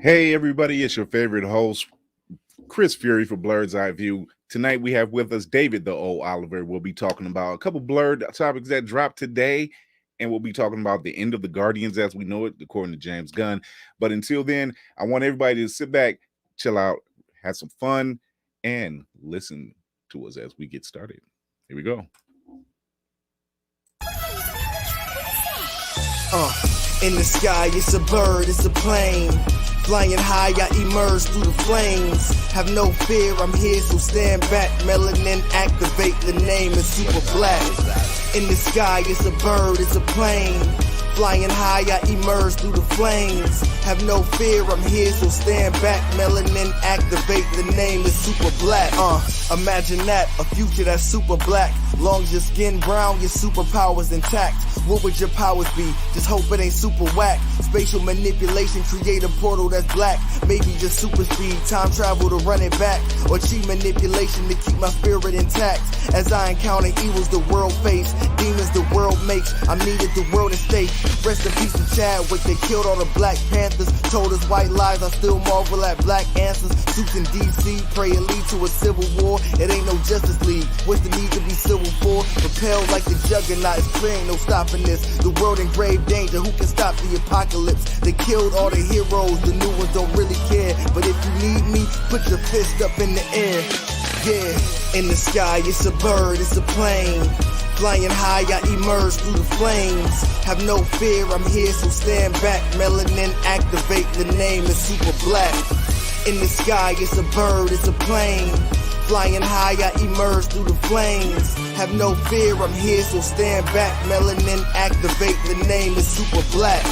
Hey everybody, it's your favorite host, Chris Fury for Blurred's Eye View. Tonight we have with us David the Old Oliver. We'll be talking about a couple blurred topics that dropped today, and we'll be talking about the end of the Guardians as we know it, according to James Gunn. But until then, I want everybody to sit back, chill out, have some fun, and listen to us as we get started. Here we go. In the sky, it's a bird, it's a plane. Flying high, I emerge through the flames. Have no fear, I'm here, so stand back. Melanin activate, the name is super black. In the sky, it's a bird, it's a plane. Flying high, I emerge through the flames. Have no fear, I'm here, so stand back. Melanin activate, the name is super black. Imagine that, a future that's super black. Long as your skin brown, your superpowers intact. What would your powers be? Just hope it ain't super whack. Spatial manipulation, create a portal that's black. Maybe just super speed, time travel to run it back. Or cheat manipulation to keep my spirit intact. As I encounter evils the world face, demons the world makes, I needed the world at stake. Rest in peace to Chadwick, they killed all the Black Panthers. Told us white lies, I still marvel at black answers. Suits in DC, pray it lead to a civil war. It ain't no Justice League, what's the need to be civil for? Propelled like the juggernaut, it's clear ain't no stopping this. The world in grave danger, who can stop the apocalypse? They killed all the heroes, the new ones don't really care. But if you need me, put your fist up in the air. Yeah, in the sky, it's a bird, it's a plane. Flying high, I emerge through the flames. Have no fear, I'm here, so stand back. Melanin activate, the name is super black. In the sky, it's a bird, it's a plane. Flying high, I emerge through the flames. Have no fear, I'm here, so stand back. Melanin activate, the name is super black.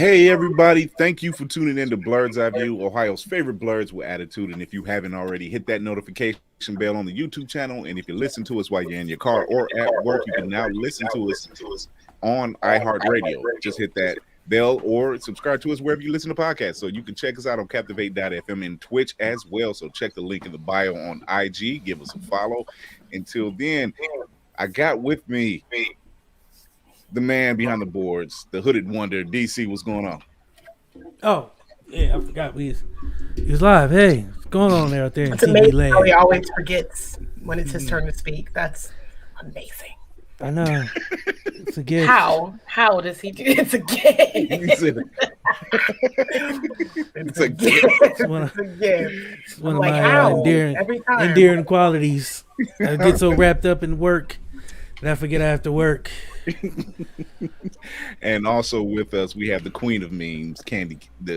Hey everybody, thank you for tuning in to Blurred's Eye View, Ohio's favorite blurs with attitude. And if you haven't already, hit that notification bell on the YouTube channel. And if you listen to us while you're in your car or at work, you can now listen to us on iHeartRadio. Just hit that bell or subscribe to us wherever you listen to podcasts. So you can check us out on Captivate.fm and Twitch as well. So check the link in the bio on IG. Give us a follow. Until then, I got with me the man behind the boards, the hooded wonder, DC. What's going on? Oh, yeah, I forgot we was live. Hey, what's going on out there in It's TV amazing land? how he always forgets when it's his turn to speak. That's amazing. I know. It's a gift. How does he do? It's a game. It's a gift. It's one of, It's a gift. it's one I'm of like, my how? Every time. endearing qualities. I get so wrapped up in work that I forget I have to work. And also with us, we have the queen of memes, Candy B.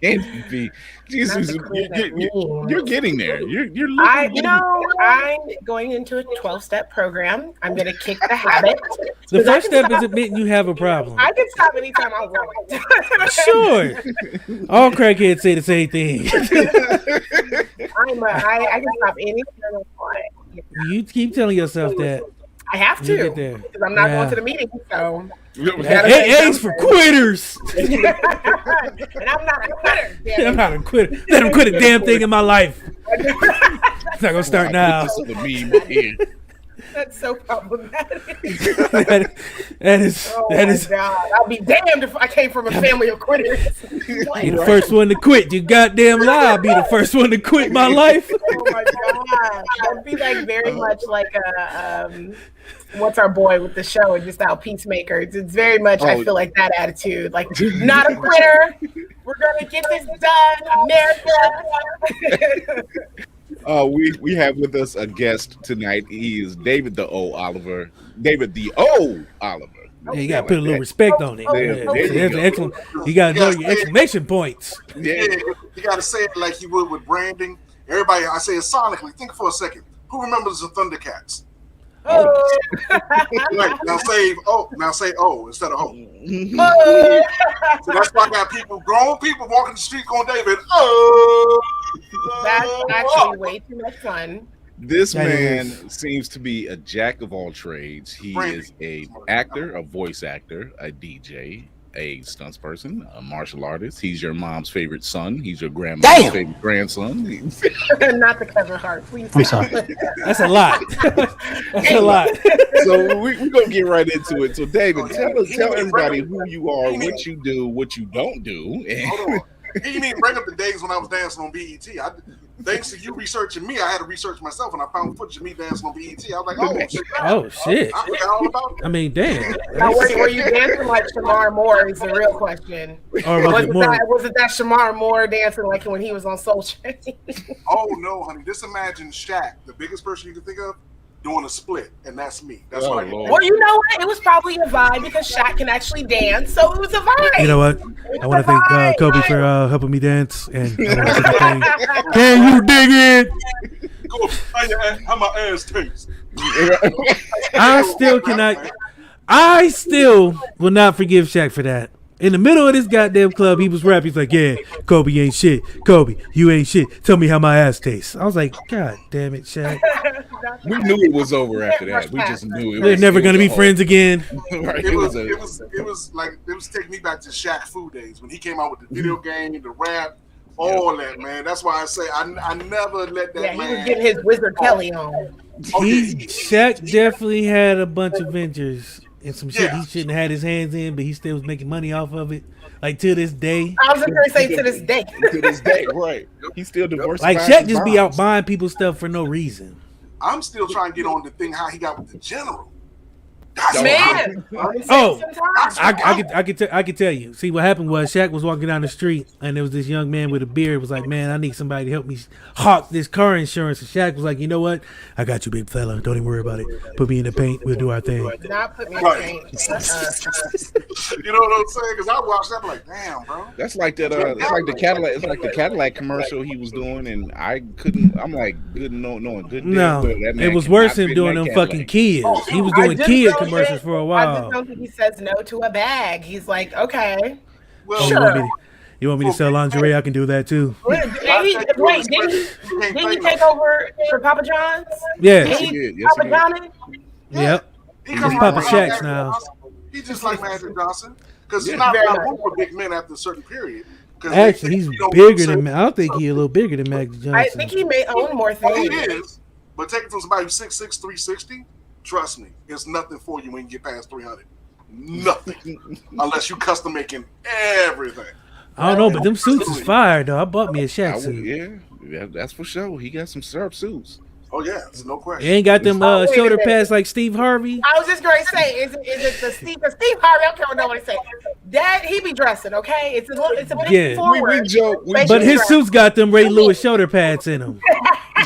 Candy B. Jesus, you're getting there. You're looking. I'm going into a 12-step program. I'm going to kick the habit. The first step is admitting you have a problem. I can stop anytime I want. Sure. All crackheads say the same thing. I can stop anytime I want. You keep telling yourself that. I have You to get there. because I'm not Yeah. going to the meeting. So, A's for quitters. and I'm not a quitter. damn I'm it. not a quitter. Let him quit a damn thing in my life. It's not gonna start now. This is the meme here. That's so problematic. that is Oh that my is God. I'll be damned if I came from a family of quitters. be the first one to quit. You goddamn lie. I'll be the first one to quit my life. Oh my God. That'd be like very much like a what's our boy with the show and just how Peacemakers. It's very much I feel like that attitude. Like not a quitter. We're gonna get this done, America. We have with us a guest tonight. He is David the O. Oliver. David the O. Oliver. Yeah, you gotta put a little respect on it. There Yeah, you that's go. an excellent. You gotta know your exclamation points. Yeah. You got to say it like you would with branding. Everybody, I say it sonically. Think for a second. Who remembers the Thundercats? Right, now say oh instead of ho. So that's why I got grown people walking the street going, David. Oh, That's actually way too much fun. This That man is- seems to be a jack of all trades. He is a actor, a voice actor, a DJ, a stunts person, a martial artist. He's your mom's favorite son. He's your grandma's favorite grandson. Not the Kevin Hart, please. I'm sorry. That's a lot. That's a lot. So we're gonna get right into it. So David, tell everybody who you are, what you do, what you don't do. hold on. He didn't even bring up the days when I was dancing on BET. Thanks to you researching me, I had to research myself, and I found footage of me dancing on BET. I was like, Oh shit. I forgot all about it. I mean, damn. Now, were you dancing like Shamar Moore is the real question. Or was it more? Was it that Shamar Moore dancing like when he was on Soul Train? Oh no, honey! Just imagine Shaq, the biggest person you can think of, doing a split, and that's me. That's what I Lord. Well, you know what? It was probably a vibe because Shaq can actually dance, so it was a vibe. You know what? I want to thank Kobe for helping me dance. And I wanna say thank you. Can you dig it? Go how my ass tastes. I still will not forgive Shaq for that. In the middle of this goddamn club, he was rapping. He's like, yeah, Kobe ain't shit. Kobe, you ain't shit. Tell me how my ass tastes. I was like, God damn it, Shaq. We knew it was over after that. We just knew it. We're never going to be friends again. Right? It was taking me back to Shaq Fu days when he came out with the video game, the rap, all that, man. That's why I say I never let that Yeah, he man. was getting his Wizard Kelly on. Shaq definitely had a bunch of ventures and some shit he shouldn't have had his hands in, but he still was making money off of it. Like to this day. I was going to say to this day. To this day, right? He's still diversified. Like Shaq just be out buying people's stuff for no reason. I'm still trying to get on the thing how he got with the general. Man. Oh, I could tell you. See, what happened was Shaq was walking down the street and there was this young man with a beard. Was like, man, I need somebody to help me hawk this car insurance. And Shaq was like, you know what? I got you, big fella. Don't even worry about it. Put me in the paint. We'll do our thing. Not put me in the paint. You know what I'm saying? Because I watched that, I'm like, damn, bro. That's like that. It's like the Cadillac. It's like the Cadillac commercial he was doing, and I couldn't. I'm like, good knowing good. No, that man it was cannot worse fit than in doing that them Cadillac. fucking kids. He was I doing just kid saw commercials for a I just while. don't think he says no to a bag. He's like, okay, Well, Oh, sure. you want me to sell lingerie? I can do that too. Wait, didn't he take over for Papa John's? Yeah. Yes, he did. Yes, Papa he did. Johnny? Yep. He He's come Papa like Shaq's Magic now. Johnson. He just like Magic Johnson because Yeah. he's not Very got much. room for big men after a certain period. 'Cause Actually, he's you don't bigger say- than. I think he's a little bigger than Magic Johnson. I think he may own more Well, he things. is, but take it from somebody who's 6'6", 360. Trust me, it's nothing for you when you get past 300. Nothing, unless you custom making everything. I don't know, but them suits is fire though. I bought me a Shaq suit. Yeah, that's for sure. He got some syrup suits. Oh yeah, it's no He question. ain't got them wait a shoulder minute. pads like Steve Harvey. I was just going to say, is it the Steve Harvey? I don't know what to say. Dad, he be dressing, okay? It's a bit Yeah. forward. We joke. But his suits got them Ray Lewis shoulder pads in them. I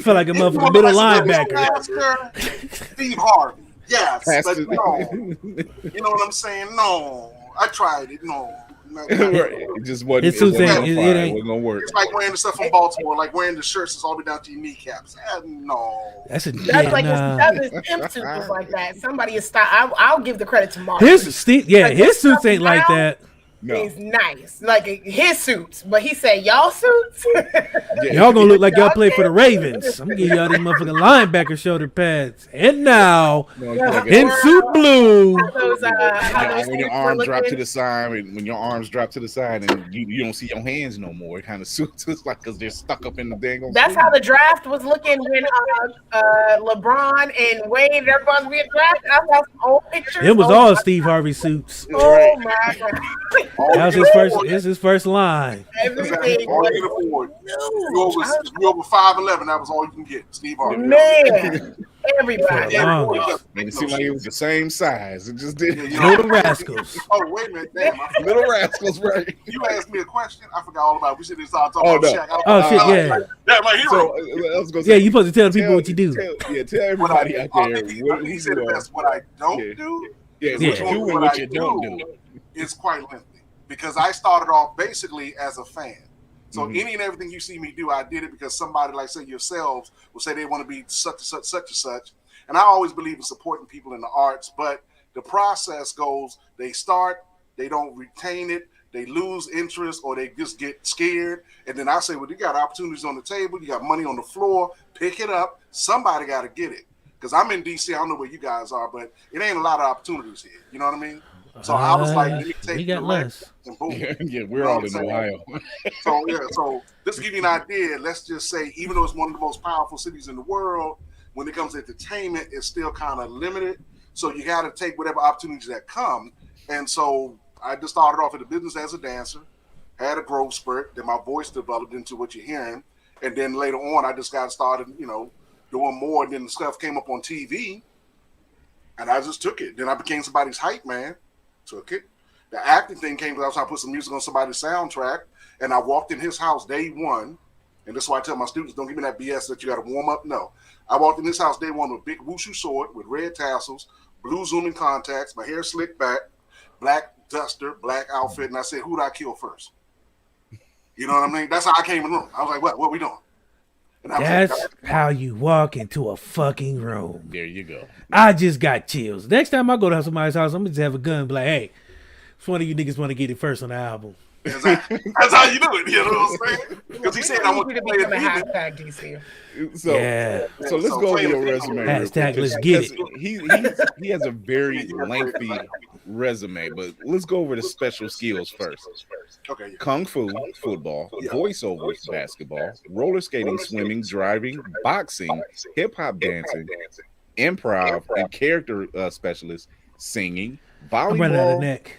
feel like a motherfucking middle linebacker. Steve Harvey, yes, but Pastor- no. You know what I'm saying? No, I tried it. No. Right. It just wasn't. His suits it wasn't ain't- it fire. It ain't- wasn't gonna work. It's like wearing the stuff from Baltimore, like wearing the shirts that's all the way down to your kneecaps. No. That's a That's like nah. his pimp suit was like that. Somebody is I'll give the credit to Mark. His Steve, yeah, Like, his his suits stuff ain't like now- that. No. He's nice, like his suits, but he said y'all suits. Yeah. Y'all gonna look like y'all play for the Ravens. I'm gonna give y'all these motherfucking linebacker shoulder pads. And now, No, it's like in suit blue, Those, how those when your suits were arms drop to looking. the side, and when your arms drop to the side, and you don't see your hands no more, it kind of suits. It's like because they're stuck up in the dang. That's how the draft was looking when LeBron and Wade and everybody's being drafted. I saw some old pictures. it was Oh, all Steve Harvey suits. Oh my god! That was his first. It's his first line. Everything All was you can afford. huge. You over 5'11", that was all you can get. Steve Harvey. Man, everybody. Wow. And it seemed like it was the same size. It just did. Little Rascals. Oh, wait a minute. Damn, I forgot. Little rascals, right? You asked me a question. I forgot all about it. We should have started talking Oh, about no. Shaq. I was Oh, like, shit, I was yeah. like, yeah, my hero. So I was gonna say, Yeah, you supposed to tell people what you do. Tell everybody out there what he who said you it are. best. What I don't Yeah. do Yeah, Yeah. what you do and what you don't do. is quite lengthy because I started off basically as a fan. So Mhm. any and everything you see me do, I did it because somebody, like say yourselves, will say they want to be such and such, such and such. And I always believe in supporting people in the arts, but the process goes, they start, they don't retain it, they lose interest, or they just get scared. And then I say, well, you got opportunities on the table, you got money on the floor, pick it up. Somebody got to get it. Because I'm in DC, I don't know where you guys are, but it ain't a lot of opportunities here. You know what I mean? So I was like, let me take we got the less. and boom. Yeah, we're all in Ohio. So just to give you an idea, let's just say, even though it's one of the most powerful cities in the world, when it comes to entertainment, it's still kind of limited. So you got to take whatever opportunities that come. And so I just started off in the business as a dancer, had a growth spurt, then my voice developed into what you're hearing. And then later on, I just got started, doing more. And then the stuff came up on TV, and I just took it. Then I became somebody's hype man, took it. The acting thing came because I was trying to put some music on somebody's soundtrack, and I walked in his house day one. And this is why I tell my students, don't give me that BS that you got to warm up. No. I walked in his house day one with a big wushu sword with red tassels, blue zooming contacts, my hair slicked back, black duster, black outfit, and I said, who did I kill first? You know what I mean? That's how I came in the room. I was like, what we doing? And That's how you walk into a fucking room. There you go. I just got chills. Next time I go to somebody's house, I'm gonna just have a gun and be like, hey, which one of you niggas want to get it first on the album? That's how you do it. You know what I'm saying? Because he said, I want you you to to play become a it. hashtag DC. So, Yeah. so let's go over your resume. real Hashtag quick, let's 'cause get it. He has a very lengthy resume, but let's go over the special skills first. Okay. Kung Fu, football, voiceover, basketball, roller skating, swimming, driving, boxing, hip hop dancing, improv, and character specialist, singing, I'm running out of volleyball. neck.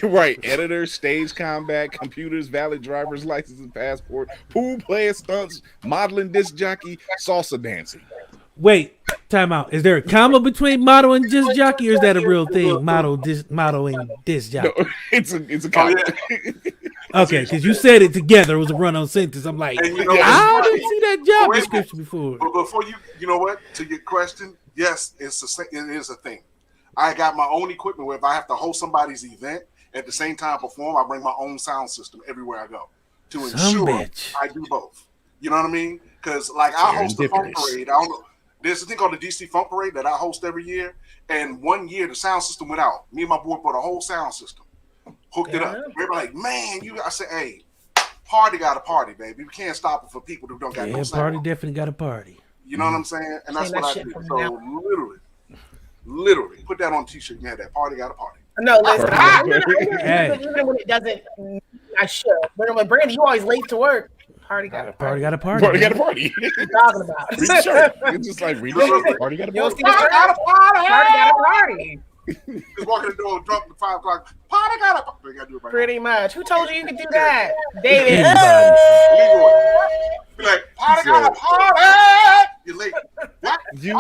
Right, editor, stage combat, computers, valid driver's license and passport, pool player, stunts, modeling, disc jockey, salsa dancing. Wait, time out. Is there a comma between model and disc jockey, or is that a real thing? Model and disc jockey. No, it's a Oh, comment. yeah. Okay, because you said it together. It was a run-on sentence. I'm like, And you know I what? didn't see that job Wait a description before. But before you know what? To your question, yes, it is a thing. I got my own equipment where if I have to host somebody's event at the same time perform, I bring my own sound system everywhere I go to Some ensure bitch. I do both. You know what I mean? Because like I host the funk Serendipitous. parade. I don't know. There's a thing called the DC Funk Parade that I host every year. And one year the sound system went out. Me and my boy bought a whole sound system, hooked it up. Everybody like, man, I said, hey, party got a party, baby. We can't stop it for people who don't got no sound. Party definitely got a party. You know what I'm saying? And that's what I did. So literally, put that on a t-shirt. You had that party got a party. No, listen. Even when it doesn't, I should. But when Brandy, you always late to work. Party got a party. Party got a party. Party got a party. What you talking about? Read the shirt. It's just like read the shirt. Party got a party. Party got a party. Party got a party. Just walking the door drunk at 5 o'clock. Party got a party. Gotta do it right Pretty much. Who told you could do that? David. Be like, party got a party. You're late. What? You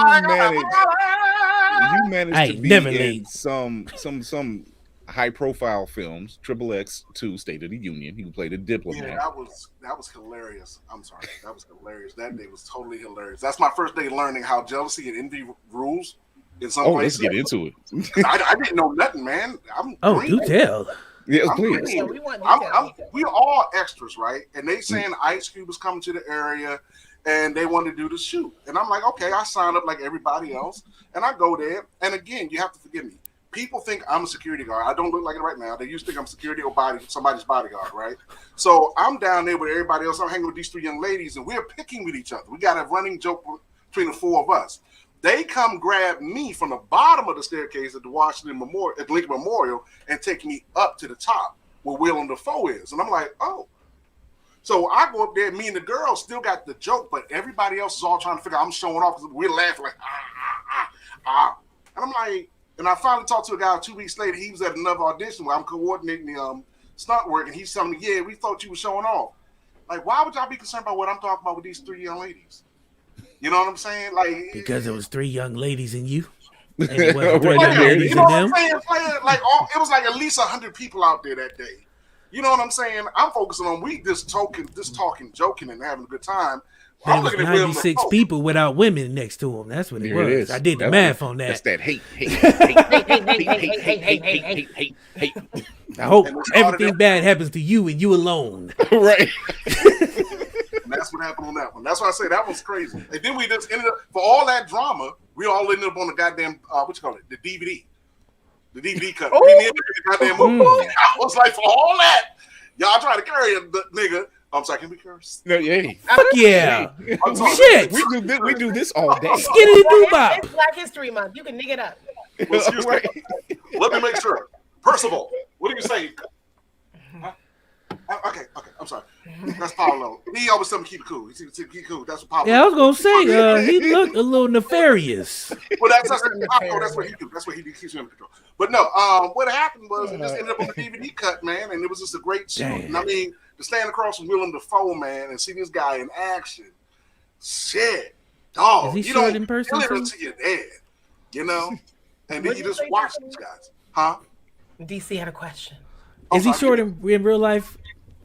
managed I to be never in late. some high profile films. Triple X 2 State of the Union. He played a diplomat. Yeah, that was hilarious. I'm sorry. That was hilarious. That day was totally hilarious. That's my first day learning how jealousy and envy rules in some places. Let's get into it. I didn't know nothing, man. Do tell. Yes, please. Yeah, we're all extras, right? And they saying Ice Cube was coming to the area and they wanted to do the shoot. And I'm like, okay, I signed up like everybody else. And I go there. And again, you have to forgive me. People think I'm a security guard. I don't look like it right now. They used to think I'm security or somebody's bodyguard, right? So I'm down there with everybody else. I'm hanging with these 3 young ladies, and we're picking with each other. We got a running joke between the 4 of us. They come grab me from the bottom of the staircase at the Lincoln Memorial and take me up to the top where Willem Dafoe is. And I'm like, oh. So I go up there, me and the girls still got the joke, but everybody else is all trying to figure out I'm showing off because we're laughing like, And I'm like, and I finally talked to a guy 2 weeks later. He was at another audition where I'm coordinating the stunt work, and he's telling me, yeah, we thought you were showing off. Like, why would y'all be concerned about what I'm talking about with these 3 young ladies? You know what I'm saying? Like, because it was 3 young ladies in you. And it wasn't 3 You young ladies you know in what them. I'm saying? Like, it was like at least 100 people out there that day. You know what I'm saying? I'm focusing on just talking, joking, and having a good time. But it was 96 people without women next to them. That's what it was. I did the math on that. That's that hate. I hope everything bad happens to you and you alone. Right. And that's what happened on that one. That's why I say that was crazy. And then we just ended up, for all that drama, we all ended up on the goddamn, the DVD. The DVD cut. We ended up in the goddamn movie. I was like, for all that, y'all trying to carry a nigga. I'm sorry, can we curse? No, yeah. Fuck yeah. Shit. We do this all day. Skinny doobop. It's Black History Month. You can nigga it up. Well, seriously, Right. let me make sure. Percival, what do you say? Huh? Okay, I'm sorry. That's Paulo. He always tell me keep it cool. Keep it cool. That's what Paulo. Yeah, I was gonna say, he looked a little nefarious. Well, that's Paulo. That's what he do. That's what he keeps me under control. But no, what happened was we just ended up on the DVD cut, man, and it was just a great shoot. And I mean, to stand across from Willem Dafoe, man, and see this guy in action, shit, dog. Is he short in person too? Until you're dead, you know. And then you just watch these guys, huh? DC had a question. Is he short in real life?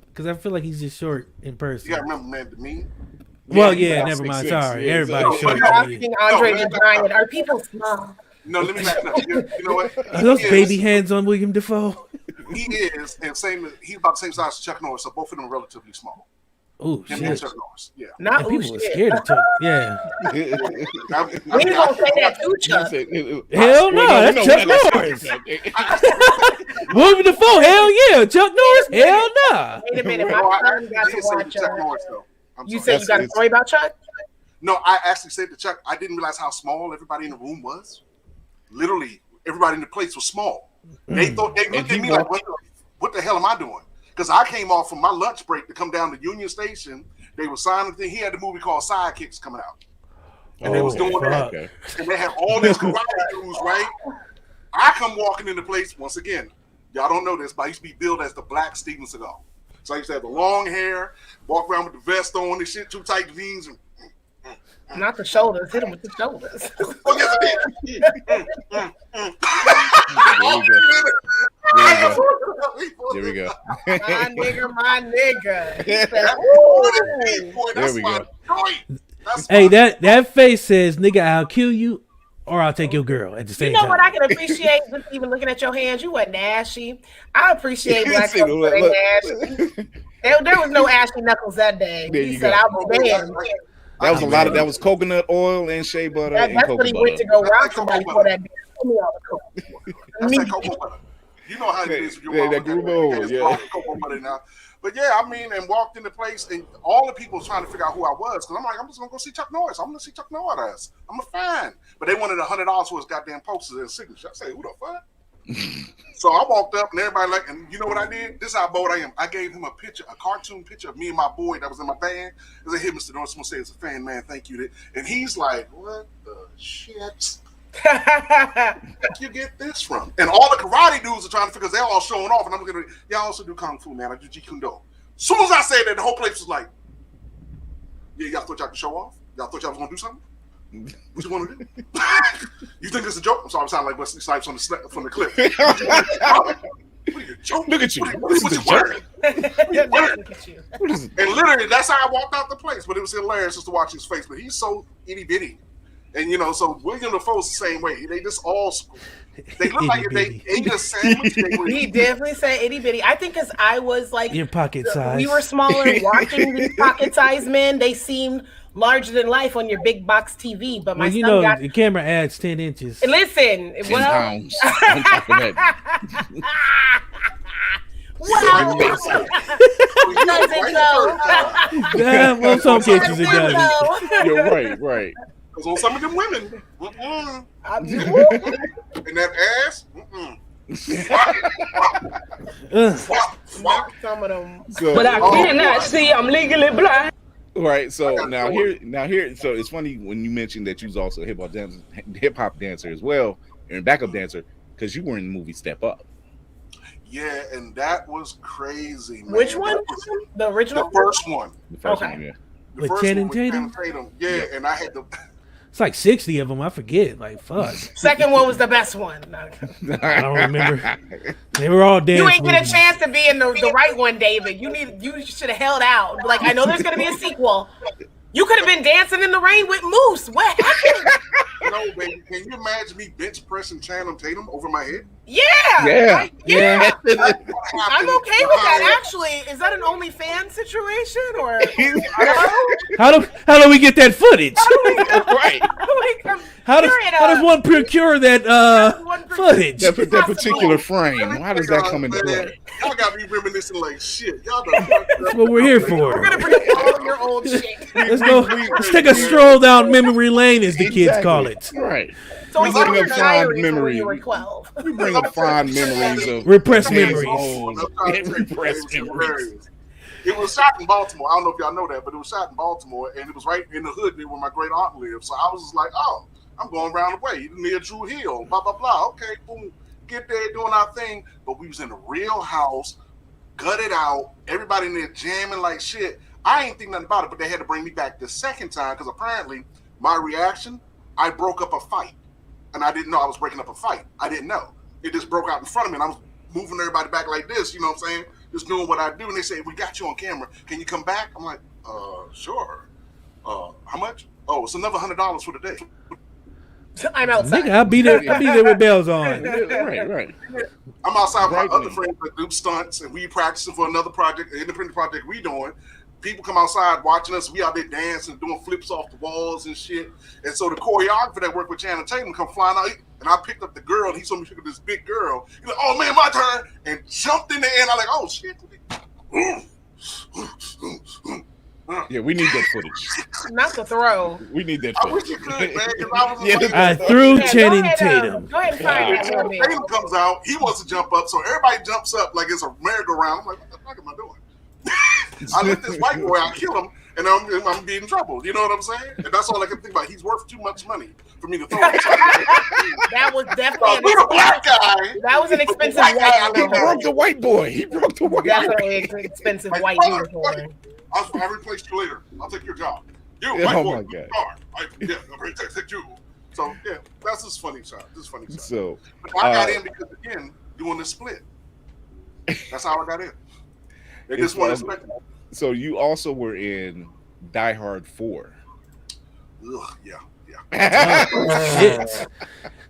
Because I feel like he's just short in person. You gotta remember, man, to me. Well, yeah, never mind. Sorry, everybody's short. Asking Andre the Giant, are people small? No, let me back up. You know what? Are those baby hands on William Dafoe? He is, and he's about the same size as Chuck Norris, so both of them are relatively small. Oh Him shit! and Chuck Norris, yeah. Not And people were scared of Chuck. Yeah. We ain't gonna say that too, Chuck. Hell no, that's Chuck Norris. William Dafoe, hell yeah. Chuck Norris, hell nah. Wait a minute, my son got to watch Chuck Norris, though. You said you got a story about Chuck? No, I actually said to Chuck, I didn't realize how small everybody in the room was. Literally, everybody in the place was small. They looked at me like, what the hell am I doing? Because I came off from my lunch break to come down to Union Station. They were signing thing. He had a movie called Sidekicks coming out. And they was doing that. And they had all these karate dudes, right? I come walking in the place, once again, y'all don't know this, but I used to be billed as the Black Steven Seagal. So I used to have the long hair, walk around with the vest on and shit, too tight jeans. And, not the shoulders. Hit him with the shoulders. Oh, yes, I did. There we go. My nigga. There we go. Hey, that face says, nigga, I'll kill you or I'll take your girl at the same time. You know what I can appreciate just even looking at your hands? You wasn't ashy. I appreciate black folks when they ashy. There was no ashy knuckles that day. He said, I was banned. That was a lot of that was coconut oil and shea butter and That's cocoa what he butter. went to go That's rob like somebody cocoa for butter. that beer. Give me all the cocoa. That's like cocoa butter. You know how it is with your Yeah, mama. that grew old, yeah. Cocoa butter now. But yeah, I mean, and walked in the place, and all the people was trying to figure out who I was, because I'm like, I'm just gonna go see Chuck Norris. I'm gonna see Chuck Norris. I'm a fan. But they wanted $100 for his goddamn posters and signature. I say, who the fuck? So I walked up, and everybody like, and you know what I did? This is how bold I am. I gave him a picture, a cartoon picture of me and my boy that was in my band. I said, hey, Mr. Norris, I'm gonna say it's a fan, man. Thank you. And he's like, what the shit? Where you get this from? And all the karate dudes are trying to figure, they're all showing off, and I'm looking at, yeah, I also do kung fu, man. I do jeet kune do. As soon as I said that, the whole place was like, yeah, y'all thought y'all could show off? Y'all thought y'all was gonna do something? What you want to do? You think it's a joke? I'm sorry, I sound like Wesley Snipes from the clip. What are you joking? Look at you. What you wearing? Look at you. And literally, that's how I walked out the place. But it was hilarious just to watch his face. But he's so itty bitty. And you know, so William Dafoe's the same way. They just all they look like if they ate a sandwich. He definitely said itty bitty. I think because I was like Your pocket size. we were smaller. Watching these pocket sized men, they seemed larger than life on your big box TV. But my Well, you son know, got. the camera adds 10 inches. Listen, 10 well, pounds on top of that. well, Yeah, well, some cases it doesn't. You're right. Because on some of them women, and that ass, some of them. So, But I cannot see. I'm legally blind. right. So now here. So it's funny when you mentioned that you was also a hip hop dancer as well, and backup dancer, because you were in the movie Step Up. yeah, and that was crazy, man. Which one? That was The original? the first one. The first Okay. one, yeah. The With first Channing one with Tatum? Channing Tatum. Yeah, and I had to. It's like 60 of them. I forget. Like, fuck. Second one was the best one. I don't remember. They were all dance You ain't get a movies. chance to be in the right one, David. You should have held out. Like, I know there's gonna be a sequel. You could have been dancing in the rain with Moose. What happened? No, baby. Can you imagine me bench pressing Channing Tatum over my head? Yeah. Yeah. Yeah. I'm okay with that. Actually, is that an OnlyFans situation or? How do we get that footage? Right. How does one procure that footage? That particular frame. How does that come into play? Y'all got me reminiscing like shit. Y'all That's what we're here for. We're gonna bring all of your old shit. Let's take a stroll down memory lane, as the kids call it. Right. So We it's like bring your up fond diary from when memories. you were 12. We bring up fond memories of Repressed days memories. old. Repressed memories. It was shot in Baltimore. I don't know if y'all know that, but it was shot in Baltimore, and it was right in the hood near where my great aunt lived. So I was just like, oh, I'm going around the way near Drew Hill, blah, blah, blah. Okay, boom, get there, doing our thing. But we was in a real house, gutted out, everybody in there jamming like shit. I ain't think nothing about it, but they had to bring me back the second time because apparently my reaction, I broke up a fight. And I didn't know I was breaking up a fight. I didn't know. It just broke out in front of me, and I was moving everybody back like this, you know what I'm saying? Just doing what I do. And they say, we got you on camera. Can you come back? I'm like, sure. How much? Oh, it's another $100 for the day. I'm outside. Nigga, I'll be there with bells on. Right. I'm outside with my Right other then. friends that do stunts, and we practicing for another project, an independent project we doing. People come outside watching us. We out there dancing, doing flips off the walls and shit. And so the choreographer that worked with Channing Tatum come flying out, and I picked up the girl, and he saw me pick up this big girl. He's like, oh man, my turn, and jumped in the air. And I'm like, oh shit. Yeah, we need that footage. Not the throw. We need that I wish you footage. could, man, because I was Yeah, like, I threw Yeah, Channing go ahead, Tatum. Go ahead and find that for me. Tatum comes out, he wants to jump up, so everybody jumps up like it's a merry-go-round. I'm like, what the fuck am I doing? I let this white boy, I kill him, and I'm being in trouble. You know what I'm saying? And that's all I can think about. He's worth too much money for me to throw him. That was definitely We're the black guy. that was an expensive White guy, white He uniform. broke the white boy. He broke the white boy. Definitely an expensive white uniform. I'll replace you later. I'll take your job. You, Yeah, white oh boy, my God. I'm ready to take you. So yeah, that's just funny shot. So But I got in because again, doing the split. That's how I got in. They just want to split. So you also were in Die Hard 4. Ugh, yeah.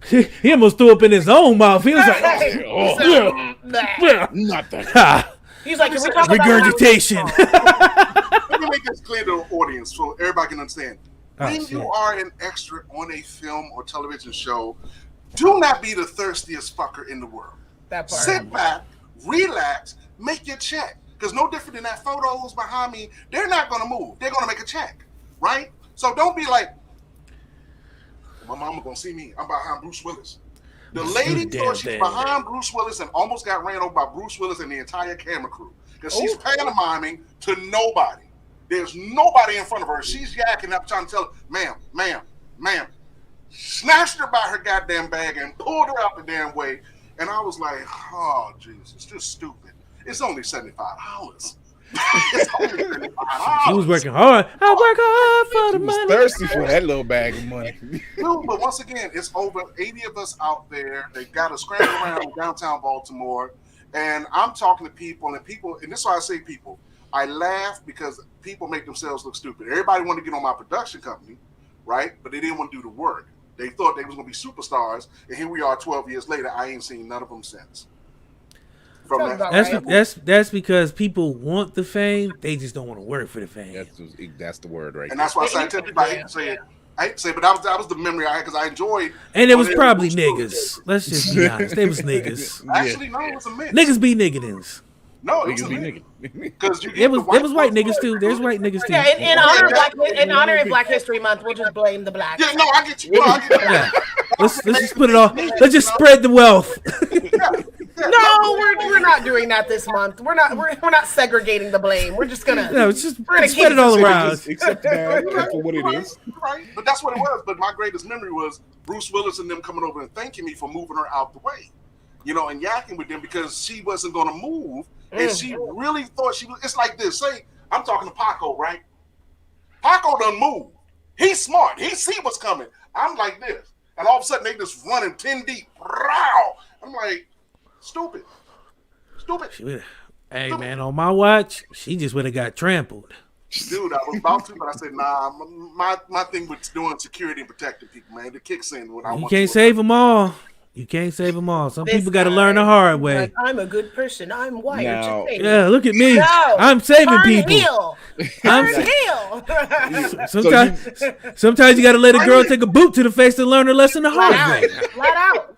Shit. He almost threw up in his own mouth. He was like, Not that. ha, He's like, can we talk about regurgitation. Let me make make this clear to the audience so everybody can understand. When you are an extra on a film or television show, do not be the thirstiest fucker in the world. That part. Sit back, relax, make your check. Because no different than that photos behind me, they're not going to move. They're going to make a check, right? So don't be like, my mama going to see me. I'm behind Bruce Willis. The lady thought she was behind Bruce Willis and almost got ran over by Bruce Willis and the entire camera crew. Because she's pantomiming to nobody. There's nobody in front of her. She's yakking up trying to tell her, ma'am. Snatched her by her goddamn bag and pulled her out the damn way. And I was like, oh, Jesus, it's just stupid. It's only $75. It's only $75. She was working hard. I work hard for the money. Thirsty for that little bag of money. Dude, but once again, it's over 80 of us out there. They got to scramble around downtown Baltimore. And I'm talking to people, and this is why I say people. I laugh because people make themselves look stupid. Everybody wanted to get on my production company, right? But they didn't want to do the work. They thought they was going to be superstars, and here we are 12 years later. I ain't seen none of them since. That's because people want the fame. They just don't want to work for the fame. That's the word, right? And that's why I tell people I hate to say it. But that was the memory I had because I enjoyed. And it was probably niggas. Let's just be honest. They was niggas. Actually, no, it was a mix. Niggas be niggas. No, it was niggas. Because it was white niggas too. There's white niggas too. Yeah, in honor of Black History Month, we'll just blame the blacks. Yeah, no, I get you. No, I get you. Yeah. Let's just put it all. Let's just spread the wealth. No, we're not doing that this month. We're not segregating the blame. We're just gonna spread it all around. Accept that for what it is. Right, but that's what it was. But my greatest memory was Bruce Willis and them coming over and thanking me for moving her out the way, and yakking with them because she wasn't going to move, and she really thought she was. It's like this. Say I'm talking to Paco, right? Paco done move. He's smart. He see what's coming. I'm like this, and all of a sudden they just running 10 deep. Row. I'm like. Stupid. Hey, man, on my watch, she just would have got trampled. Dude, I was about to, but I said, nah, my thing with doing security and protecting people, man, the kicks in when I want to. You can't save them all. You can't save them all. Some people got to learn the hard way. Like, I'm a good person. I'm wired to save. Yeah, look at me. No, I'm saving people. Heal. Sometimes you got to let a girl take a boot to the face to learn her lesson the hard way. Flat out.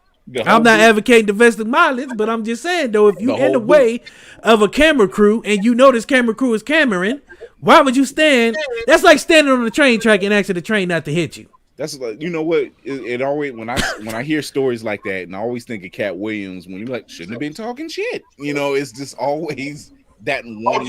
I'm not advocating domestic violence, but I'm just saying, though, if you're in the way of a camera crew and you know this camera crew is cameraing, why would you stand? That's like standing on the train track and asking the train not to hit you. That's like, you know what? It always when I hear stories like that, and I always think of Cat Williams when you're like, shouldn't have been talking shit. It's just always that one.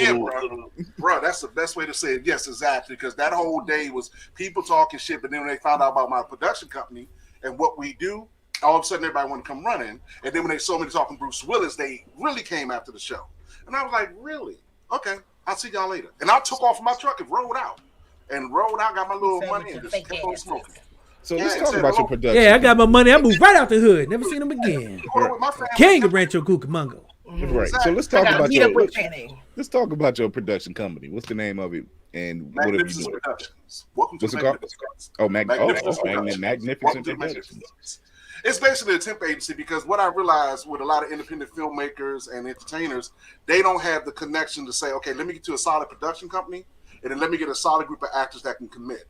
Bro, that's the best way to say it. Yes, exactly. Because that whole day was people talking shit, but then when they found out about my production company and what we do. All of a sudden, everybody wanted to come running. And then when they saw me talking Bruce Willis, they really came after the show. And I was like, really? Okay, I'll see y'all later. And I took off my truck and rode out. Got my little money, and just kept on smoking. So let's talk about your production. Yeah, I got my money. I moved right out the hood. Never seen him again. King of Rancho Cucamonga. Right. So let's talk about let's talk about your production company. What's the name of it? And what have you done? Productions. Welcome to Magnificent. Oh, Magnificent Productions. It's basically a temp agency because what I realized with a lot of independent filmmakers and entertainers, they don't have the connection to say, okay, let me get to a solid production company and then let me get a solid group of actors that can commit.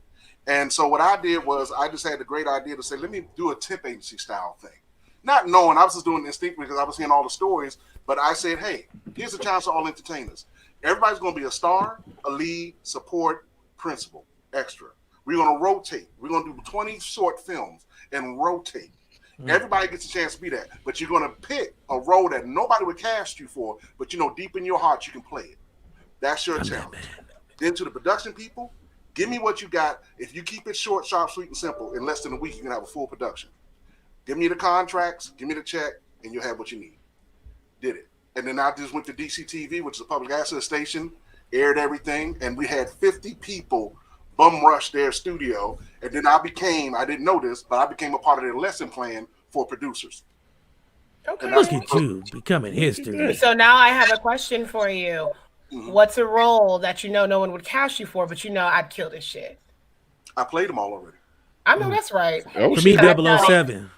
And so what I did was I just had the great idea to say, let me do a temp agency style thing. Not knowing, I was just doing it instinctively because I was hearing all the stories, but I said, hey, here's a chance for all entertainers. Everybody's going to be a star, a lead, support, principal, extra. We're going to rotate. We're going to do 20 short films and rotate. Everybody gets a chance to be that, but you're going to pick a role that nobody would cast you for, but deep in your heart you can play it. That's your challenge. Then to the production people, give me what you got. If you keep it short, sharp, sweet, and simple, in less than a week, you can have a full production. Give me the contracts, give me the check, and you'll have what you need. Did it. And then I just went to DC TV, which is a public access station, aired everything, and we had 50 people bum rush their studio, and then I didn't know this, but I became a part of their lesson plan for producers. Okay. Look at you becoming history. So now I have a question for you. Mm-hmm. What's a role that no one would cast you for, but I'd kill this shit? I played them all already. I know that's right. For me, 007.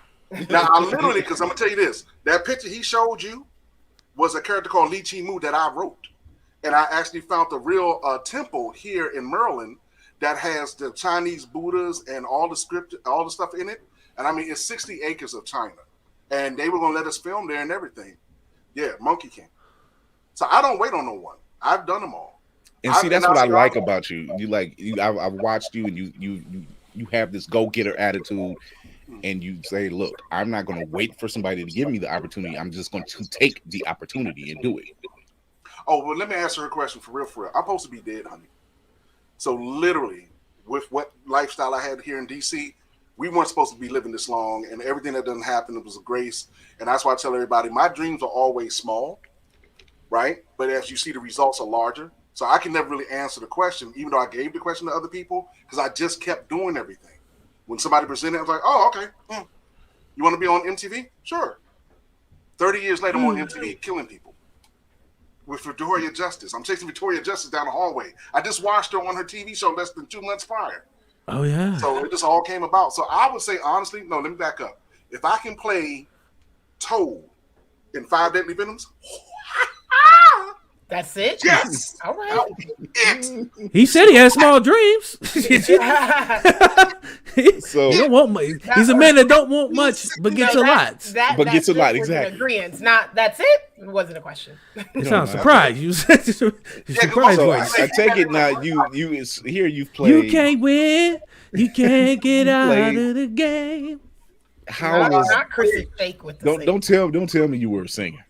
Now, I literally, because I'm going to tell you this, that picture he showed you was a character called Lee Chi Moo that I wrote. And I actually found a real temple here in Maryland that has the Chinese Buddhas and all the stuff in it. And I mean, it's 60 acres of China. And they were going to let us film there and everything. Yeah, Monkey King. So I don't wait on no one. I've done them all. And see, that's what I like about you. I've watched you, and you have this go-getter attitude, and you say, "Look, I'm not going to wait for somebody to give me the opportunity. I'm just going to take the opportunity and do it." Oh, well, let me answer her question for real. I'm supposed to be dead, honey. So literally, with what lifestyle I had here in DC, we weren't supposed to be living this long, and everything that doesn't happen, it was a grace. And that's why I tell everybody, my dreams are always small, right? But as you see, the results are larger. So I can never really answer the question, even though I gave the question to other people, because I just kept doing everything. When somebody presented, I was like, oh, okay. You want to be on MTV? Sure. 30 years later, I'm on MTV killing people with Victoria Justice. I'm chasing Victoria Justice down the hallway. I just watched her on her TV show less than 2 months prior. Oh, yeah. So it just all came about. So I would say, honestly, no, let me back up. If I can play Toad in 5 Deadly Venoms, that's it? yes. All right. It. He said he had small dreams. So he don't want much. He's a man that don't want much, but gets a lot. But gets a lot, exactly. Agreement. Not that's it. It wasn't a question. You sound surprised. You surprised voice. I take it now. You've played. You can't win. You can't get out of the game. How was not Chris's fake with the don't tell me you were a singer.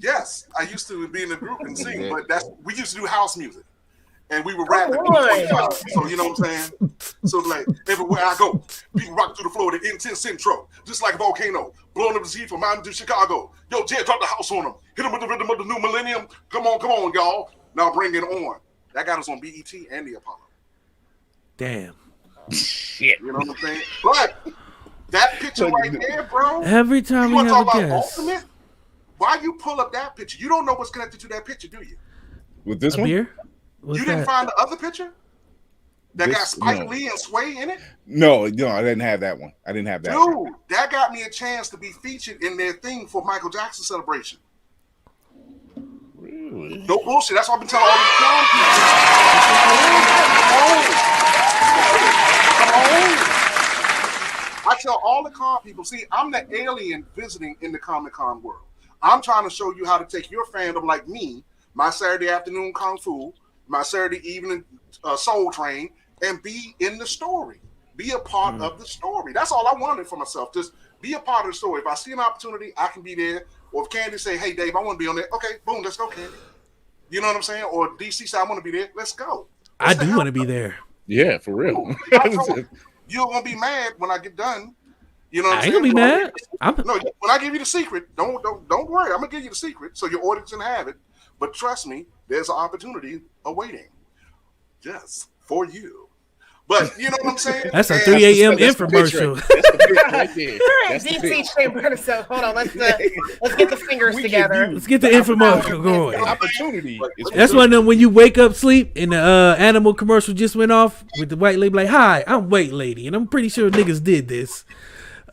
Yes, I used to be in a group and sing, but we used to do house music, and we were rapping. So you know what I'm saying? So like everywhere I go, people rock through the floor. The intense intro, just like a volcano, blowing up the Z from Miami to Chicago. Yo, Jed, drop the house on them. Hit them with the rhythm of the new millennium. Come on, y'all. Now bring it on. That got us on BET and the Apollo. Damn. Shit. You know what I'm saying? But that picture right there, bro. Every time you we want to have talk a about guest. ultimate? Why you pull up that picture? You don't know what's connected to that picture, do you? With this one? Beer? You didn't find the other picture that got Spike Lee and Sway in it? No, I didn't have that one. I didn't have that. Dude, that got me a chance to be featured in their thing for Michael Jackson celebration. Really? No bullshit. That's what I've been telling all these young people. I tell all the con people, see, I'm the alien visiting in the Comic-Con world. I'm trying to show you how to take your fandom like me, my Saturday afternoon Kung Fu, my Saturday evening Soul Train, and be in the story. Be a part of the story. That's all I wanted for myself. Just be a part of the story. If I see an opportunity, I can be there. Or if Candy say, hey, Dave, I want to be on there. Okay, boom, let's go, Candy. You know what I'm saying? Or DC say, I want to be there. Let's go. I do want to be there. Yeah, for real. You're gonna be mad when I get done. You know what I'm saying? I ain't gonna be mad. No, when I give you the secret, don't worry. I'm gonna give you the secret so your audience can have it. But trust me, there's an opportunity awaiting. Yes, for you. But you know what I'm saying? That's a 3 a.m. infomercial. That's the pitch right there. That's DC Chamber. So hold on, let's get the fingers together. Let's get the infomercial going. Opportunity. That's one of them when you wake up, sleep, and the animal commercial just went off with the white lady like, "Hi, I'm White Lady," and I'm pretty sure niggas did this.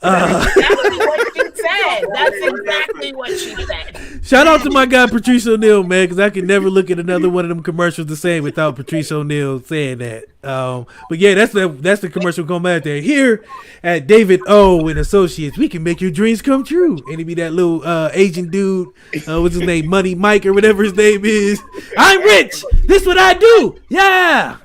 That's what she said. That's exactly what she said. Shout out to my guy Patrice O'Neal, man, because I can never look at another one of them commercials the same without Patrice O'Neal saying that. But yeah, that's the commercial going out there. Here at David O and Associates, we can make your dreams come true. And it be that little Asian dude, what's his name, Money Mike or whatever his name is. I'm rich. This what I do. Yeah.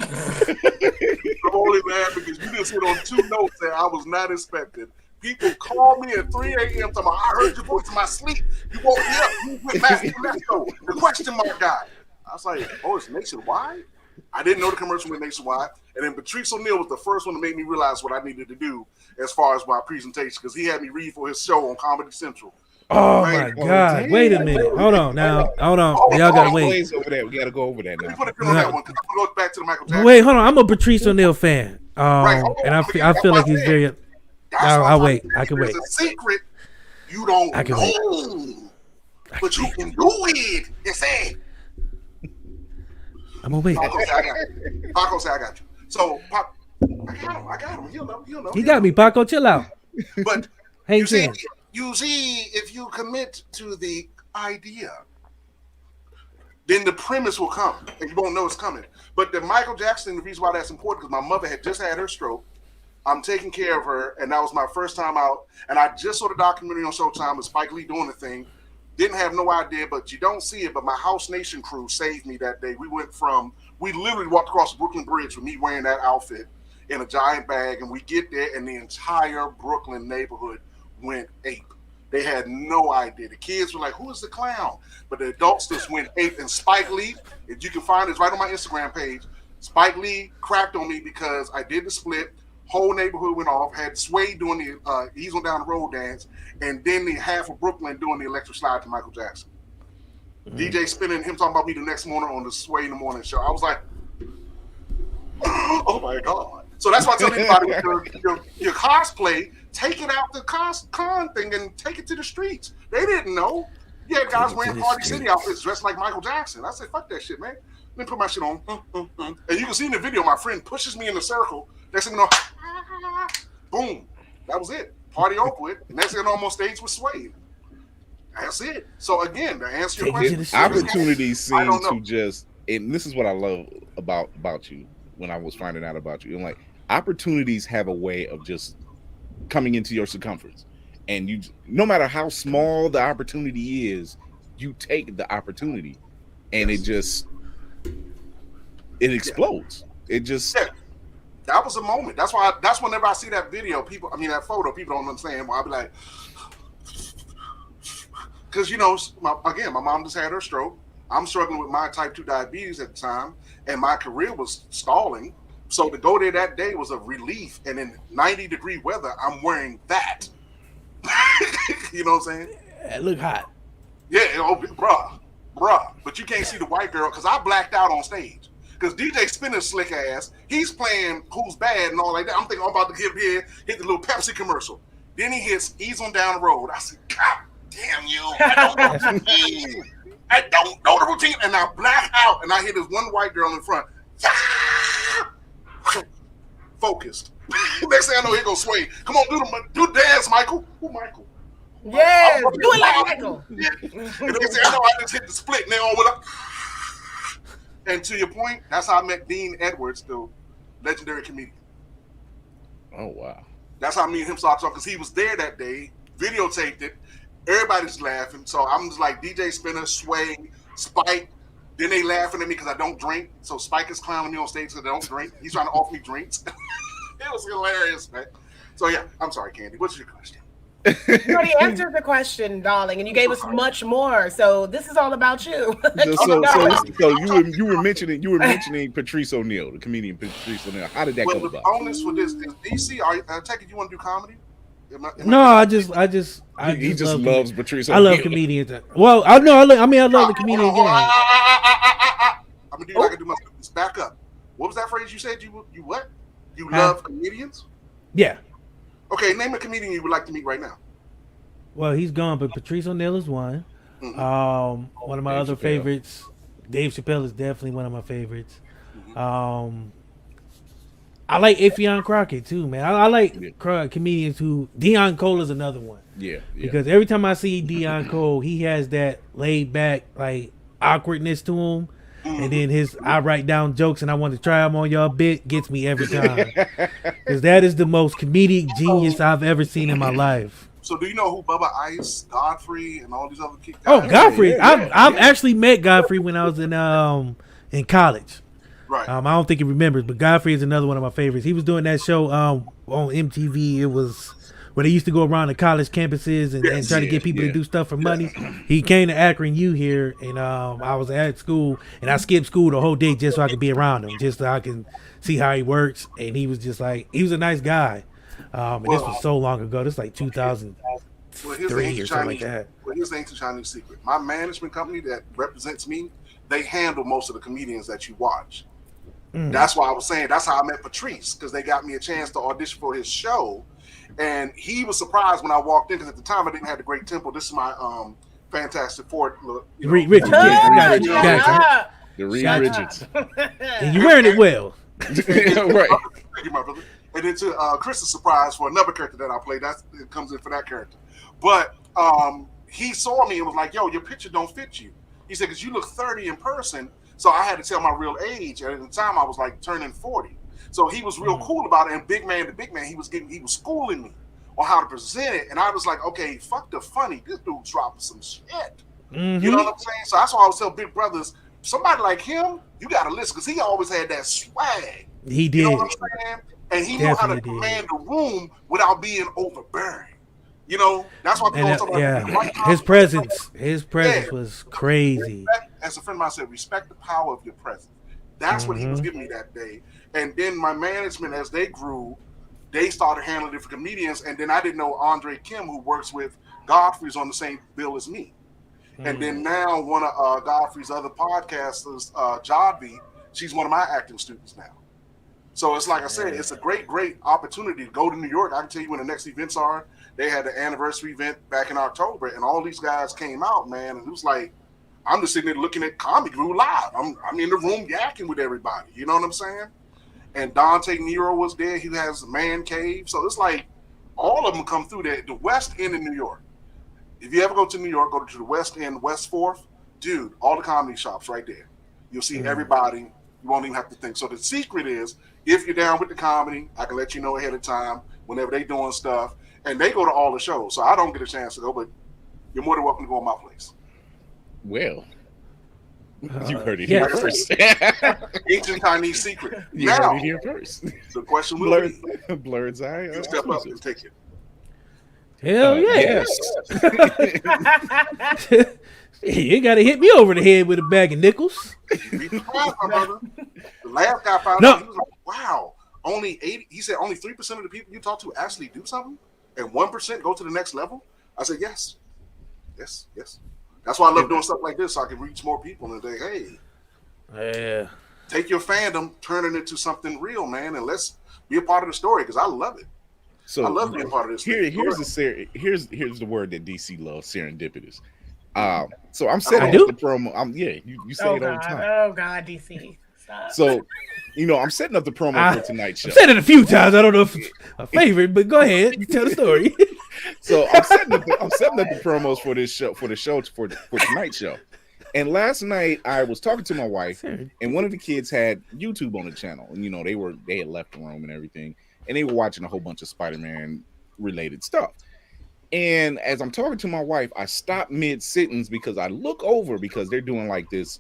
I'm only mad because you just hit on 2 notes that I was not expecting. People call me at 3 a.m. talking about, I heard your voice in my sleep. You woke me up. You went Master Mexico. The question mark guy. I was like, oh, it's nationwide? I didn't know the commercial went nationwide. And then Patrice O'Neal was the first one to make me realize what I needed to do as far as my presentation, because he had me read for his show on Comedy Central. Oh my God! Wait a minute. Hold on now. Hold on. Y'all gotta wait. Over there. We gotta go over that now. Let me put a pin on that one because I'm gonna go back to the Michael Jackson. Wait, hold on. I'm a Patrice O'Neal fan. And I feel like he's very. I'll wait. I can wait. It's a secret you don't know, but you can do it. It's it. I'm gonna wait. Paco say I got you. So I got him. He'll know. He got me, Paco. Chill out. But Hang you see, on. if you commit to the idea, then the premise will come, and you won't know it's coming. But the Michael Jackson, the reason why that's important, because my mother had just had her stroke. I'm taking care of her, and that was my first time out. And I just saw the documentary on Showtime with Spike Lee doing the thing. Didn't have no idea, but you don't see it. But my House Nation crew saved me that day. We literally walked across the Brooklyn Bridge with me wearing that outfit in a giant bag, and we get there, and the entire Brooklyn neighborhood went ape. They had no idea. The kids were like, "Who is the clown?" But the adults just went ape. And Spike Lee, if you can find it, it's right on my Instagram page. Spike Lee cracked on me because I did the split. Whole neighborhood went off. Had Sway doing the Ease on Down the Road dance, and then the half of Brooklyn doing the electric slide to Michael Jackson. DJ spinning, him talking about me the next morning on the Sway in the Morning show. I was like, oh my God. So that's why I tell anybody with your cosplay, take it out the con thing and take it to the streets. They didn't know. You had guys wearing Party City outfits dressed like Michael Jackson. I said, fuck that shit, man. Let me put my shit on. And you can see in the video, my friend pushes me in the circle. Next thing you know, boom. That was it. Party over with. Next thing you know, I'm on stage with Sway. That's it. So again, to answer your question, opportunities seem to just, and this is what I love about you when I was finding out about you. And like, opportunities have a way of just coming into your circumference. And you, no matter how small the opportunity is, you take the opportunity, and it explodes. It just that was a moment. That's why. That's whenever I see that video, that photo, people don't understand. Well, I'll be like, because my mom just had her stroke. I'm struggling with my type 2 diabetes at the time, and my career was stalling. So to go there that day was a relief. And in 90-degree weather, I'm wearing that. You know what I'm saying? It look hot. Yeah, bruh. But you can't see the white girl because I blacked out on stage. Because DJ Spinner's slick ass, he's playing Who's Bad and all like that. I'm thinking I'm about to hit the little Pepsi commercial. Then he hits Ease on Down the Road. I said, God damn you. I don't know the routine. And I black out and I hit this one white girl in front. Focused. Next thing I know, here goes Sway. Come on, do the dance, Michael. Who, Michael? Yes, do it like Michael. And next thing I know, I just hit the split and they all went up. And to your point, that's how I met Dean Edwards, the legendary comedian. Oh, wow. That's how me and him started talking, because he was there that day, videotaped it. Everybody's laughing. So I'm just like, DJ Spinner, Sway, Spike. Then they laughing at me because I don't drink. So Spike is clowning me on stage because I don't drink. He's trying to offer me drinks. It was hilarious, man. So yeah, I'm sorry, Candy. What's your question? You already answered the question, darling, and you gave us much more. So this is all about you. So you were mentioning Patrice O'Neal, the comedian Patrice O'Neal. How did that go about? The bonus for this is DC. I take it you want to do comedy? No, I just he just loves Patrice I O'Neal. love comedians. Well, I love the comedian game. I'm gonna do. I can do my back up. What was that phrase you said? You what? You love comedians? Yeah. Okay, name a comedian you would like to meet right now. Well, he's gone, but Patrice O'Neal is one. Mm-hmm. One of my other favorites, Dave Chappelle, is definitely one of my favorites. Mm-hmm. I like Affion Crockett too, man. I like comedians who. Deion Cole is another one. Yeah. Because every time I see Deion Cole, he has that laid back, like, awkwardness to him. And then I write down jokes and I want to try them on y'all bit gets me every time. Because that is the most comedic genius I've ever seen in my life. So do you know who Bubba Ice, Godfrey, and all these other guys? Oh, Godfrey. Yeah. I've actually met Godfrey when I was in college. Right. I don't think he remembers, but Godfrey is another one of my favorites. He was doing that show on MTV. It was where they used to go around the college campuses and try to get people to do stuff for money. He came to Akron U here, and I was at school, and I skipped school the whole day just so I could be around him, just so I can see how he works. And he was just like, he was a nice guy. And this was so long ago. This was like 2003 or something like that. Well, here's the ancient Chinese secret. My management company that represents me, they handle most of the comedians that you watch. That's why I was saying that's how I met Patrice, because they got me a chance to audition for his show. And he was surprised when I walked in, because at the time I didn't have the great tempo. This is my Fantastic Four. Reed Richards. The Reed Richards. And you're wearing it well. Right. Thank you, my brother. And then to Chris's surprise for another character that I played, it comes in for that character. But he saw me and was like, yo, your picture don't fit you. He said, because you look 30 in person. So I had to tell my real age. And at the time, I was like turning 40. So he was real cool about it. And big man to big man, he was schooling me on how to present it. And I was like, okay, fuck the funny. This dude's dropping some shit. You know what I'm saying? So that's why I was telling big brothers, somebody like him, you got to listen, because he always had that swag. He did. You know what I'm saying? And he knew how to command the room without being overbearing. You know, that's why people talk about his presence. His presence was crazy. As a friend of mine said, respect the power of your presence. That's what he was giving me that day. And then my management, as they grew, they started handling different comedians. And then I didn't know Andre Kim, who works with Godfrey's on the same bill as me. And then now one of Godfrey's other podcasters, Jodby, she's one of my acting students now. So it's like I said, it's a great, great opportunity to go to New York. I can tell you when the next events are. They had the anniversary event back in October, and all these guys came out, man. And it was like, I'm just sitting there looking at Comedy Crew live. I'm in the room yakking with everybody. You know what I'm saying? And Dante Nero was there. He has the Man Cave. So it's like all of them come through there. The West End in New York. If you ever go to New York, go to the West End, West 4th. Dude, all the comedy shops right there. You'll see everybody. You won't even have to think. So the secret is, if you're down with the comedy, I can let you know ahead of time whenever they doing stuff. And they go to all the shows. So I don't get a chance to go, but you're more than welcome to go to my place. Well, you heard it here first. Ancient Chinese secret. You heard it here first. The question will be, Blurred's Eye. You step up and take it. Hell yeah. Yes. You got to hit me over the head with a bag of nickels. Be quiet, my brother. The last guy found out, he was like, wow, only 80, he said only 3% of the people you talk to actually do something and 1% go to the next level. I said, yes. That's why I love doing stuff like this, so I can reach more people and say, hey, take your fandom, turn it into something real, man, and let's be a part of the story, because I love it. So I love being a part of this. Here's the word that DC loves: serendipitous. So I'm setting up the promo. You say it all the time. Oh God, DC. Stop. So, I'm setting up the promo for tonight's show. I've said it a few times. I don't know if it's a favorite, but go ahead, you tell the story. So I'm setting up the promos for this show, for tonight's show. And last night I was talking to my wife, and one of the kids had YouTube on the channel, and they had left the room and everything, and they were watching a whole bunch of Spider-Man related stuff. And as I'm talking to my wife, I stop mid-sentence because I look over, because they're doing like this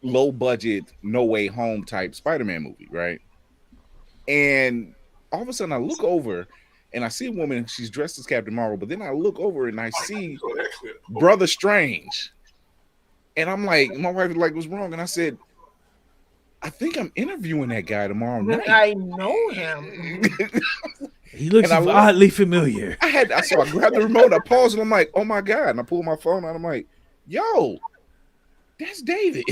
low budget, No Way Home type Spider-Man movie, right? And all of a sudden I look over and I see a woman, she's dressed as Captain Marvel, but then I look over and I see Brother Strange. And I'm like, my wife was like, what's wrong? And I said, I think I'm interviewing that guy tomorrow night. I know him. He looks oddly familiar. So I grabbed the remote, I paused, and I'm like, oh my God. And I pulled my phone out, I'm like, yo, that's David.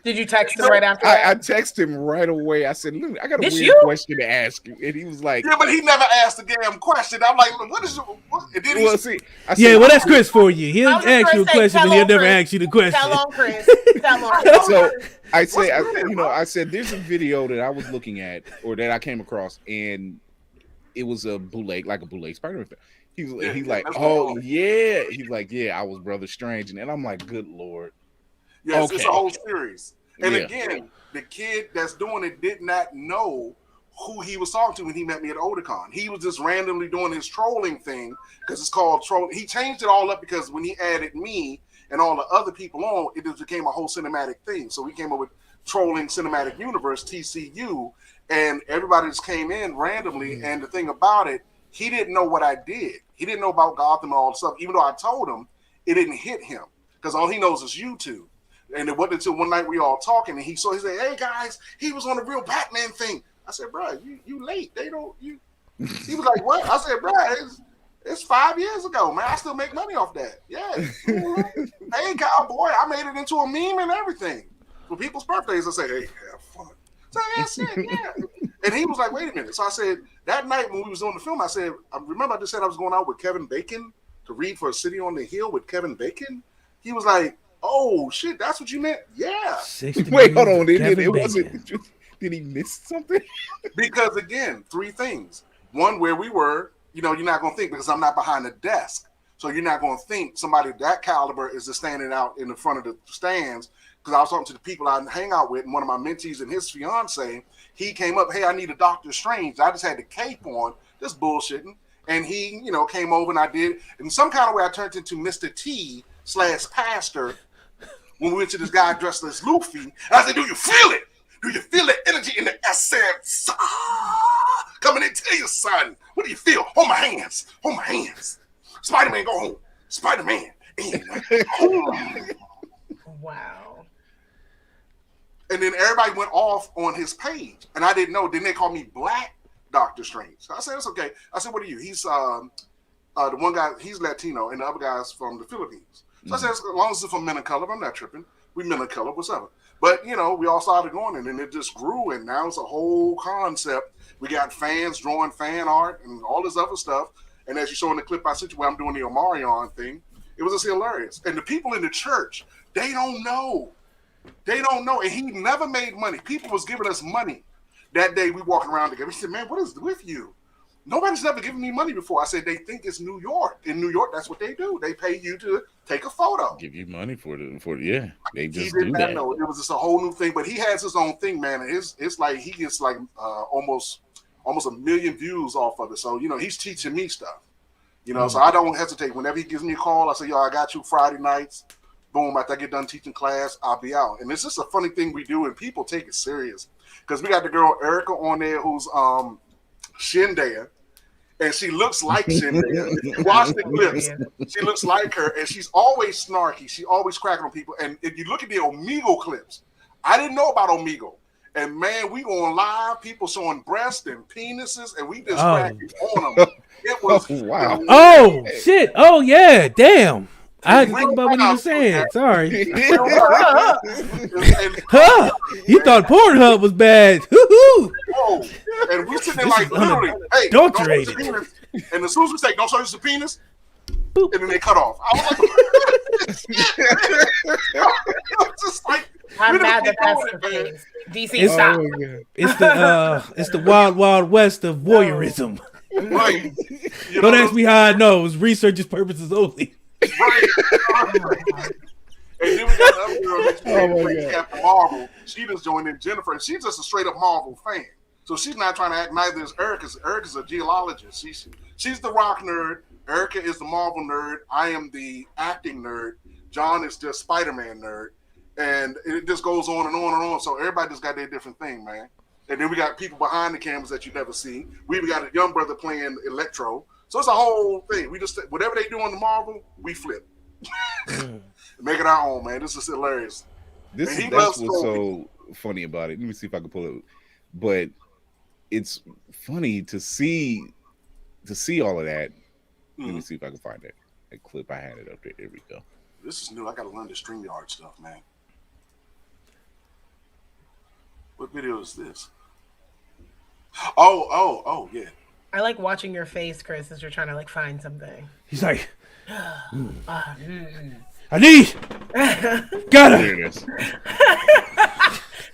Did you text him right after that? I texted him right away. I said, look, I got a weird question to ask you. And he was like, yeah, but he never asked the damn question. I'm like, what is your, and then that's Chris for you. He'll ask you a question, and he'll never ask you the question. Tell on Chris. Tell on. So I said, there's a video that I was looking at, or that I came across, and it was a bootleg Spider-Man film. He's like, oh yeah. He's like, yeah, I was Brother Strange, and I'm like, good Lord. Yes, okay. It's a whole series. And again, the kid that's doing it did not know who he was talking to when he met me at Otakon. He was just randomly doing his trolling thing, because it's called troll. He changed it all up because when he added me and all the other people on, it just became a whole cinematic thing. So we came up with Trolling Cinematic Universe, TCU, and everybody just came in randomly. And the thing about it, he didn't know what I did. He didn't know about Gotham and all the stuff. Even though I told him, it didn't hit him, because all he knows is YouTube. And it wasn't until one night we all talking, and he said, hey guys, he was on the real Batman thing. I said, bro, you late. They don't, you. He was like, what? I said, bro, it's 5 years ago, man. I still make money off that. Yeah. Hey, cowboy, I made it into a meme and everything. For people's birthdays, I say, hey, have fun. So that's it, yeah. And he was like, wait a minute. So I said, that night when we was doing the film, I said, remember I just said I was going out with Kevin Bacon to read for A City on the Hill with Kevin Bacon? He was like, oh shit, that's what you meant? Yeah. Wait, hold on. It wasn't. Did he miss something? Because again, three things. One, where we were, you're not gonna think, because I'm not behind the desk. So you're not going to think somebody that caliber is just standing out in the front of the stands. Because I was talking to the people I hang out with, and one of my mentees and his fiance, he came up, hey, I need a Doctor Strange. I just had the cape on, just bullshitting. And he, came over and I did. In some kind of way, I turned into Mr. T / pastor when we went to this guy dressed as Luffy. And I said, do you feel it? Do you feel the energy in the essence? Coming into you, son. What do you feel? Hold my hands. Hold my hands. Spider-Man, go home. Spider-Man. Wow. And then everybody went off on his page. And I didn't know. Then they called me Black Doctor Strange. So I said, it's okay. I said, what are you? He's the one guy, he's Latino, and the other guy's from the Philippines. So I said, as long as it's from men of color, I'm not tripping. We men of color, what's up? But, we all started going, and then it just grew, and now it's a whole concept. We got fans drawing fan art and all this other stuff. And as you saw in the clip I sent you where I'm doing the Omarion thing, it was just hilarious. And the people in the church, they don't know. They don't know. And he never made money. People was giving us money. That day we walking around together. He said, man, what is with you? Nobody's never given me money before. I said, they think it's New York. In New York, that's what they do. They pay you to take a photo. Give you money for yeah. They just he do that. Know. It was just a whole new thing. But he has his own thing, man. It's like he gets like almost 1 million views off of it. So, he's teaching me stuff. So I don't hesitate. Whenever he gives me a call, I say, yo, I got you Friday nights. Boom, after I get done teaching class, I'll be out. And it's just a funny thing we do, and people take it serious. Because we got the girl Erica on there who's Zendaya, and she looks like Zendaya. Watch the clips. She looks like her, and she's always snarky. She always cracking on people. And if you look at the Omegle clips, I didn't know about Omegle. And man, we going live, people showing breasts and penises, and we just cracking on them. It was wow. Oh shit! Oh yeah! Damn! I had to think about what he was saying. Sorry. Huh? You thought Pornhub was bad? Hoo-hoo! Oh, and we sitting there like literally, hey, adulterated. And as soon as we say, "Don't show us the penis," and then they cut off. I was like, just like. I'm mad that that's the thing. DC, stop. It's the wild, wild west of voyeurism. Right. Don't ask me how I know. It's research's purposes only. Right. And then we got another girl that's playing Captain Marvel. She just joined in, Jennifer, and she's just a straight up Marvel fan. So she's not trying to act neither as Erica. Erica's a geologist. She's the rock nerd. Erica is the Marvel nerd. I am the acting nerd. John is just Spider-Man nerd. And it just goes on and on and on. So everybody just got their different thing, man. And then we got people behind the cameras that you never see. We even got a young brother playing Electro. So it's a whole thing. We just, whatever they do on the Marvel, we flip. Make it our own, man. This is hilarious. That's what's so funny about it. Let me see if I can pull it. But it's funny to see all of that. Let me see if I can find that clip. I had it up there. There we go. This is new. I got to learn the StreamYard stuff, man. What video is this? Oh, yeah. I like watching your face, Chris, as you're trying to like find something. He's like, I need. Got it. There it is.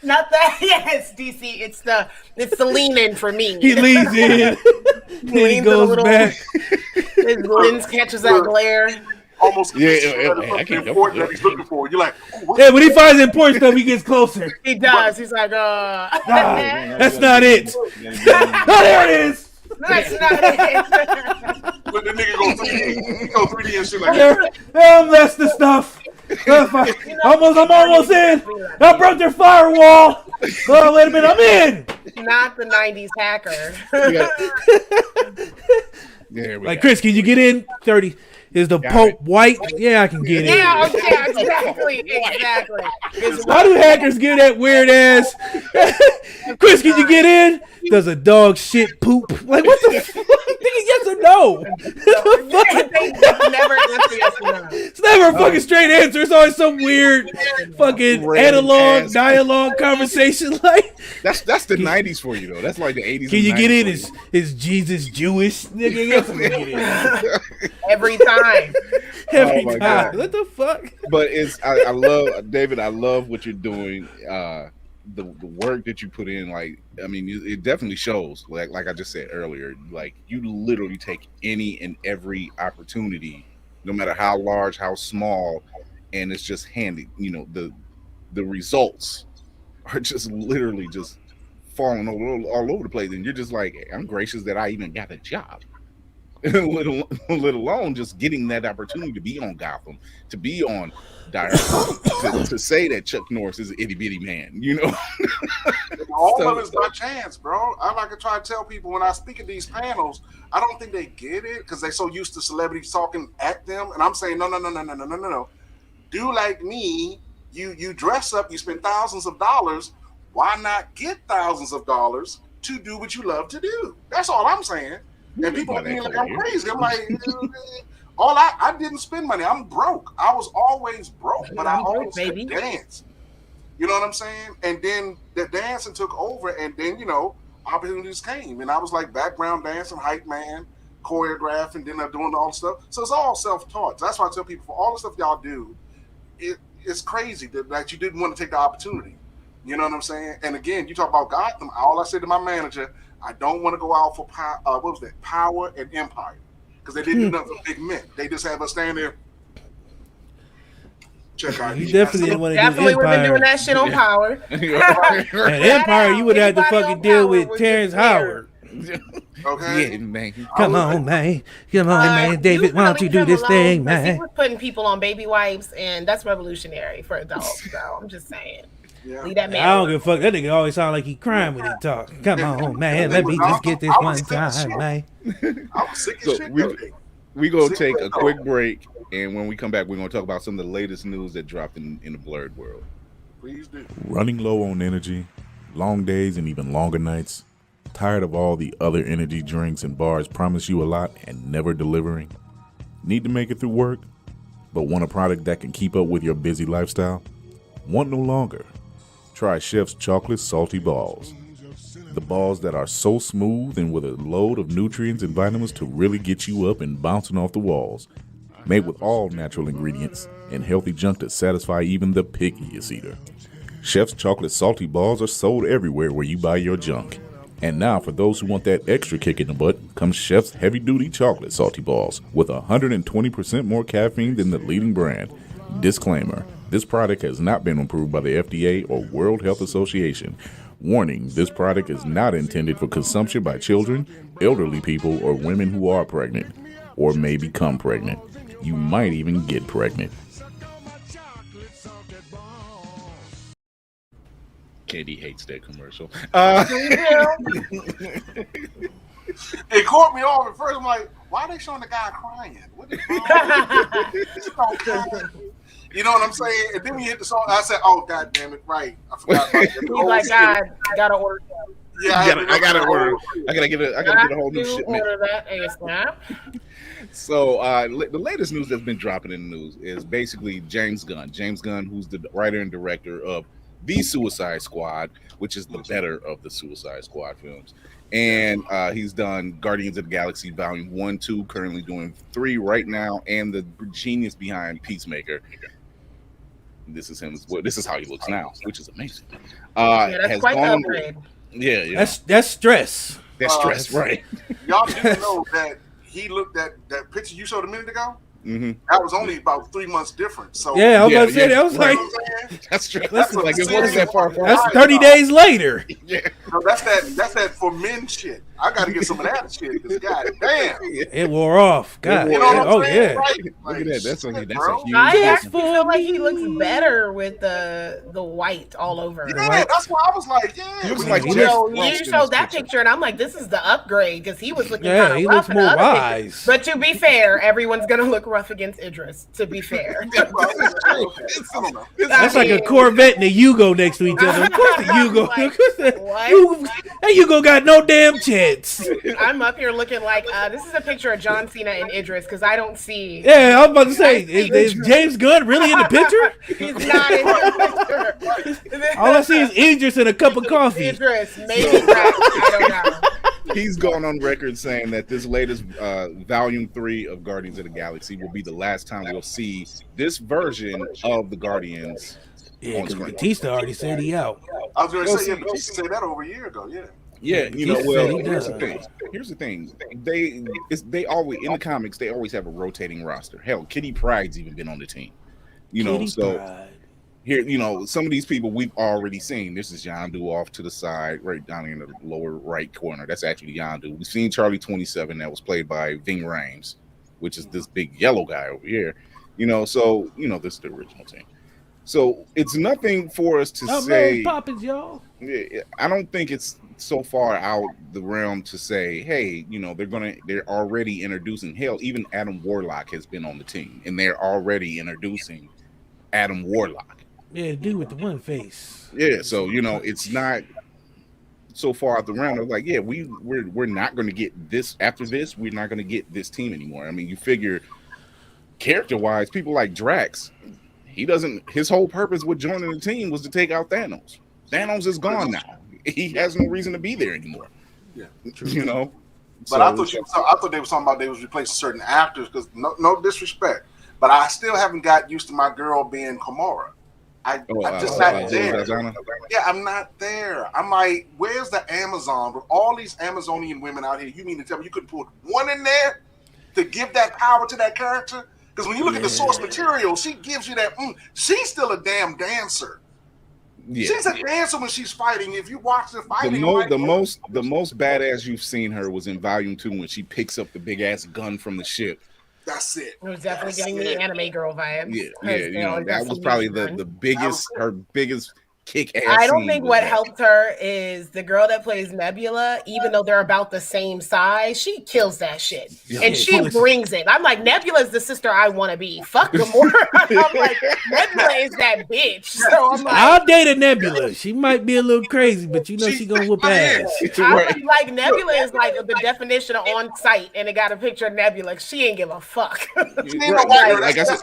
Not that. Yes, DC. It's the lean in for me. He leans in. Then he goes back. His lens catches that glare. Almost I can't important that he's looking for. You're like, yeah, when he finds important stuff, he gets closer. He does. He's like, that's not it. Oh, there it is. That's not it. When the nigga go 3D and shit like that. That's the stuff. I'm almost in. I broke their firewall. Oh, wait a minute, I'm in. Not the 90s hacker. Like, Chris, can you get in? 30. Is the Pope white? Yeah, I can get in. Yeah, exactly. Why do hackers get that weird ass? Chris, can you get in? Does a dog shit poop? Like, what the fuck? Yes or no? They never answer yes or no. It's never a fucking straight answer. It's always some weird fucking analog dialogue conversation. Like that's the 90s for you though. That's like the 80s. Can you get in? Is Jesus Jewish? Nigga, yes, I'm gonna get in. Every time. Every time. God. What the fuck? But I love David. I love what you're doing. The work that you put in, like, I mean, it definitely shows. Like I just said earlier, like you literally take any and every opportunity no matter how large, how small, and it's just handy. The results are just literally just falling all over the place, and you're just like, hey, I'm gracious that I even got a job. let alone just getting that opportunity to be on Gotham, to be on Dire, to say that Chuck Norris is an itty bitty man, All of it's by chance, bro. I like to try to tell people when I speak at these panels, I don't think they get it because they're so used to celebrities talking at them, and I'm saying no. Do like me. You dress up, you spend thousands of dollars. Why not get thousands of dollars to do what you love to do? That's all I'm saying. And people are being like, I'm crazy. I'm like, I didn't spend money. I'm broke. I was always broke, but I always could dance. You know what I'm saying? And then the dancing took over, and then, opportunities came. And I was like background dancing, hype man, choreographing, then I'm doing all the stuff. So it's all self-taught. That's why I tell people, for all the stuff y'all do, it's crazy that you didn't want to take the opportunity. You know what I'm saying? And again, you talk about Gotham. All I said to my manager, I don't want to go out for power and empire, because they didn't do nothing big meant. They just have us stand there. Check out. You definitely didn't want to do Definitely would have been doing that shit on Power. And Empire, you would have to fucking deal with Terrence Howard. Okay. Yeah, man. Come on, man. David, why don't you do this thing, man? He was putting people on baby wipes, and that's revolutionary for adults. So I'm just saying. Yeah. Leave that man. I don't give a fuck. That nigga always sound like he crying when he talk. Come on, man. Let me just get this one time, man. I was sick as shit. We're going to take a quick break, and when we come back, we're going to talk about some of the latest news that dropped in the blurred world. Please do. Running low on energy, long days and even longer nights, tired of all the other energy drinks and bars promise you a lot and never delivering? Need to make it through work, but want a product that can keep up with your busy lifestyle? Want no longer? Try Chef's Chocolate Salty Balls. The balls that are so smooth and with a load of nutrients and vitamins to really get you up and bouncing off the walls. Made with all natural ingredients and healthy junk to satisfy even the pickiest eater. Chef's Chocolate Salty Balls are sold everywhere where you buy your junk. And now, for those who want that extra kick in the butt, comes Chef's Heavy Duty Chocolate Salty Balls with 120% more caffeine than the leading brand. Disclaimer: this product has not been approved by the FDA or World Health Association. Warning: this product is not intended for consumption by children, elderly people, or women who are pregnant or may become pregnant. You might even get pregnant. Candy hates that commercial. It caught me off at first. I'm like, why are they showing the guy crying? What is wrong? You know what I'm saying? And then we hit the song. I said, "Oh, God damn it!" Right? I forgot. About He's like, God, I gotta order that. Yeah, I gotta order. I gotta get a whole new shipment. Order that ASAP. So the latest news that's been dropping in the news is basically James Gunn. James Gunn, who's the writer and director of The Suicide Squad, which is the better of the Suicide Squad films. And he's done Guardians of the Galaxy Volume 1, 2, currently doing 3 right now, and the genius behind Peacemaker. This is him. This is how he looks now, which is amazing. That's quite an upgrade. Yeah. That's stress. That's stress, right? Y'all do know that he looked at that picture you showed a minute ago? Mm-hmm. That was only about 3 months different. So yeah, I was about to say that. I was right. like, that's true. That's like it wasn't that far. That's 30 days later. Yeah, no, that's that for men shit. I got to get some of that shit. Cause God damn, it wore off. God, you know what I'm saying? yeah. Right? Look at that. That's a huge. I actually feel like he looks better with the white all over. Yeah, that's why I was like, yeah. He looks like you showed that picture, and I'm like, this is the upgrade because he was looking kind of he rough looks more wise. But to be fair, everyone's gonna look rough against Idris. To be fair, that's like a Corvette and a Yugo next to each other. Of course, the Yugo. That Yugo got no damn chance. I'm up here looking like this is a picture of John Cena and Idris because I don't see. Yeah, I was about to say, is James Gunn really in the picture? He's not in the picture. All I see is Idris and a cup of coffee. Idris, maybe I don't know. He's gone on record saying that this latest Volume 3 of Guardians of the Galaxy will be the last time we'll see this version of the Guardians. Yeah, because Batista already said he out. I was going to say, Batista said that over a year ago, yeah. Yeah, you know, Jesus well, said he here's the does. thing. Here's the thing. They always in the comics. They always have a rotating roster. Hell, Kitty Pryde's even been on the team. You know, Kitty so Pryde. here, you know, some of these people we've already seen. This is Yondu off to the side, right down in the lower right corner. That's actually Yondu. We've seen Charlie 27 that was played by Ving Rhames, which is this big yellow guy over here. You know, so you know this is the original team. So it's nothing for us to I'm say. Mary Poppins, y'all. I don't think it's so far out the realm to say, hey, you know, they're already introducing. Hell, even Adam Warlock has been on the team, and they're already introducing Adam Warlock. Yeah, the dude with the one face. Yeah, so you know, it's not so far out the realm. Of like, yeah, we're not going to get this after this. We're not going to get this team anymore. I mean, you figure character wise, people like Drax. He doesn't. His whole purpose with joining the team was to take out Thanos. Thanos is gone now. He has no reason to be there anymore. Yeah, you know. But I thought they were talking about they was replacing certain actors because no disrespect, but I still haven't got used to my girl being Kamara. I'm just not there. Yeah, I'm not there. I'm like, where's the Amazon with all these Amazonian women out here? You mean to tell me you couldn't put one in there to give that power to that character? Because when you look at the source material, she gives you that. She's still a damn dancer. Yeah. She's a dancer when she's fighting. If you watch the fighting, the most badass you've seen her was in Volume 2 when she picks up the big ass gun from the ship. That's it. It was definitely giving me anime girl vibes. Yeah, you know, that was probably the biggest, her biggest kick ass. I don't think what helped her is the girl that plays Nebula, even though they're about the same size, she kills that shit. And she brings it. I'm like, Nebula is the sister I want to be. Fuck Gamora. I'm like, Nebula is that bitch. So I'm like, I'll date a Nebula. She might be a little crazy, but you know she gonna whoop ass. Like Nebula is like the definition of on site, and it got a picture of Nebula. She ain't give a fuck. Like I said,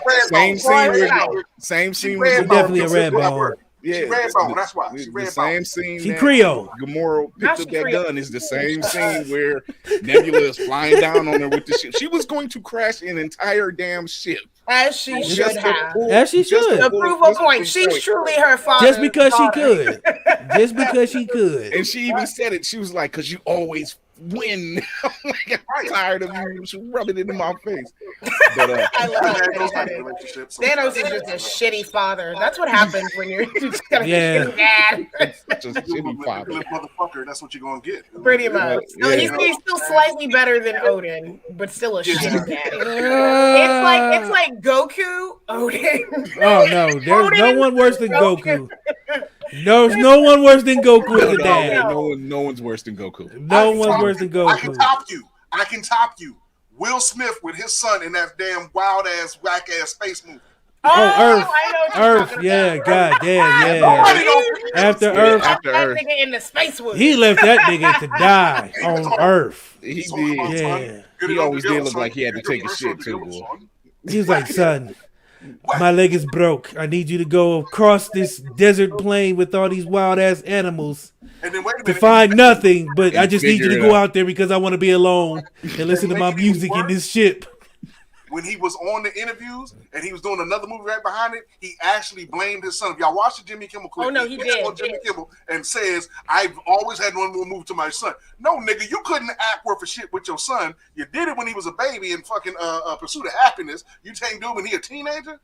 same scene with definitely a red bone. Yeah, she red bone. That's why. She red same scene. She Creole. Gamora picked up that gun. Is the same scene where Nebula is flying down on her with the ship. She was going to crash an entire damn ship. As she should have. As she should. Approval point. She's truly her father. Just because she could. Just because she could. And she even said it. She was like, because you always win. I'm like, I'm tired of you. She rubbed it into my face. But I love Thanos is just a shitty father. That's what happens when you're just kind of a shitty dad. Such a shitty father. Motherfucker, that's what you're gonna get. Pretty much. Yeah. He's still slightly better than Odin, but still a shitty daddy. It's like Goku, Odin. Oh no, there's Odin, no one worse than Goku. There's no one worse than Goku as a dad. No one's worse than Goku. No one's worse than Goku. I can top you. Will Smith with his son in that damn wild ass, whack ass space movie. Earth, yeah, God damn, yeah. After Earth, nigga in the space movie. He left that nigga to die on Earth. He did, yeah. He always did look like he had to take a shit too, boy. He was like, son, my leg is broke. I need you to go across this desert plain with all these wild ass animals to find nothing. But I just need you to go out there because I want to be alone and listen to my music in this ship. When he was on the interviews and he was doing another movie right behind it, he actually blamed his son. If y'all watch the Jimmy Kimmel clip, he did. On Jimmy Kimmel and says, "I've always had one more move to my son." No, nigga, you couldn't act worth a shit with your son. You did it when he was a baby in fucking Pursuit of Happiness. You can't do it when he a teenager.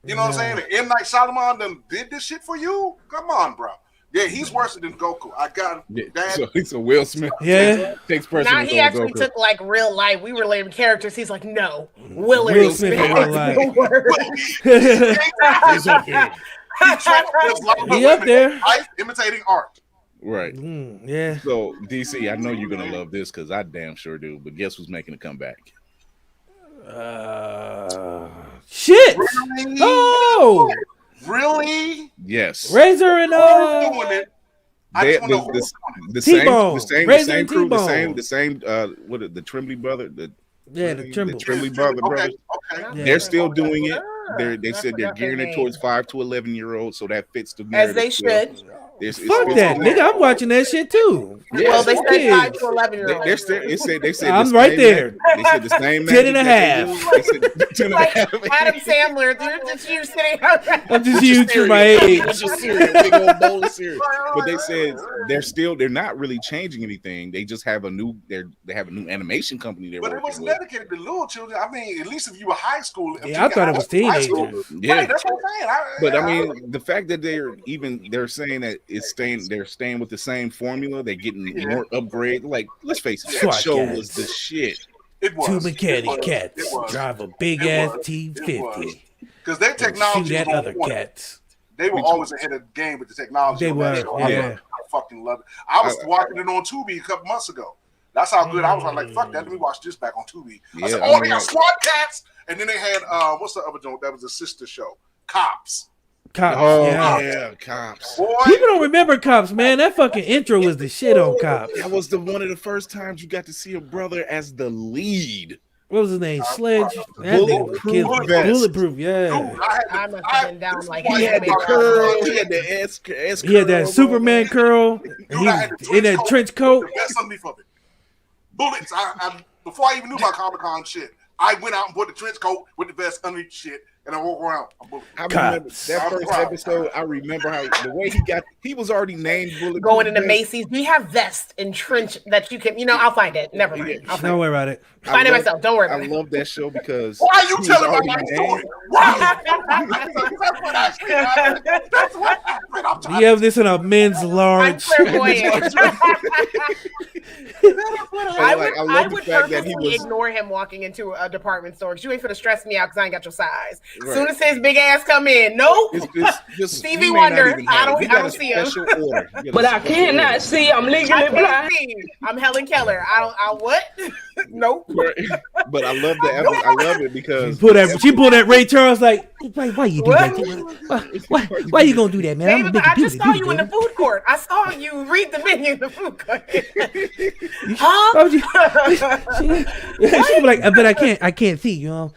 You know what I'm saying? M. Night Shyamalan done did this shit for you. Come on, bro. Yeah, he's worse than Goku. I got it. So Will Smith takes precedence. Now he actually Goku. took like real life. We were naming characters. He's like, no, Will Smith in real life. He's up here. He up there. Life imitating art. Right. Yeah. So DC, I know you're gonna love this because I damn sure do. But guess who's making a comeback? Shit. Really? Oh. Really? Yes. Razor and doing it. The same crew, the same the Tremblay brother, the Tremblay brothers. Okay. They're still doing it. They said they're gearing it towards 5 to 11-year-olds, so that fits the as they should. Fuck that, nigga. I'm watching that shit too. Yeah, Well, they said 5 kids. to 11-year-olds. They said I'm the right same there. They said the same 10 and a magic that half. they do. They said 10 and a Like half. Adam Sandler, you're just you sitting out there. I'm just huge for my age. It's just cereal, big old bowl of cereal. But they said they're not really changing anything. They just have a new animation company they're But it working wasn't with. dedicated to little children. I mean, at least if you were high school. Yeah, I thought it was teenagers. Yeah. Right, that's what I'm saying. But I mean, the fact that they're saying that they're staying with the same formula, they're getting more upgrade. Like, let's face it, that SWAT show cats. was the shit. It was. Two mechanic It was. cats It was. drive a big It ass was. T50. Because their and technology shoot at was on other point. cats. They were always ahead of the game with the technology. They on that were, show. yeah. I fucking love it. I was watching it on Tubi a couple months ago. That's how good I was. Like, fuck that. Let me watch this back on Tubi. I said, Yeah, they got SWAT cats. And then they had, what's the other joint? That was a sister show. Cops. Cops. Oh yeah. yeah, Cops. Boy, People don't remember Cops, man. That fucking intro was the shit on Cops. That was one of the first times you got to see a brother as the lead. What was his name? Sledge. That nigga was killing. Bulletproof. Yeah. I must have been down like He had the anime. curl. He had the S curl. He had that Superman curl. And he was in that trench coat. The best underneath of it. Bullets. Before I even knew about Comic-Con shit, I went out and bought the trench coat with the vest underneath shit, and I walk around. I remember that first episode. I remember how the way he was already named Bulletproof. Going into Vest. Macy's, we have vests and trench that you can, I'll find it. Never mind. I'll Don't worry about it. find it myself. Don't worry about I it. love that show because Why are you he was telling already my named. story? That's what happened. You have this in a men's I'm large. clairvoyant. I love the would fact that he purposely was. ignore him walking into a department store because you ain't finna stress me out because I ain't got your size. As Right. soon as his big ass come in, nope. It's just Stevie he may not Wonder, even I have it. don't- He I got don't a see him. special order. He got But a I special cannot see. I'm I legally can't blind. see. I'm Helen Keller. I what? Nope. order. But I love the episode. I love it because She pulled that Ray Charles like, why you do that? Why you gonna do that, man? I'm a Baby, big I just dude, saw you in the baby. food court. I saw you read the menu in the food court. Why Huh? would you? She be like, but I can't see. You know,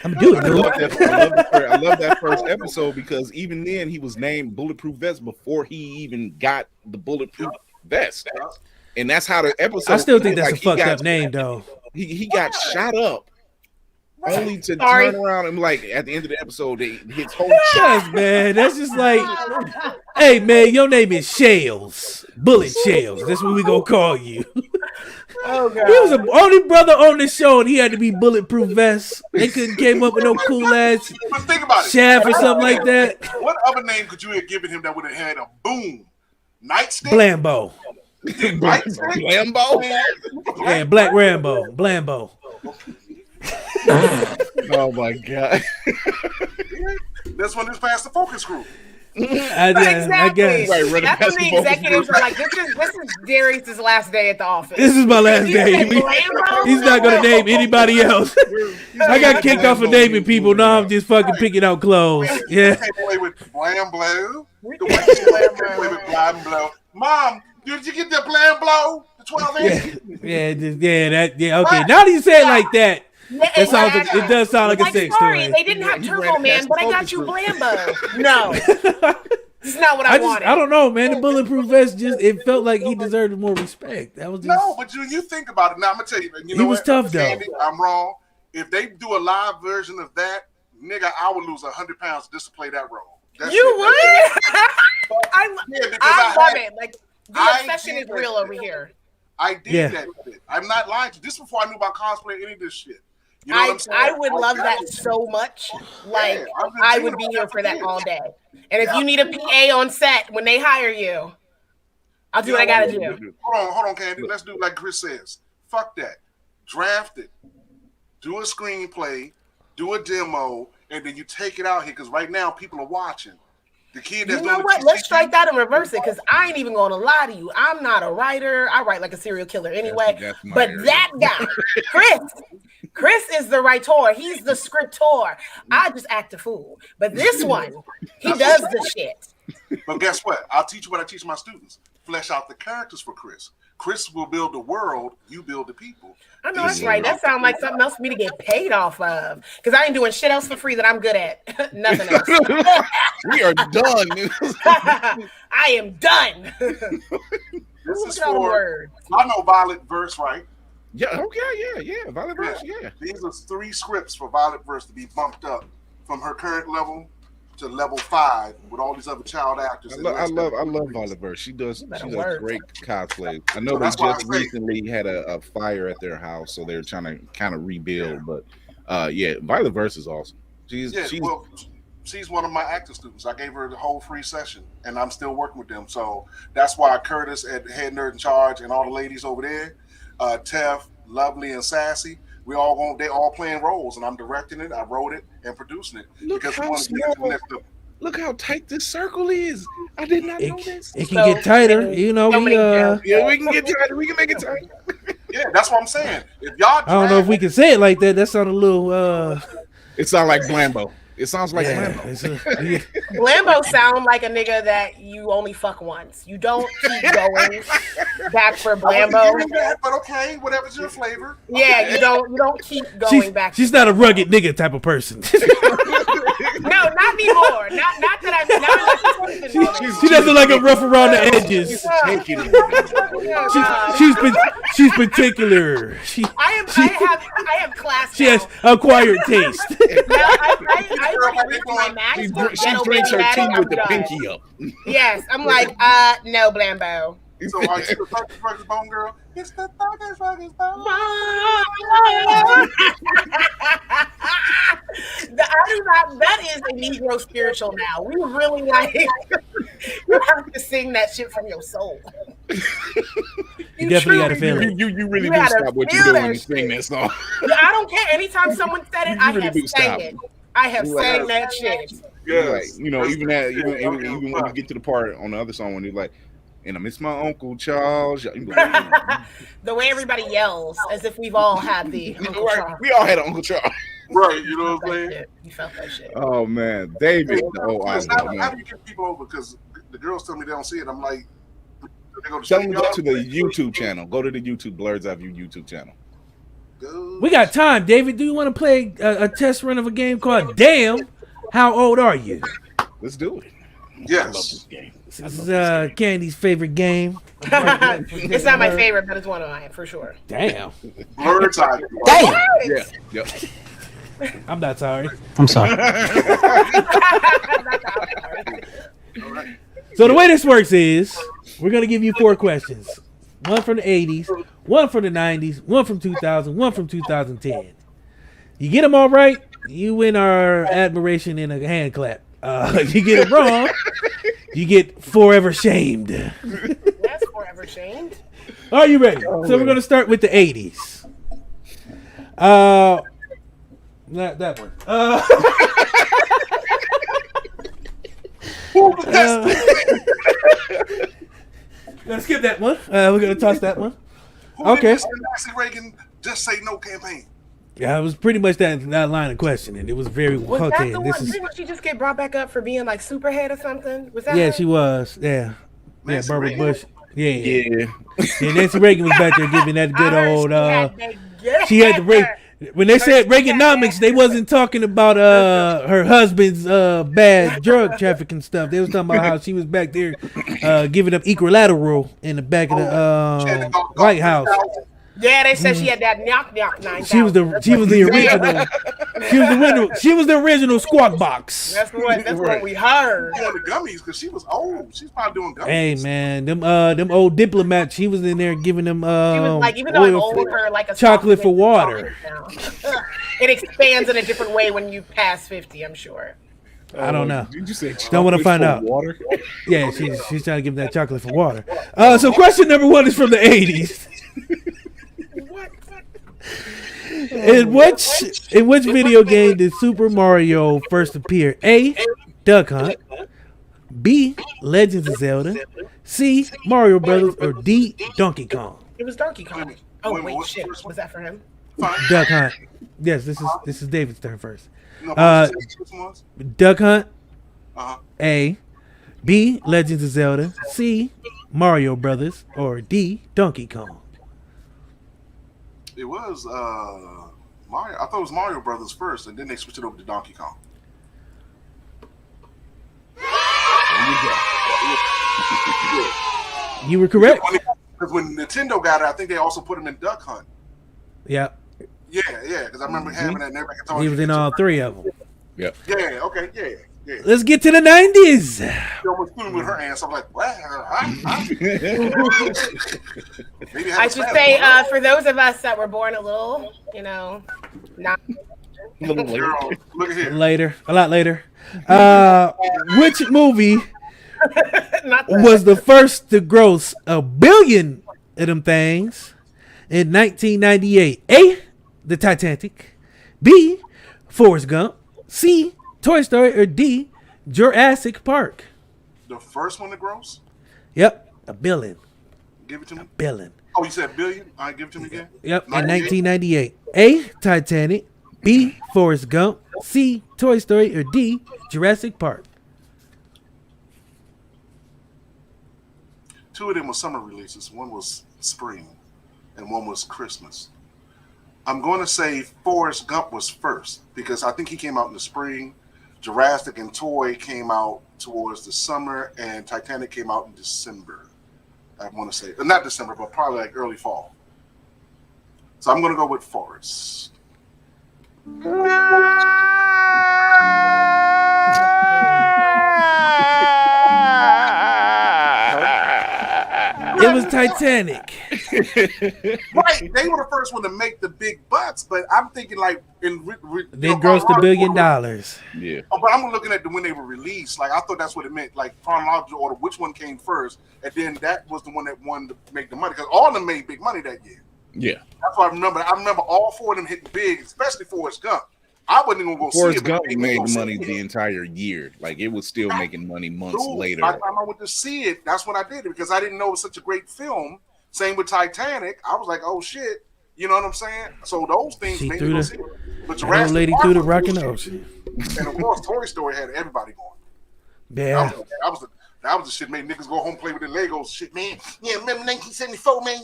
I'm doing I it. love that. I love that first episode because even then he was named Bulletproof Vest before he even got the bulletproof vest, and that's how the episode. I still think that's like, a fucked up name, though. He got shot up. Only to Sorry. turn around and like at the end of the episode, his whole Yes, man. That's just like, hey, man, your name is Shells, Bullet Shells. That's what we gonna call you. Oh god. He was the only brother on the show, and he had to be bulletproof vest. They couldn't came up with no cool ass But think about it. shaft or something like that. What other name could you have given him that would have had a boom? Nightstick? Blambo, Nightstick? Lambo. yeah, Black Rambo, Blambo. Oh my god! That's when this past the focus group. I Exactly. guess Right, running That's past when the the focus executives group. are like, this is Darius' last day at the office. this is my last He day. said Lambo? He's not gonna name anybody else. I got kicked off of naming people. Now I'm just fucking picking out clothes. Yeah. Came away with blam blow. The white kid came away with blam blow. Mom, did you get the blam blow? The 12 inch? Yeah. Okay. Now that you say it like that, Yeah, that sounds exactly. it does sound like a sex sorry, story. they didn't have You Turbo ran Man, past but the I got focus you group. Blambo. No, it's not what I wanted. I don't know, man. The bulletproof vest it felt like he deserved more respect. That was just No, but you think about it. Now, I'm going to tell you. You know was what? tough, though. Andy, I'm wrong. If they do a live version of that, nigga, I would lose 100 pounds just to play that role. That's You it. would? Yeah, because I love had- it. Like the I obsession did is real that over shit. here. I did Yeah. that shit. I'm not lying to you. This is before I knew about cosplay or any of this shit. You know what I'm saying? I would love that so much. Like Yeah, I've been I thinking would be about here that for for that years. all day. And if you need a PA on set when they hire you, I'll do what I gotta do. Hold on, Candy. Let's do like Chris says. Fuck that. Draft it. Do a screenplay. Do a demo, and then you take it out here because right now people are watching. The kid that's You know doing what? the Let's TCT strike that and reverse it because I ain't even gonna lie to you. I'm not a writer. I write like a serial killer anyway. That's my But area. that guy, Chris is the writer. He's the scriptor. I just act a fool. But this one, he does the shit. But guess what? I'll teach you what I teach my students. Flesh out the characters for Chris. Chris will build the world, you build the people. I know that's right. That sounds like something else for me to get paid off of. Because I ain't doing shit else for free that I'm good at. Nothing else. We are done. I am done. This is for, I know Violet Verse, right? Yeah, okay, yeah. Violet Verse, yeah. These are 3 scripts for Violet Verse to be bumped up from her current level to level 5 with all these other child actors. I love Violet Verse. She does great cosplay. I know they just recently had a fire at their house, so they're trying to kind of rebuild. But yeah, Violet Verse is awesome. She's one of my acting students. I gave her the whole free session, and I'm still working with them. So that's why Curtis at Head Nerd in Charge and all the ladies over there, Tef, Lovely, and Sassy, they all playing roles, and I'm directing it. I wrote it and producing it. Look how tight this circle is. I did not know this. It can get tighter, you know. We can get tighter. We can make it tighter. Yeah, that's what I'm saying. If y'all, I don't know if we can say it like that. That sounded a little. It sounds like Blambo. It sounds like Blambo. Blambo sound like a nigga that you only fuck once. You don't keep going back for Blambo. But okay, whatever's your flavor. Yeah, you don't keep going back. She's not a rugged nigga type of person. No, not anymore. Not that I'm. She doesn't like a rough around the edges. She's particular. I have class. She has acquired taste. She drinks her tea with the pinky up. Yes, I'm like, no, Blambo. So are you the Fergus Bone girl? It's the Fergus Bone. That is a Negro spiritual now. We really like you have to sing that shit from your soul. You definitely got to feel it. You really do stop what you're doing and sing that song. I don't care. Anytime someone said it, I have sang it. I have sang that shit. Yeah, like, you know, even when you get to the part on the other song when you're like, and I miss my Uncle Charles. The way everybody yells, as if we've all had the Uncle Charles. We all had an Uncle Charles. Right, you know what I'm saying? You felt that shit. Oh man, David. How do you get people over? Because the girls tell me they don't see it. I'm like, tell them to go to the YouTube channel. Go to the Blurred's Eye View YouTube channel. We got time, David. Do you want to play a test run of a game called Damn? How old are you? Let's do it. Yes. I love this game. This is Candy's favorite game. It's not my favorite, but it's one of mine for sure. Damn. Blurred's Eye. Damn. Yeah. Yep. I'm not sorry. I'm sorry. So the way this works is we're gonna give you 4 questions. One from the 80s, one from the 90s, one from 2000, one from 2010. You get them all right, you win our admiration and a hand clap. If you get it wrong, you get forever shamed. That's forever shamed. Are you ready? So we're going to start with the 80s. Not that one. Gonna skip that one. We're gonna toss that one. Okay. Nancy Reagan just say no campaign. Yeah, it was pretty much that line of questioning. It was very Was hot. that the one? Didn't she just get brought back up for being like Superhead or something? Was that? Yeah, her? she was. Yeah, Nancy Barbara Reagan? Bush. Yeah. Nancy Reagan was back there giving that good old. She had the Reagan. When they said Reaganomics, they wasn't talking about her husband's bad drug trafficking stuff. They was talking about how she was back there giving up equilateral in the back of the White House. Yeah, they said she had that knock 9,000. She was the original. She was the original Squawk Box. That's what we heard. Doing the gummies because she was old. She's probably doing gummies. Hey man, them old diplomats. She was in there giving them she was like, even though I old her like a chocolate for water. It expands in a different way when you pass 50. I'm sure. I don't know. Did you say don't want to find out. Water? Yeah, she's trying to give them that chocolate for water. So question number 1 is from the 80s. In which video game did Super Mario first appear? A. Duck Hunt. B. Legends of Zelda. C. Mario Brothers. Or D. Donkey Kong. It was Donkey Kong. Oh wait, shit. Was that for him? Duck Hunt. Yes, this is David's turn first. No, Duck Hunt. Uh-huh. A. B. Legends of Zelda. C. Mario Brothers, or D, Donkey Kong? It was Mario. I thought it was Mario Brothers first, and then they switched it over to Donkey Kong. You were correct. Because when Nintendo got it, I think they also put him in Duck Hunt. Yeah. Yeah, because I remember having that. And everybody told He me was in all three of them. Yep. Yeah, okay, yeah. Let's get to the 90s. She almost threw me with her ass. I'm like, what? Maybe I should say, for those of us that were born a little, not Girl, look at here. Later, a lot later. Which movie was the first to gross $1 billion of them things in 1998? A, The Titanic. B, Forrest Gump. C, Toy Story. Or D, Jurassic Park. The first one to gross? Yep, $1 billion. Give it to me. $1 billion. Oh, you said billion? All right, give it to me again. Yep, in 1998. A, Titanic. B, Forrest Gump. C, Toy Story. Or D, Jurassic Park. Two of them were summer releases. One was spring, and one was Christmas. I'm going to say Forrest Gump was first because I think he came out in the spring. Jurassic and Toy came out towards the summer, and Titanic came out in December. I want to say, not December, but probably like early fall. So I'm going to go with Forrest. It was Titanic. Right, they were the first one to make the big bucks, but I'm thinking like They grossed $1 billion. Yeah. Oh, but I'm looking at when they were released. Like I thought that's what it meant, like chronological order, which one came first, and then that was the one that won to make the money because all of them made big money that year. Yeah. That's what I remember. I remember all four of them hitting big, especially Forrest Gump. I wasn't even going to go Forrest see it. Gump made money the entire year. Like it was still making money months later. By the time I went to see it, that's when I did it because I didn't know it was such a great film. Same with Titanic. I was like, oh shit. You know what I'm saying? So those things She made threw me go the- see it. But That old Jurassic lady Park through the was rocking good. ocean. And of course, Toy Story had everybody going. Yeah. That was the shit made niggas go home and play with the Legos. Shit, man. Yeah, remember 1974, man?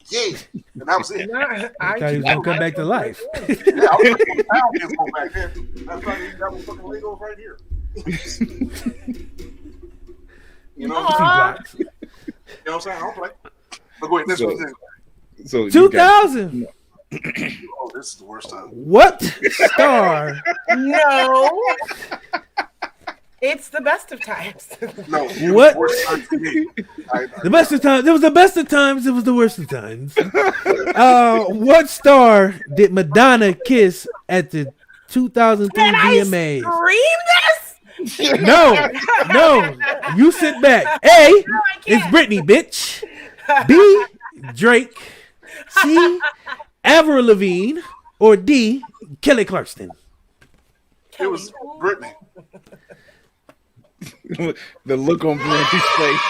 Yeah. And that was it. I thought he was gonna come back to life. Yeah, I was like, I don't get go back there. That's why they got fucking Legos right here. You know what I'm saying? You know what I'm saying? I don't play. But go ahead, this one's in. So you 2000. Oh, this is the worst time. What star? No. It's the best of times. No, it was What? the worst time for me. The best of times. It was the best of times. It was the worst of times. What star did Madonna kiss at the 2003 Can I VMAs? scream this? No. You sit back. A, it's Britney, bitch. B, Drake. C, Avril Lavigne. Or D, Kelly Clarkson. It was Brittany. The look on Brandy's face.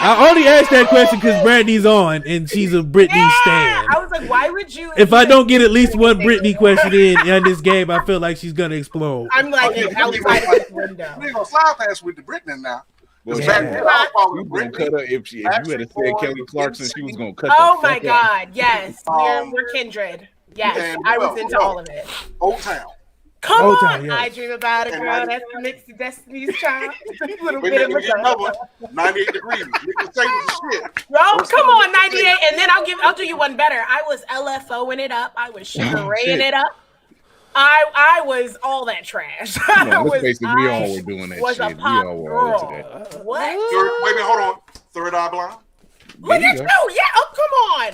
I only asked that question because Brandy's on and she's a Britney stan. I was like, why would you? If I don't get at least one Britney question in this game, I feel like she's gonna explode. I'm like outside of the window. We ain't gonna slide past with the Brittany now. Well, Yeah. Back then, I was following You gonna Brittany. cut her if you had said Kelly Clarkson, she was gonna cut. Oh the my fuck out. God! Yes, we're kindred. Yes, And I was well, into well. all of it. Old Town. Come Old on, Town, yes. I dream about a And girl I- that's mixed to Destiny's Child. A little Wait a bit of minute, a get another girl. one. 98 degrees. Niggas say this is shit. No, come on, 98, and then I'll do you one better. I was LFOing it up. I was sugar raying it up. I was all that trash. No, let's face it, we all were doing that was shit. a We pop all were all into girl. that. What? Wait a minute, hold on. Third Eye Blind. Look There at you you! go. Yeah, oh come on!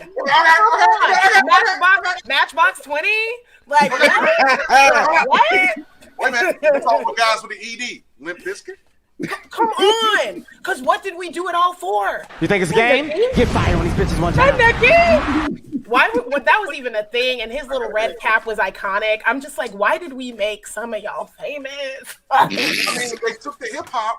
Matchbox 20? Like what? What? Wait a minute. Let's talk about guys with the ED. Limp Bizkit. Come on! Cause what did we do it all for? You think it's a game? Get fired when these bitches want Isn't you. that game? Why would that was even a thing? And his little red cap was iconic. I'm just like, why did we make some of y'all famous? I mean, they took the hip hop.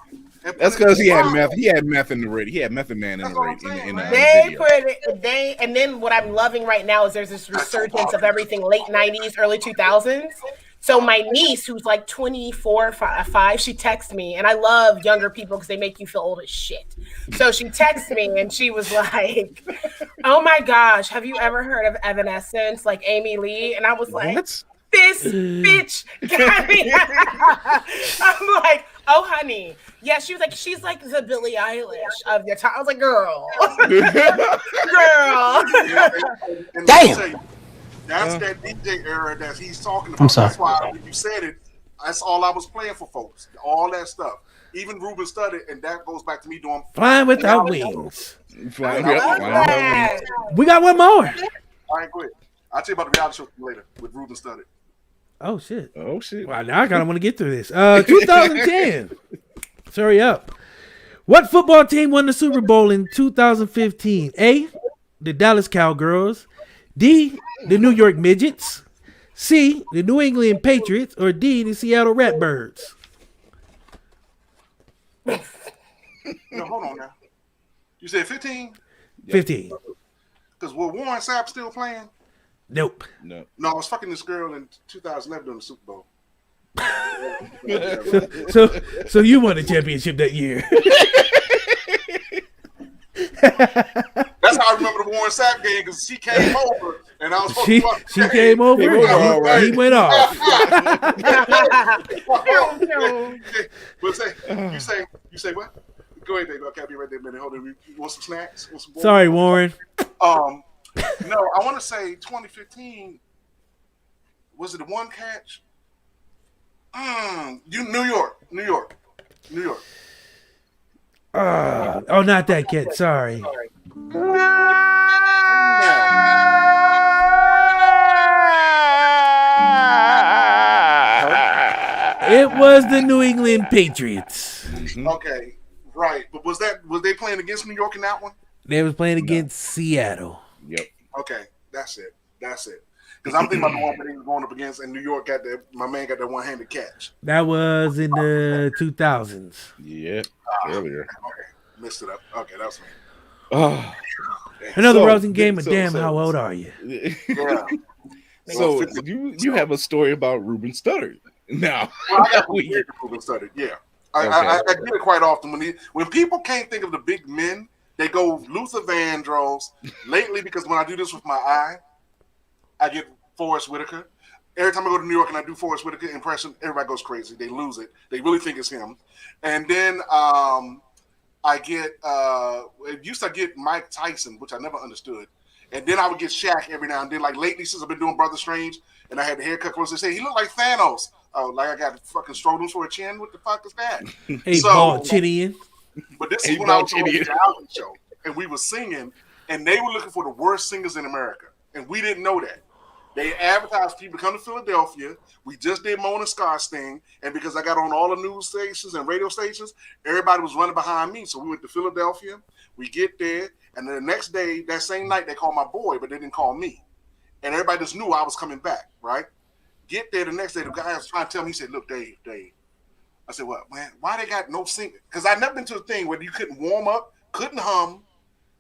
That's because he had meth. He had meth in the radio. He had Method Man in That's the what I'm radio. saying, In man. the They video. put it, and then what I'm loving right now is there's this resurgence of everything late 90s, early 2000s. So my niece, who's like 24, 5, she texted me, and I love younger people because they make you feel old as shit. So she texted me, and she was like, "Oh my gosh, have you ever heard of Evanescence, like Amy Lee?" And I was like, What? "This bitch got me." I'm like, "Oh, honey." Yeah, she was like, "She's like the Billie Eilish of your time." I was like, "Girl." Girl. And Damn. That's that DJ era that he's talking about. I'm sorry. That's why when you said it, that's all I was playing for folks. All that stuff. Even Ruben studied, and that goes back to me doing Flying Without Wings. Flying I up, love flying up. that. We got one more. All right, go ahead. I'll tell you about the reality show later with Ruben studied. Oh shit. Oh shit. Wow, now I kind of want to get through this. 2010. Let's hurry up. What football team won the Super Bowl in 2015? A, the Dallas Cowgirls. D, the New York Midgets. C, the New England Patriots. Or D, the Seattle Ratbirds. No, hold on now. You said 15? 15. Because was Warren Sapp still playing? Nope. No. No, I was fucking this girl in 2011 during the Super Bowl. So you won the championship that year. That's how I remember the Warren Sapp game because she came over and I was supposed She, to fuck. she came over He went all and right. he went off. But you say what? Go ahead, Dave. Okay, I'll be right there a minute. Hold on. You want some snacks? Want some water? Sorry, Warren. No, I want to say 2015. Was it the one catch? New York. Oh, not that kid. Sorry. It was the New England Patriots. Okay, right. But was they playing against New York in that one? They was playing against Seattle. Yep. Okay, that's it. Because I'm thinking about the one that he was going up against, and New York my man got that one-handed catch. That was in the 2000s. Yeah. Earlier. Okay, messed it up. Okay, that's me. Oh. Another So, rousing game of so- damn, so- how old are you? Yeah. So you have a story about Ruben Studdard. Now. Well, I got weird Ruben studied. Yeah, I get it quite often when people can't think of the big men, they go Luther Vandross. Lately, because when I do this with my eye, I get Forrest Whitaker. Every time I go to New York and I do Forrest Whitaker impression, everybody goes crazy. They lose it. They really think it's him. And then I get used to get Mike Tyson, which I never understood. And then I would get Shaq every now and then. Like lately, since I've been doing Brother Strange, and I had the haircut, they say he looked like Thanos. Oh, like I got fucking scrotums for a chin. What the fuck is that? Hey, Paul Chinian. But this is when I was on the reality show, and we were singing, and they were looking for the worst singers in America, and we didn't know that. They advertised people come to Philadelphia. We just did Mona Scott's thing, and because I got on all the news stations and radio stations, everybody was running behind me. So we went to Philadelphia. We get there, and then the next day, that same night, they called my boy, but they didn't call me. And everybody just knew I was coming back, right? Get there the next day, the guy was trying to tell me, he said, "Look, Dave. I said, "What, man? Why they got no singing?" Because I'd never been to a thing where you couldn't warm up, couldn't hum,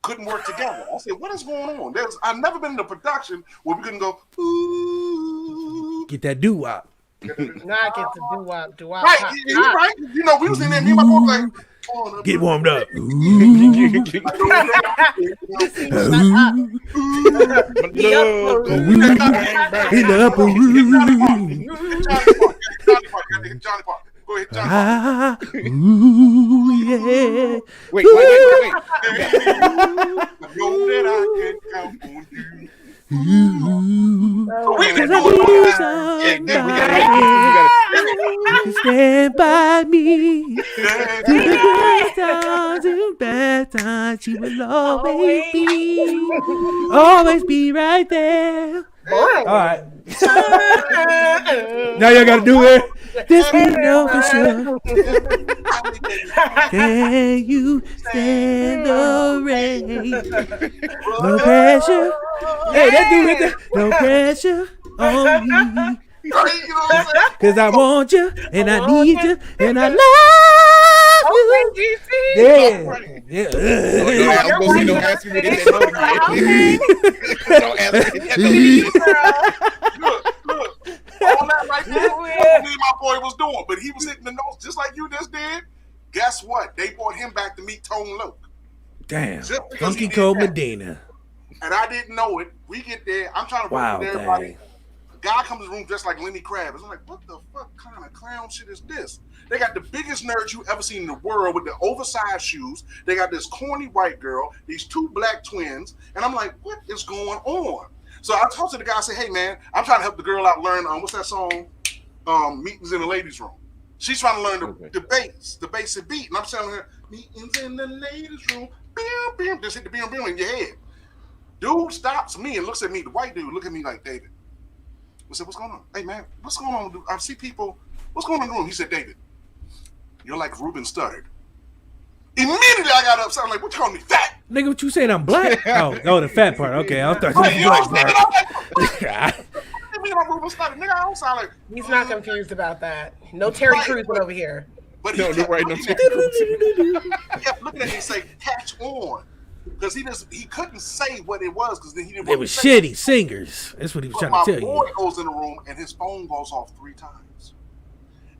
couldn't work together. I said, "What is going on?" I've never been in a production where we couldn't go, ooh. Get that doo-wop. Now I get to do-wop. Right, you're right. You know, we was in there, me and my boy was like, Get warmed up. In the upper room. Johnny Park. Go ahead, Johnny Park. Ah, ooh, yeah. Wait. I know that I can count on you. Ooh. We can Cause do I it. need somebody to stand by me. Through the good times and bad times, she will always be right there. All right. Now y'all gotta do it. This we know for sure. Can you stand the rain? No pressure. Hey, that dude right there. No pressure on me. Cause I want you and I need you and I love you. Yeah. I'm gonna say don't ask me to get that note again. Don't ask me to get that note again. Look. All that right there. That's what me and my boy was doing. But he was hitting the notes just like you just did. Guess what? They brought him back to meet Tone Loc. Damn. Just because Funky he did Cold that. Medina. And I didn't know it. We get there. I'm trying to work with everybody. A guy comes in the room dressed like Lenny Kravitz. I'm like, what the fuck kind of clown shit is this? They got the biggest nerds you ever seen in the world with the oversized shoes. They got this corny white girl, these two black twins. And I'm like, what is going on? So I talked to the guy. I said, hey, man, I'm trying to help the girl out learn, what's that song? Meetings in the Ladies' Room. She's trying to learn the basic beat. And I'm telling her, meetings in the ladies' room. Bam, bam. Just hit the bam, bam in your head. Dude stops me and looks at me. The white dude look at me like, David. I said, what's going on? Hey, man, what's going on? I see people. What's going on in the room? He said, David, you're like Ruben Studdard. Immediately, I got upset. I'm like, what you calling me, fat? Nigga, what you saying? I'm black? Oh, the fat part. Okay, I thought Right, you you know was what I'm black saying? part. What do you mean I'm Ruben Studdard? Nigga, I don't sound like. He's not confused about that. No Terry Crews over here. But he kept looking at me and say, catch on. Because he couldn't say what it was because then he didn't They want were to say shitty singers. That's what he was But trying to my tell boy you. goes in the room and his phone goes off 3 times.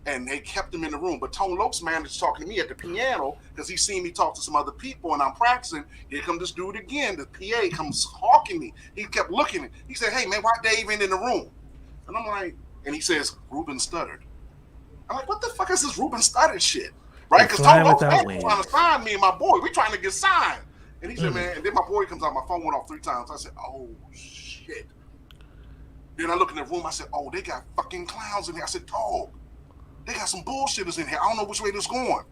And they kept him in the room. But Tone Loc's manager's talking to me at the piano because he's seen me talk to some other people and I'm practicing. Here comes this dude again. The PA comes hawking me. He kept looking at me. He said, hey, man, why Dave ain't in the room? And I'm like, and he says, Ruben Studdard. I'm like, what the fuck is this Ruben Studdard shit? Right? Because Tone Loc's trying to sign me and my boy. We trying to get signed. And he said, man, and then my boy comes out, my phone went off 3 times. I said, oh, shit. Then I look in the room, I said, oh, they got fucking clowns in here. I said, dog, they got some bullshitters in here. I don't know which way this is going.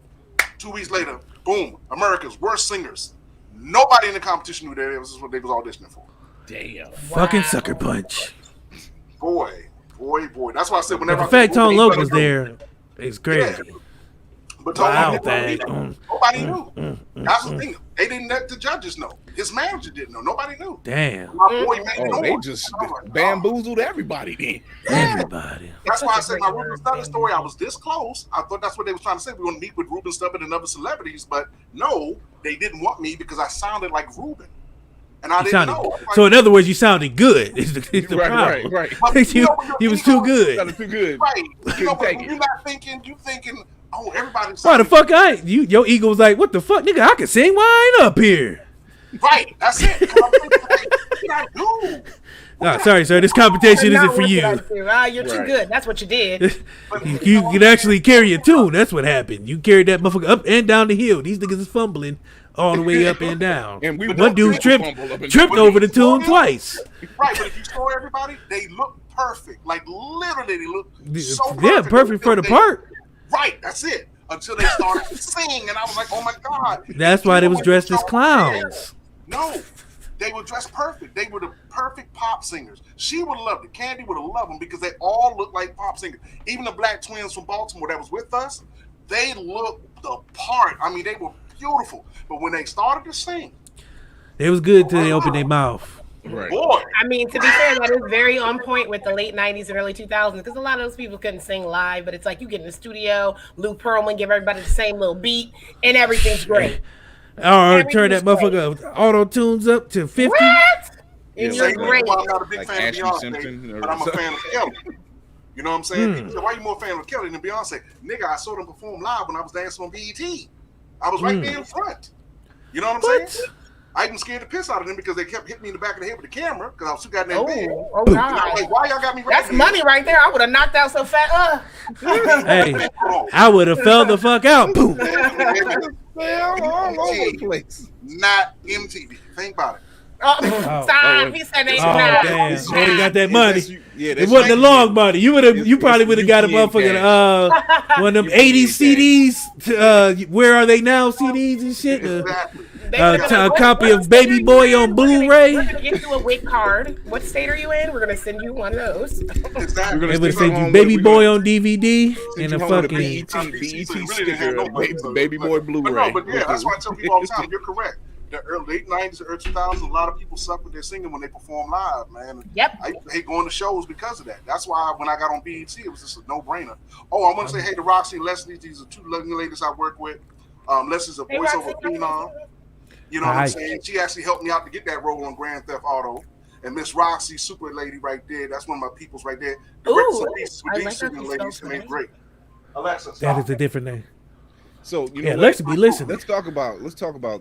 2 weeks later, boom, America's worst singers. Nobody in the competition knew that this is what they was auditioning for. Damn. Fucking sucker punch. Boy. That's why I said whenever the fact Tone Loc was there is crazy. Yeah. But Tone Loc nobody knew. Mm. That's the thing. They didn't let the judges know. His manager didn't know. Nobody knew. Damn. My boy made no they one. just bamboozled everybody then. Everybody. That's why I said my Ruben Studdard story. I was this close. I thought that's what they was trying to say. We want to meet with Ruben Studdard and other celebrities, but no, they didn't want me because I sounded like Ruben. And I didn't know. Like, so in other words, you sounded good. It's the problem. Right. You was too good. Sounded too good. Right. You know, but you're not thinking, you thinking, oh, everybody's Why the fuck I ain't? Your ego was like, what the fuck, nigga? I can sing. Why I ain't up here? Right. That's it. I'm thinking, like, what did I do? No, sorry, sir. This competition isn't for you. You're too good. That's what you did. You can actually carry a tune. That's what happened. You carried that motherfucker up and down the hill. These niggas is fumbling all the way up and down. And one dude tripped over the tune twice. Right, but if you saw everybody, they look perfect. Like literally, they look so perfect. Yeah, perfect for the part. Right, that's it. Until they started to sing, and I was like, oh my God. That's why they was dressed as clowns. No, they were dressed perfect. They were the perfect pop singers. She would have loved it. Candy would have loved them because they all looked like pop singers. Even the black twins from Baltimore that was with us, they looked the part. I mean, they were beautiful. But when they started to sing, it was good till they opened their mouth. Right. Boy. I mean, to be fair, that is very on point with the late 90s and early 2000s because a lot of those people couldn't sing live, but it's like you get in the studio, Lou Pearlman, give everybody the same little beat, and everything's great. Or turn that motherfucker auto tunes up to 50. What? And you're great. Well, I'm not a big Like fan Ashley of Beyonce, Simpson but I'm a fan of Kelly. You know what I'm saying? Hmm. People say, why you more fan of Kelly than Beyonce? Nigga, I saw them perform live when I was dancing on BET. I was right there in front. You know what I'm saying? I even scared the piss out of them because they kept hitting me in the back of the head with the camera because I was too goddamn big. Oh God! And I'm like, why y'all got me right That's money right there. I would have knocked out so fast. Hey, I would have fell the fuck out. Boom. All over the place. Not MTV. Think about it. Stop. He said they Oh damn! They got that money. Yeah, It wasn't the long money. You probably would have got a motherfucking one of them 80s CDs. Where are they now? CDs and shit. Exactly. A copy of Baby Boy on Blu-ray. We're gonna get you a WIC card. What state are you in? We're gonna send you one of those. Exactly. They would send you Baby Boy on DVD and a fucking BET sticker, Baby Boy Blu-ray. But yeah, that's why I tell people all the time. You're correct. The late 90s, early 2000s, a lot of people suck with their singing when they perform live, man. Yep. I hate going to shows because of that. That's why when I got on BET, it was just a no-brainer. Oh, I want to say hey to Roxy and Leslie. These are two young ladies I work with. Leslie's a voiceover phenom. You know what I'm saying? She actually helped me out to get that role on Grand Theft Auto. And Miss Roxy, super lady right there. That's one of my peoples right there. Ooh, With I these like how super she ladies, spells and they're nice. great. Alexa, That stop. is a different name. So you know Yeah, what? Lexa be listening. Let's talk about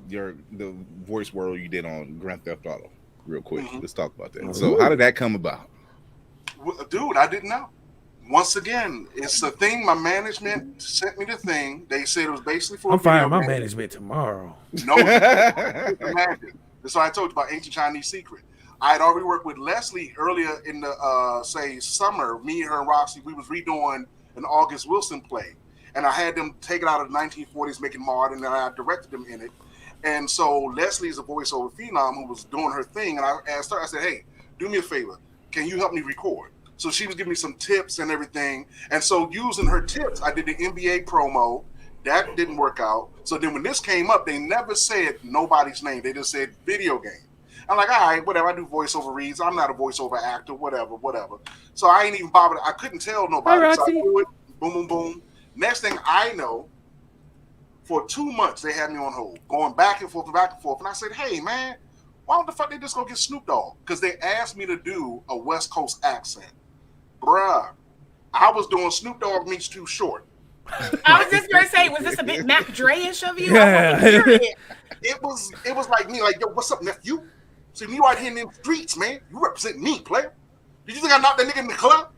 the voice world you did on Grand Theft Auto real quick. Let's talk about that. So how did that come about? Dude, I didn't know. Once again, it's the thing. My management sent me the thing. They said it was basically for. I'm a video firing my game. management tomorrow. No, imagine. That's why I told you about Ancient Chinese Secret. I had already worked with Leslie earlier in the say summer. Me, her, and Roxy, we was redoing an August Wilson play, and I had them take it out of the 1940s, making modern, and I directed them in it. And so Leslie is a voiceover phenom who was doing her thing, and I asked her. I said, "Hey, do me a favor. Can you help me record?" So she was giving me some tips and everything. And so using her tips, I did the NBA promo. That didn't work out. So then when this came up, they never said nobody's name. They just said video game. I'm like, all right, whatever. I do voiceover reads. I'm not a voiceover actor, whatever. So I ain't even bothered. I couldn't tell nobody. All right, so I do it. Boom, boom, boom. Next thing I know, for 2 months, they had me on hold, going back and forth. And I said, hey, man, why the fuck they just go get Snoop Dogg? Because they asked me to do a West Coast accent. Bruh, I was doing Snoop Dogg meets Too Short. I was just gonna say, was this a bit Mac Dre-ish of you? Yeah. It was like me, like, yo, what's up, nephew? See me right here in them streets, man. You represent me, player. Did you think I knocked that nigga in the club?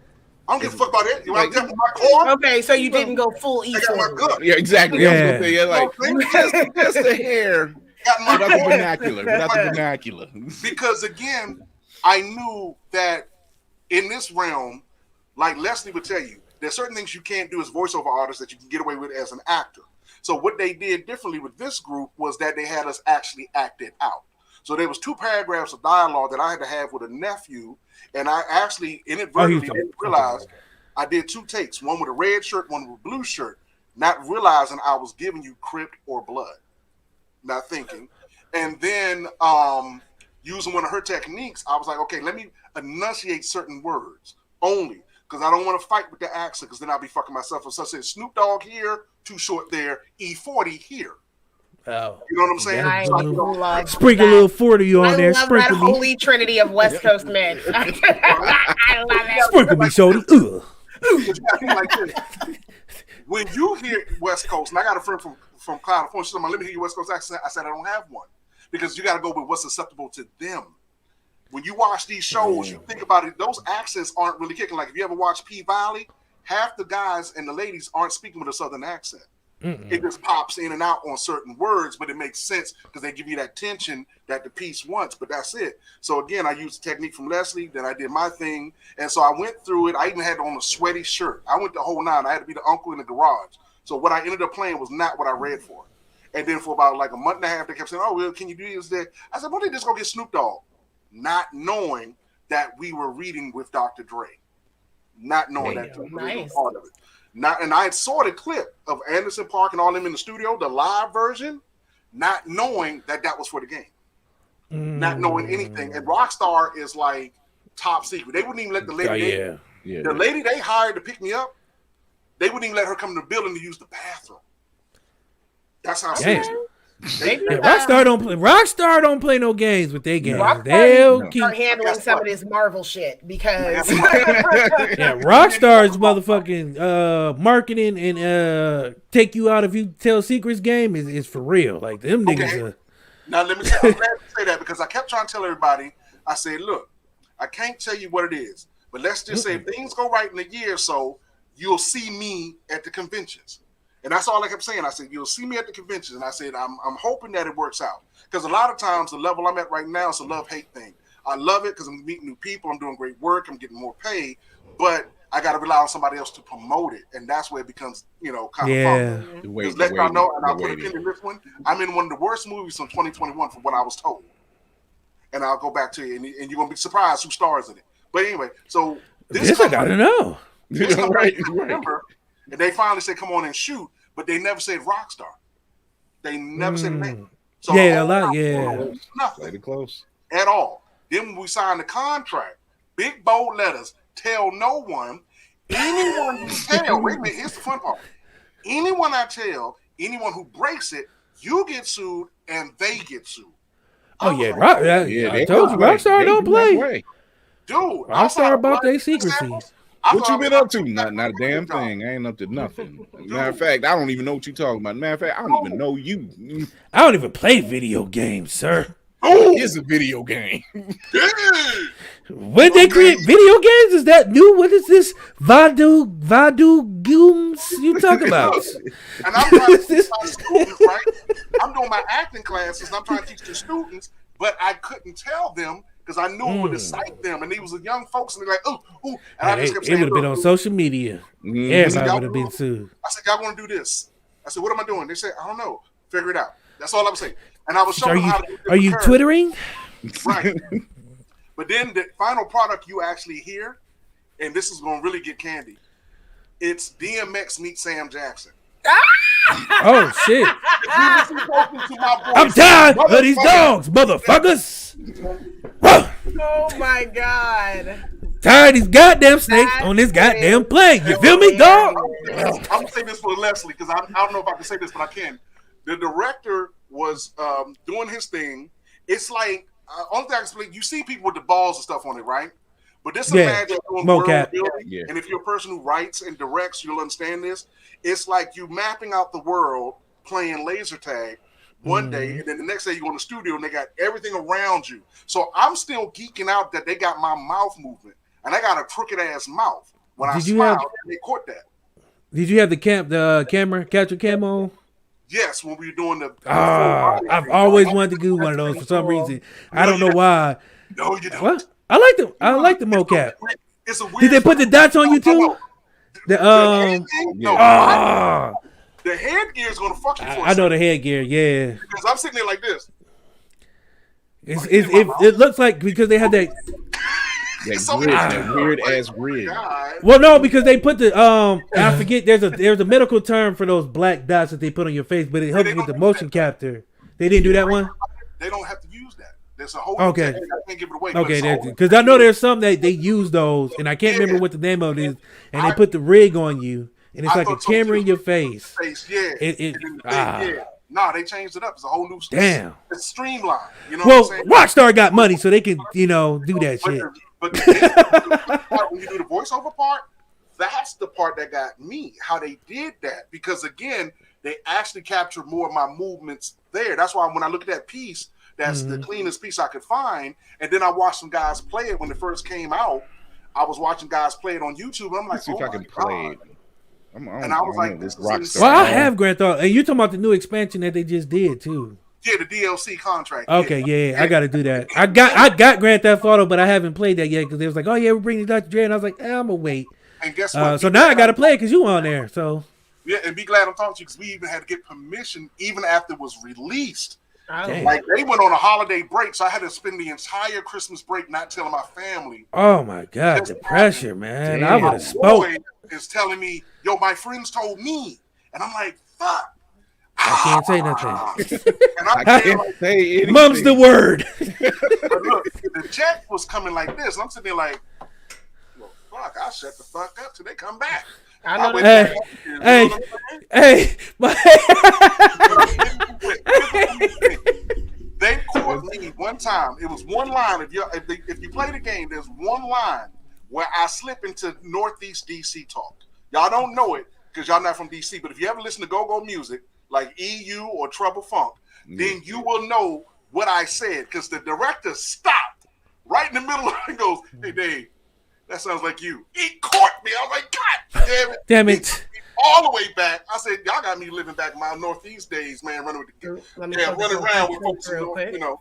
I don't give a fuck about that. You want to my car? Okay, so you didn't go full I got my East. gun. Yeah, exactly. Yeah. I was gonna say, yeah, like just a hair Got my without the car. vernacular. Because again, I knew that in this realm, like Leslie would tell you, there's certain things you can't do as voiceover artists that you can get away with as an actor. So what they did differently with this group was that they had us actually act it out. So there was 2 paragraphs of dialogue that I had to have with a nephew, and I actually inadvertently didn't realize I did 2 takes, one with a red shirt, one with a blue shirt, not realizing I was giving you Crip or Blood, not thinking. And then using one of her techniques, I was like, okay, let me enunciate certain words only, because I don't want to fight with the accent, because then I'll be fucking myself up. So I said Snoop Dogg here, Too Short there, E40 here. Oh, You know what I'm saying? I So love sprinkle a that. little 40 on I there. love that Sprinkle me. holy trinity of West Coast men. I love it. Sprinkle me, shorty. Ugh. like this. When you hear West Coast, and I got a friend from California, she said, let me hear your West Coast accent. I said, I don't have one, because you got to go with what's acceptable to them. When you watch these shows, you think about it, those accents aren't really kicking. Like if you ever watch P-Valley, half the guys and the ladies aren't speaking with a Southern accent. It just pops in and out on certain words, but it makes sense because they give you that tension that the piece wants, but that's it. So again, I used the technique from Leslie, then I did my thing, and so I went through it. I even had on a sweaty shirt. I went the whole 9. I had to be the uncle in the garage. So what I ended up playing was not what I read for. And then for about like a month and a half, they kept saying, oh, well, can you do this? That? I said, why don't they just go get Snoop Dogg? Not knowing that we were reading with Dr. Dre. Not knowing that was a part of it. And I saw the clip of Anderson Park and all them in the studio, the live version, not knowing that was for the game. Not knowing anything. And Rockstar is like top secret. They wouldn't even let the lady, the lady they hired to pick me up, they wouldn't even let her come to the building to use the bathroom. That's how serious. Rockstar don't play no games with their games. Rockstar They'll keep handling some of this Marvel shit because Rockstar's motherfucking marketing and take you out if you tell secrets game is for real. Like them niggas. Now let me say, I'm glad to say that because I kept trying to tell everybody. I said, look, I can't tell you what it is, but let's just say if things go right in a year or so, you'll see me at the conventions. And that's all I kept saying. I said, you'll see me at the conventions. And I said, I'm hoping that it works out. Because a lot of times the level I'm at right now is a love-hate thing. I love it because I'm meeting new people. I'm doing great work. I'm getting more pay. But I got to rely on somebody else to promote it. And that's where it becomes, kind of fun. Because let y'all know, and I'll put a pin in this one. I'm in one of the worst movies from 2021 from what I was told. And I'll go back to you. And you're going to be surprised who stars in it. But anyway, so this I got to know. Right. And they finally said, come on and shoot. But they never said Rockstar. They never said the name. So nothing. Played it close. At all. Then when we signed the contract, big bold letters, tell no one. Anyone you tell, wait a minute, here's the fun part. Anyone I tell, anyone who breaks it, you get sued and they get sued. Oh yeah, Rock. Yeah, I they told you, play. Rockstar They don't do not play. Dude, Rockstar about their secrecy. What you been up to? Not a damn thing. I ain't up to nothing. Matter of fact, I don't even know what you talking about. Matter of fact, I don't even know you. I don't even play video games, sir. It's a video game. When they create video games, is that new? What is this Vadu Gooms you talk about? And I'm trying to teach my students, right? I'm doing my acting classes, and I'm trying to teach the students, but I couldn't tell them because I knew it would excite them. And these was young folks, and they're like, ooh. And I just kept saying, it would have been on social media. Everybody would have been sued. I said, y'all want to do this? I said, what am I doing? They said, I don't know. Figure it out. That's all I was saying. And I was showing them how to do Are you Twittering? Right. But then the final product you actually hear, and this is going to really get candy, it's DMX meets Sam Jackson. Oh, shit. I'm tired of these dogs, motherfuckers. Oh, my God. Tired of these goddamn snakes on this goddamn plane. You feel me, dog? I'm going to say this for Leslie, because I don't know if I can say this, but I can. The director was doing his thing. It's like, only thing I can explain, you see people with the balls and stuff on it, right? But this imagine doing world building, and if you're a person who writes and directs, you'll understand this. It's like you mapping out the world, playing laser tag one day, and then the next day you go in the studio and they got everything around you. So I'm still geeking out that they got my mouth movement, and I got a crooked ass mouth. When I smile, they caught that. Did you have the camera, capture cam on? Yes, when we were doing the. I've always wanted to do one of those for some reason. I don't know why. No, you don't. What? I like the mocap. It's a weird. Did they put the dots on you too? The headgear is gonna fuck you. I know the headgear, yeah. Because I'm sitting there like this. It looks like because they had that weird ass grid. Well, no, because they put the I forget. There's a medical term for those black dots that they put on your face, but it helps with the motion capture. They didn't do that one. They don't have to use that. There's a whole. Okay. I can't give it away. Okay, because I know there's some that they use those, and I can't remember what the name of it is, and they put the rig on you, and it's like a camera in your face. Yeah. No, they changed it up. It's a whole new. Damn. It's streamlined. You know well, what I'm saying? Rockstar got money, so they can do that shit. But when you do the voiceover part, that's the part that got me. How they did that, because again, they actually captured more of my movements there. That's why when I look at that piece, that's the cleanest piece I could find. And then I watched some guys play it when it first came out. I was watching guys play it on YouTube, and I'm like, see if I can play it. And I was like, this Rockstar. Well, I have Grand Theft, and you're talking about the new expansion that they just did too. Yeah, the DLC contract. Okay, yeah, I got to do that. I got Grand Theft Auto, but I haven't played that yet because they was like, oh yeah, we're bringing Dr. Dre, and I was like, I'm gonna wait. And guess what? So now I got to play it because you on there. So yeah, and be glad I'm talking to you because we even had to get permission even after it was released. Damn. Like they went on a holiday break, so I had to spend the entire Christmas break not telling my family. Oh my God, the pressure, man! I would have spoke. spoke. Is telling me, yo, my friends told me, and I'm like, fuck. I can't say nothing. And I can't say anything. Mum's the word. But look, the check was coming like this, and I'm sitting there like, well, fuck, I'll shut the fuck up till they come back. I know They caught me one time. It was one line. If you play the game, there's one line where I slip into Northeast DC talk. Y'all don't know it because y'all not from DC, but if you ever listen to go-go music like EU or Trouble Funk, then you will know what I said because the director stopped right in the middle of it and goes, hey, Dave, that sounds like you. He caught me. I was like, God damn it. Damn it. All the way back. I said, y'all got me living back my Northeast days, man, running around with folks, you know.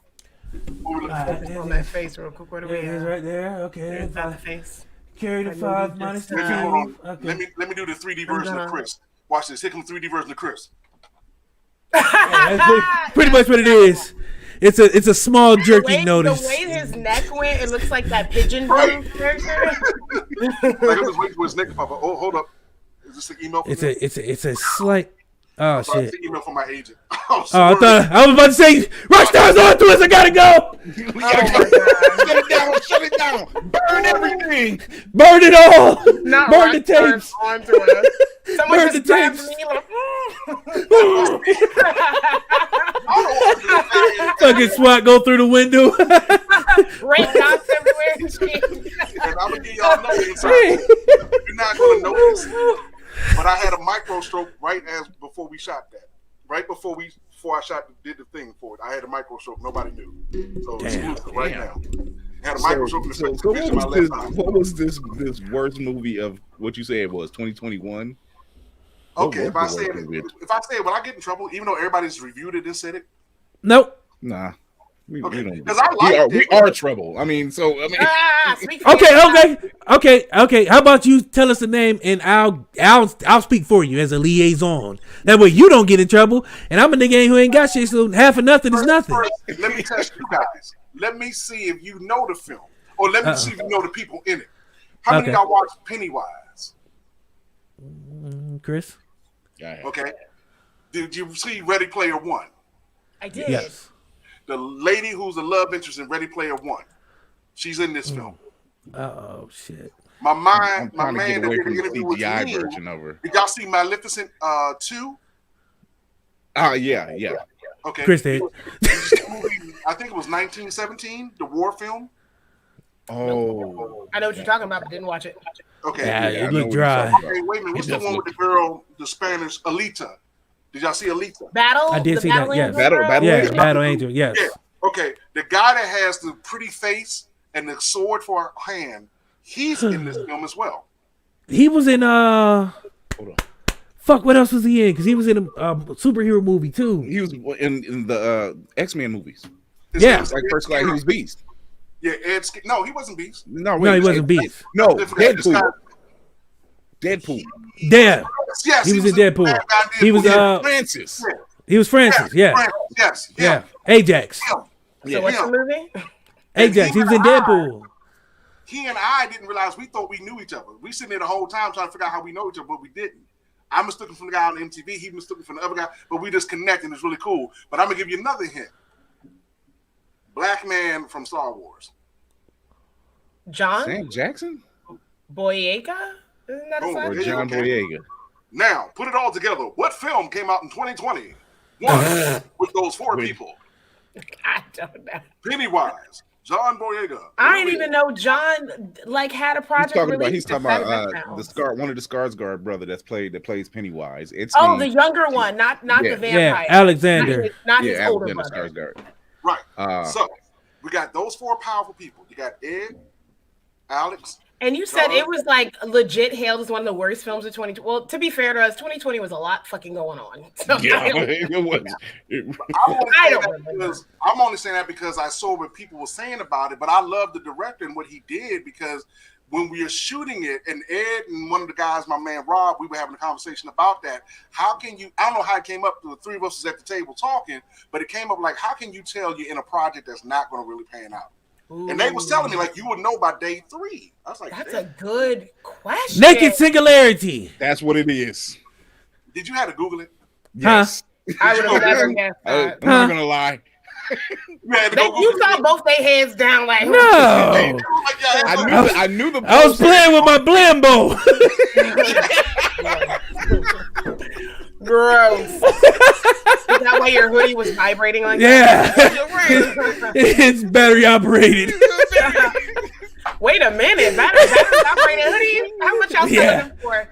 On that face real quick. Where do we It's right there. Okay. It's on the face. Carry the 5 minus the 2. Okay. Let me do the 3D version of Chris. Watch this. Here comes the 3D version of Chris. That's pretty much what it is. It's a small jerky notice. The way his neck went, it looks like that pigeon character. Like I was waiting for his neck to pop up. Oh, hold up. Is this an email? It's a slight. Oh shit! It's an email from my agent. I was about to say Rockstar's on to us. I gotta go. Shut it down! Burn everything! Burn it all! Not Burn the tapes! Someone Burn just the tapes! me like, Fucking SWAT go through the window. Red dots everywhere. And I'm gonna give y'all another insight. You're not gonna notice, but I had a micro stroke right before we shot that. Right before I did the thing for it, I had a micro stroke. Nobody knew. So right now, I had a micro stroke in the what was this worst movie of what you say it was 2021? Okay, if I say it, will I get in trouble? Even though everybody's reviewed it and said it. Nope. Nah. We don't. Because we are trouble. I mean, Okay. How about you tell us the name and I'll speak for you as a liaison. That way you don't get in trouble. And I'm a nigga who ain't got shit, so half of nothing is nothing. Let me test you guys. Let me see if you know the film, or let me see if you know the people in it. How many of y'all watched Pennywise? Chris. Okay. Did you see Ready Player One? I did. Yes. The lady who's the love interest in Ready Player One, she's in this film. Oh shit! My man that did the CGI version of her. Did y'all see Maleficent 2? Yeah. Okay. Chris did. I think it was 1917, the war film. Oh, I know what you're talking about, but didn't watch it. Okay. Yeah, it looked dry. Okay, wait a minute. What's the one with the girl, the Spanish Alita? Did y'all see Alita? Battle. I did see that. Yes. Battle Angel. Yes. Yeah. Okay. The guy that has the pretty face and the sword for a hand, he's in this film as well. He was in Hold on. Fuck, what else was he in? Because he was in a superhero movie too. He was in the X-Men movies. Like First Class, he was Beast. Yeah, no, he wasn't Beast. No, he wasn't Beast. No, Deadpool. Yeah. Yes, he was in Deadpool. He was Francis. He was Francis. Yes. Ajax. So what's the movie? Ajax. He was in Deadpool. He and I didn't realize, we thought we knew each other. We sitting there the whole time trying to figure out how we know each other, but we didn't. I mistook him from the guy on MTV. He mistook me from the other guy, but we just connected. It's really cool. But I'm gonna give you another hint. Black man from Star Wars. Sam Jackson? Boyega? Isn't that or John Boyega? Now, put it all together. What film came out in 2020? With those four people? I don't know. Pennywise, John Boyega. I didn't even know John had a project. He's talking about one of the Skarsgård brother that plays Pennywise. It's the younger one, not the vampire. Yeah, Alexander. Not his older brother. Skarsgård. Right. So we got those four powerful people. You got Ed, Alex. And you said it was legit hailed as one of the worst films of 2020. Well, to be fair to us, 2020 was a lot fucking going on. So it was. I'm only saying that because I saw what people were saying about it, but I love the director and what he did, because when we were shooting it, and Ed and one of the guys, my man Rob, we were having a conversation about that. How can you, I don't know how it came up, the three of us was at the table talking, but it came up how can you tell you're in a project that's not going to really pan out? Ooh. And they was telling me you would know by day 3. I was like, that's a good question. Naked Singularity. That's what it is. Did you have to Google it? Yes. I would have never guessed that. I'm not gonna lie. You saw both their heads down no. I knew the. I was playing with my Blambo. Gross. Is that why your hoodie was vibrating like that? Yeah. It's battery operated. Wait a minute. Battery operated hoodie? How much y'all selling them for?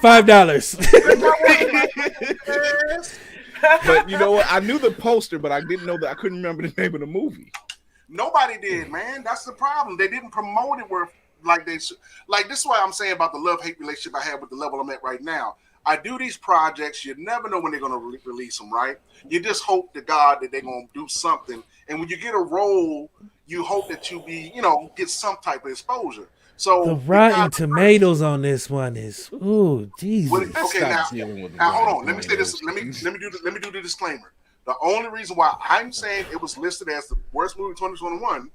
$5. But you know what? I knew the poster, but I didn't know that. I couldn't remember the name of the movie. Nobody did, man. That's the problem. They didn't promote it where they should. This is why I'm saying about the love-hate relationship I have with the level I'm at right now. I do these projects. You never know when they're going to release them, right? You just hope to God that they're going to do something. And when you get a role, you hope that you get some type of exposure. So the Rotten Tomatoes on this one is, ooh, Jesus. Okay, now hold on. Let me say this. Let me do the disclaimer. The only reason why I'm saying it was listed as the worst movie of 2021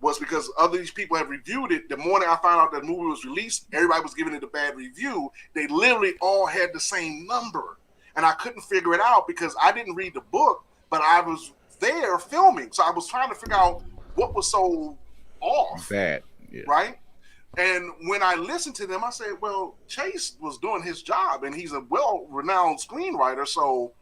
was because other these people have reviewed it. The morning I found out that the movie was released, everybody was giving it a bad review. They literally all had the same number. And I couldn't figure it out because I didn't read the book, but I was there filming. So I was trying to figure out what was so off. Bad. Yeah. Right? And when I listened to them, I said, well, Chase was doing his job, and he's a well-renowned screenwriter, so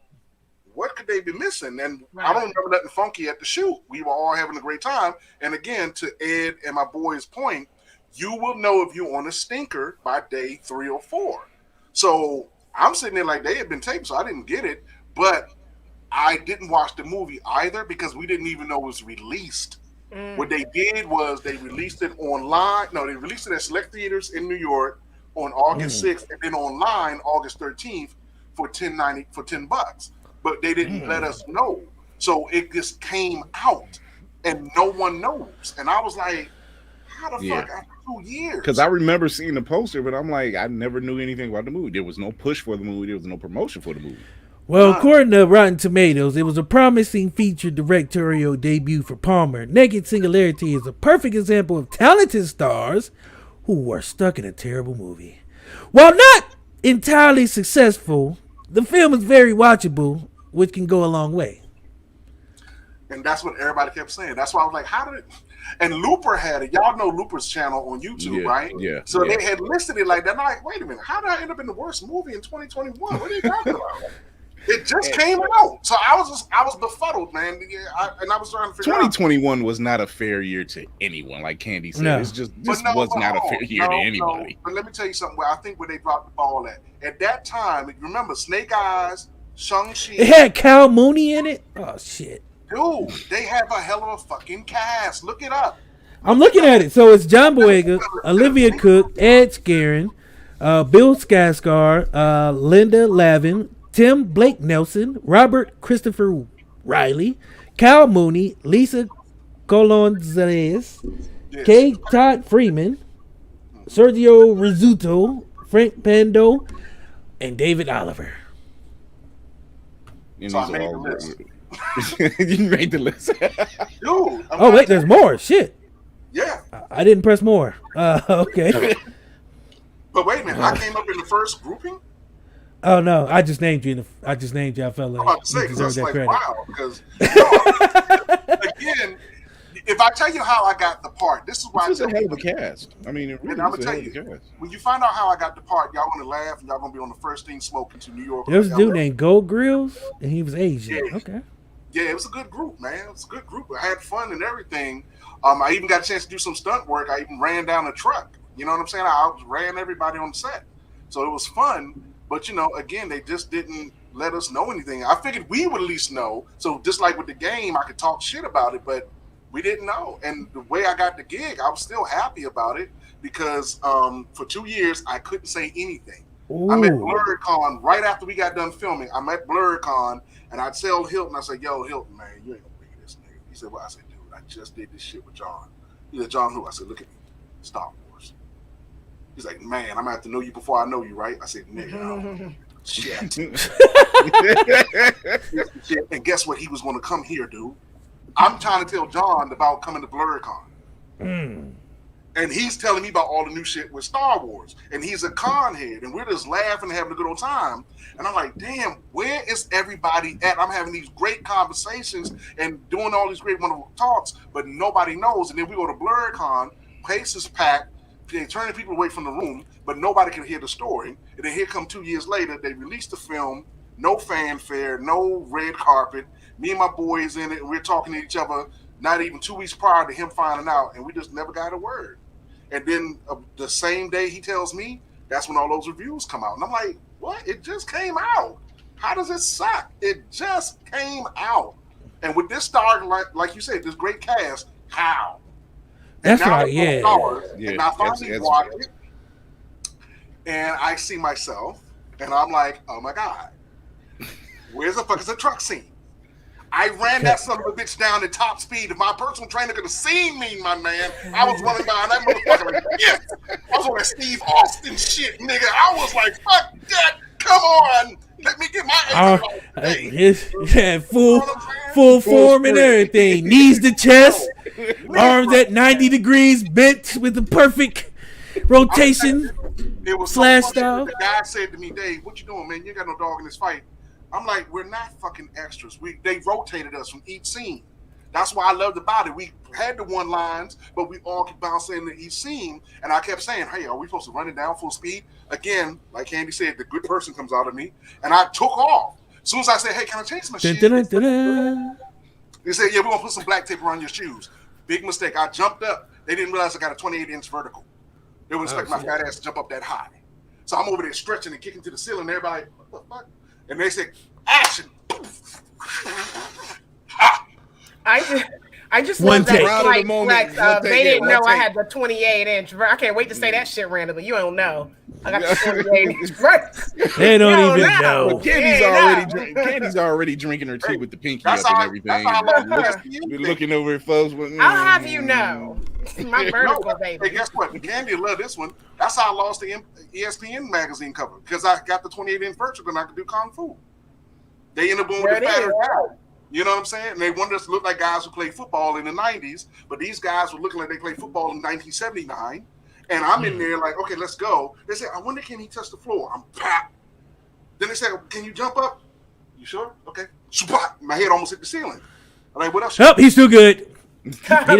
what could they be missing? And I don't remember nothing funky at the shoot. We were all having a great time. And again, to Ed and my boy's point, you will know if you're on a stinker by day 3 or 4. So I'm sitting there like they had been taped, so I didn't get it. But I didn't watch the movie either because we didn't even know it was released. What they did was they released it online. No, they released it at select theaters in New York on August 6th, and then online August 13th for $10 bucks. But they didn't let us know. So it just came out and no one knows. And I was like, how the fuck after 2 years? Because I remember seeing the poster, but I'm like, I never knew anything about the movie. There was no push for the movie. There was no promotion for the movie. Well, according to Rotten Tomatoes, it was a promising feature directorial debut for Palmer. Naked Singularity is a perfect example of talented stars who are stuck in a terrible movie. While not entirely successful, the film is very watchable, which can go a long way. And that's what everybody kept saying. That's why I was like, how did it? And Looper had it. Y'all know Looper's channel on YouTube, right? Yeah. So they had listed it like that. And I'm like, wait a minute, how did I end up in the worst movie in 2021? What are you talking about? It just came out, so I was befuddled, man. And I was trying to figure 2021 was not a fair year to anyone, like Candy said. No. It's just was not a fair year to anybody. No. But let me tell you something. Where I think where they dropped the ball at that time. Remember Snake Eyes, Shang-Chi. It had Cal Mooney in it. Oh shit, dude! They have a hell of a fucking cast. Look it up. I'm looking at it. So it's John Boyega, Olivia Cook, Ed Scarin, Bill Skarsgård, Linda Lavin, Tim Blake Nelson, Robert Christopher Riley, Cal Mooney, Lisa Colonzales, K. Todd Freeman, Sergio Rizzuto, Frank Pando, and David Oliver. And so I made the list. You made the list. Dude. Oh, wait, there's more. Shit. Yeah. I didn't press more. Okay. But wait a minute. I came up in the first grouping? Oh no! I just named you. I just named you. I felt like I'm about to say, you deserve that like, credit. wow, because again, if I tell you how I got the part, this is why it's a hell of a cast. I mean, it really and I'm is gonna a tell hell of a you, cast. when you find out how I got the part, y'all gonna laugh and y'all gonna be on the first thing smoking to New York. There was a dude named Gold Grills, and he was Asian. Yeah. Okay. Yeah, it was a good group, man. It was a good group. I had fun and everything. I even got a chance to do some stunt work. I even ran down a truck. You know what I'm saying? I ran everybody on the set, so it was fun. But, again, they just didn't let us know anything. I figured we would at least know. So just like with the game, I could talk shit about it, but we didn't know. And the way I got the gig, I was still happy about it because for 2 years, I couldn't say anything. Ooh. I met BlurredCon right after we got done filming. I met BlurredCon, and I'd tell Hilton, I said, yo, Hilton, man, you ain't going to believe this nigga. He said, well, I said, dude, I just did this shit with John. He said, John who? I said, look at me. Star Wars. He's like, man, I'm going to have to know you before I know you, right? I said, nigga, shit. And guess what? He was going to come here, dude. I'm trying to tell John about coming to BlurredCon. And he's telling me about all the new shit with Star Wars. And he's a con head. And we're just laughing and having a good old time. And I'm like, damn, where is everybody at? I'm having these great conversations and doing all these great, wonderful talks, but nobody knows. And then we go to BlurredCon, place is packed, they're turning people away from the room, but nobody can hear the story. And then here come 2 years later, they released the film, no fanfare, no red carpet. Me and my boys in it, and we're talking to each other not even 2 weeks prior to him finding out, and we just never got a word. And then the same day he tells me, that's when all those reviews come out. And I'm like, what? It just came out. How does it suck? It just came out. And with this star, like you said, this great cast, how? That's right, yeah. And I finally watched it, and I see myself, and I'm like, oh my God, where's the fuck is the truck scene? I ran that son of a bitch down at top speed. If my personal trainer could have seen me, my man, I was running behind that motherfucker like, yes. I was on that Steve Austin shit, nigga. I was like, fuck that. Come on. Let me get my yeah, full form and everything. Knees to chest, arms at 90 degrees, bent with the perfect rotation. It was slash so style. The guy said to me, Dave, what you doing, man? You ain't got no dog in this fight. I'm like, we're not fucking extras. They rotated us from each scene. That's why I loved about it. We had the one lines, but we all kept bouncing into each scene. And I kept saying, hey, are we supposed to run it down full speed? Again, like Candy said, the good person comes out of me. And I took off. As soon as I said, hey, can I change my shoes? They said, yeah, we're going to put some black tape around your shoes. Big mistake. I jumped up. They didn't realize I got a 28-inch vertical. They wouldn't expect my fat ass to jump up that high. So I'm over there stretching and kicking to the ceiling. Everybody, what the fuck? And they said, action. I just One love that take. like, Moment. flex, One take, they didn't one know I take. had the 28-inch. I can't wait to say that shit randomly. You don't know. I got the 28-inch vertical. They don't You even know. But Candy's already drinking her tea with the pinky up and everything. That's how I love We're looking over at folks. I'll have you know. My vertical, baby. Hey, guess what? Candy love this one. That's how I lost the ESPN magazine cover because I got the 28-inch vertical and I could do kung fu. They ended up going with the fatter guy. You know what I'm saying? And they wanted us to look like guys who played football in the 90s, but these guys were looking like they played football in 1979. And I'm in there like, okay, let's go. They said, I wonder, can he touch the floor? I'm pop. Then they said, can you jump up? You sure? Okay. My head almost hit the ceiling. I'm like, what else? Oh, he's still good. Get him out of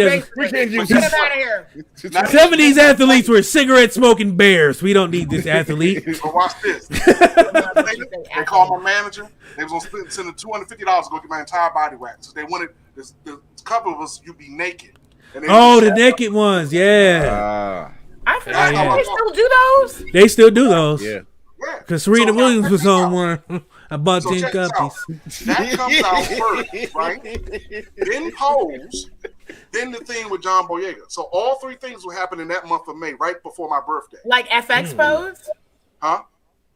here. 70s athletes were cigarette smoking bears. We don't need this athlete. So watch this. They called my manager. They was going to send $250 to go get my entire body waxed. So they wanted the couple of us, you be naked. And The naked ones, yeah. I forgot they still do those. They still do those. Yeah. Because Serena Williams was on one. I bought 10 copies. That comes out first, right? Then Pose. Then the thing with John Boyega. So all three things will happen in that month of May, right before my birthday. Like FX Pose? Huh?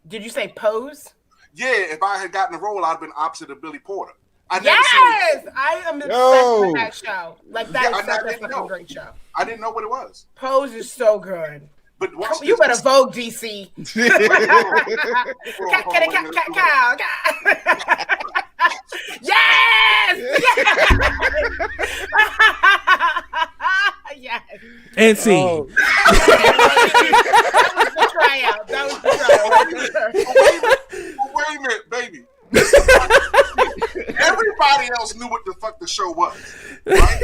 Did you say Pose? Yeah, if I had gotten the role, I'd have been opposite of Billy Porter. Yes! I am obsessed with that show. Like, that is such a fucking great show. I didn't know what it was. Pose is so good. But watch you better vote, DC. Yes! Yes! And see. That was the tryout. Wait a minute, baby. Everybody else knew what the fuck the show was. Right?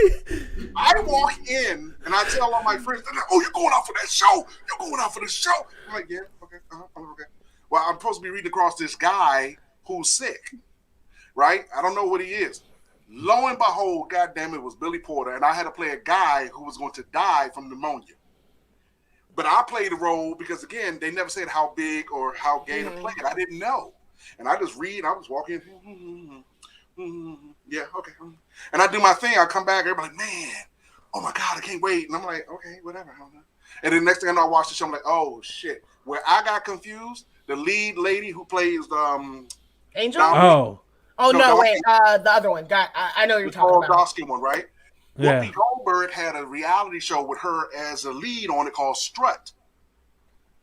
I walk in and I tell all my friends, "Oh, you're going out for that show? You're going out for the show?" I'm like, "Yeah, okay, okay." Well, I'm supposed to be reading across this guy who's sick, right? I don't know what he is. Lo and behold, goddamn it was Billy Porter, and I had to play a guy who was going to die from pneumonia. But I played the role because, again, they never said how big or how gay to play it. I didn't know. And I just read. I was walking. Yeah, okay. And I do my thing. I come back. Everybody, man, oh my God, I can't wait. And I'm like, okay, whatever. And then the next thing I know, I watch the show. I'm like, oh shit. Where I got confused, the lead lady who plays Angel. Wait, the other one. I know you're talking about. Dosky one, right? Yeah. Whoopi Goldberg had a reality show with her as a lead on it called Strut.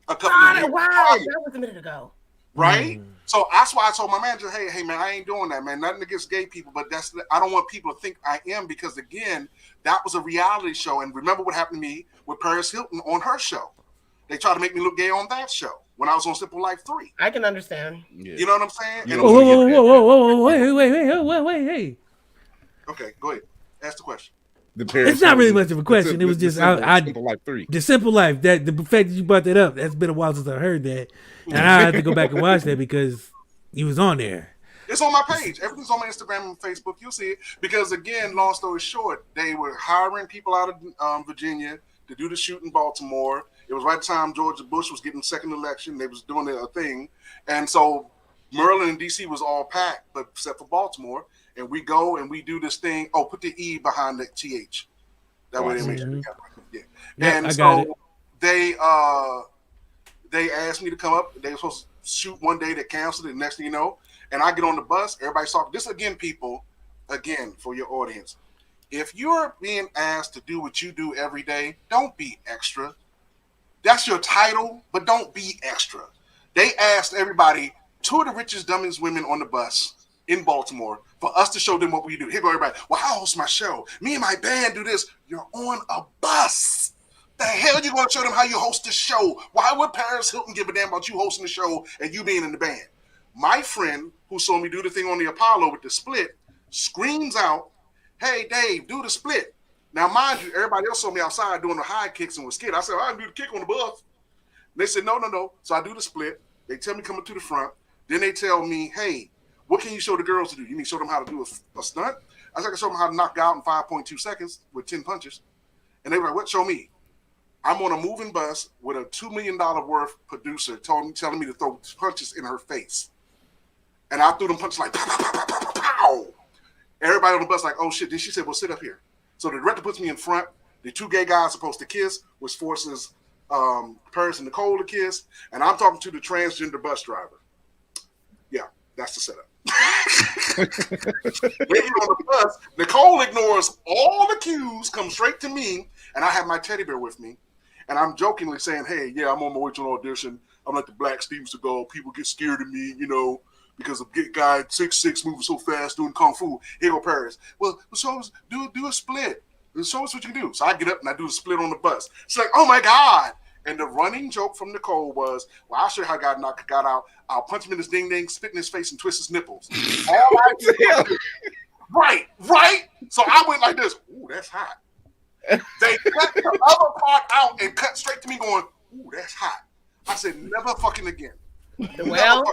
A couple of years prior. That was a minute ago. Right? So that's why I told my manager, hey man, I ain't doing that, man. Nothing against gay people, but I don't want people to think I am because, again, that was a reality show. And remember what happened to me with Paris Hilton on her show. They tried to make me look gay on that show when I was on Simple Life 3. I can understand. Yeah. You know what I'm saying? Whoa, wait, hey. Okay, go ahead. Ask the question. It's not really much of a question. It was just Simple Life 3. The Simple Life. That the fact that you brought that up. That's been a while since I heard that, and I had to go back and watch that because you was on there. It's on my page. Everything's on my Instagram and Facebook. You'll see it because, again, long story short, they were hiring people out of Virginia to do the shoot in Baltimore. It was right at the time George Bush was getting second election. They was doing their thing, and so Maryland and DC was all packed, but except for Baltimore. And we go and we do this thing. Oh, put the E behind the TH. That way they make sure they got it. Yeah. And so they asked me to come up. They were supposed to shoot one day. They canceled it. Next thing you know, and I get on the bus. Everybody's talking. This again, people. Again, for your audience, if you're being asked to do what you do every day, don't be extra. That's your title, but don't be extra. They asked everybody, 2 of the richest, dumbest women on the bus in Baltimore, for us to show them what we do. Here go everybody. Well, I host my show. Me and my band do this. You're on a bus. The hell you going to show them how you host the show? Why would Paris Hilton give a damn about you hosting the show and you being in the band? My friend who saw me do the thing on the Apollo with the split screams out, hey, Dave, do the split. Now, mind you, everybody else saw me outside doing the high kicks and was scared. I said, I can do the kick on the bus. They said, no. So I do the split. They tell me coming to the front. Then they tell me, hey, what can you show the girls to do? You mean show them how to do a stunt? I said, I can show them how to knock out in 5.2 seconds with 10 punches. And they were like, what? Show me. I'm on a moving bus with a $2 million worth producer telling me to throw punches in her face. And I threw them punches like, pow, pow, pow, pow, pow. Everybody on the bus like, oh, shit. Then she said, well, sit up here. So the director puts me in front. The two gay guys supposed to kiss, which forces Paris and Nicole to kiss. And I'm talking to the transgender bus driver. Yeah, that's the setup. They get on the bus. Nicole ignores all the cues, comes straight to me, and I have my teddy bear with me. And I'm jokingly saying, hey, yeah, I'm on my way to an audition. I'm like the Black Steven Seagal. People get scared of me, because of get guy 6'6" moving so fast doing kung fu. Here go Paris. Well, show us, do a split. Show us what you can do. So I get up and I do a split on the bus. She's like, oh my God. And the running joke from Nicole was, well, I'll show you how God got out. I'll punch him in his ding-ding, spit in his face, and twist his nipples. All I did, right. So I went like this. Ooh, that's hot. They cut the other part out and cut straight to me going, ooh, that's hot. I said, never fucking again. Well,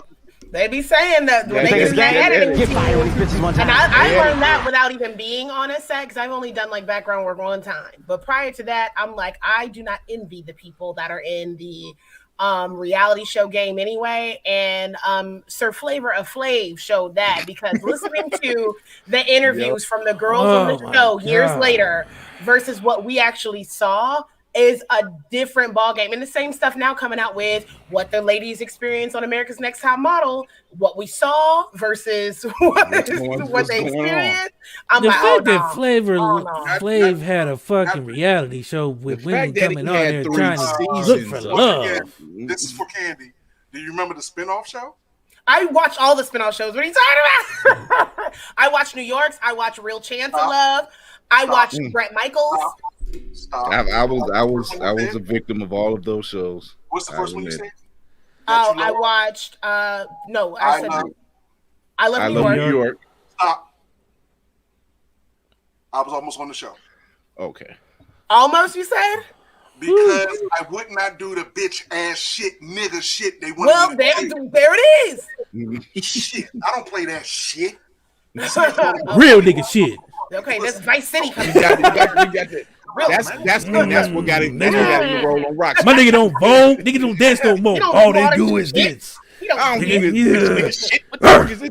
they be saying that when they get that editing team. And I learned that without even being on a set, because I've only done like background work one time. But prior to that, I'm like, I do not envy the people that are in the reality show game anyway. And Sir Flavor of Flav showed that, because listening to the interviews from the girls on the show years later versus what we actually saw is a different ball game. And the same stuff now coming out with what the ladies experience on America's Next Top Model, what we saw versus what they experienced. I'm the like, fact that Flav had a fucking reality show with women coming on there trying to look for love. This is for Candy. Do you remember the spinoff show? I watch all the spinoff shows. What are you talking about? I watch New York's. I watch Real Chance of Love. I watched Bret Michaels. Stop. I was a victim of all of those shows. What's the first one you said? Oh, I watched. No, I said I Love New York. Stop. I was almost on the show. Okay. Almost, you said? Because I would not do the bitch ass shit, nigga shit. They want. Well, there it is. Shit, I don't play that shit. Real nigga shit. Okay, this Vice City coming. You got that. That's what got him. That's what got him to roll on rocks. My nigga don't vote. Nigga don't dance no more. All they do is this. I don't give a shit. What the fuck is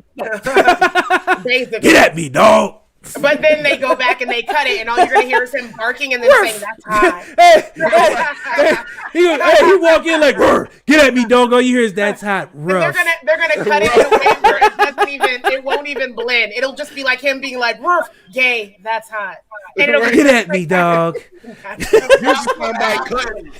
it? Get at me, dog. But then they go back and they cut it, and all you're gonna hear is him barking and then saying, "That's hot." He walk in like, "Get at me, dog." All you hear is "That's hot." Rough. They're gonna cut it in a way where it won't even blend. It'll just be like him being like, "Rough, gay, that's hot." And Get at me, dog. Somebody cutting.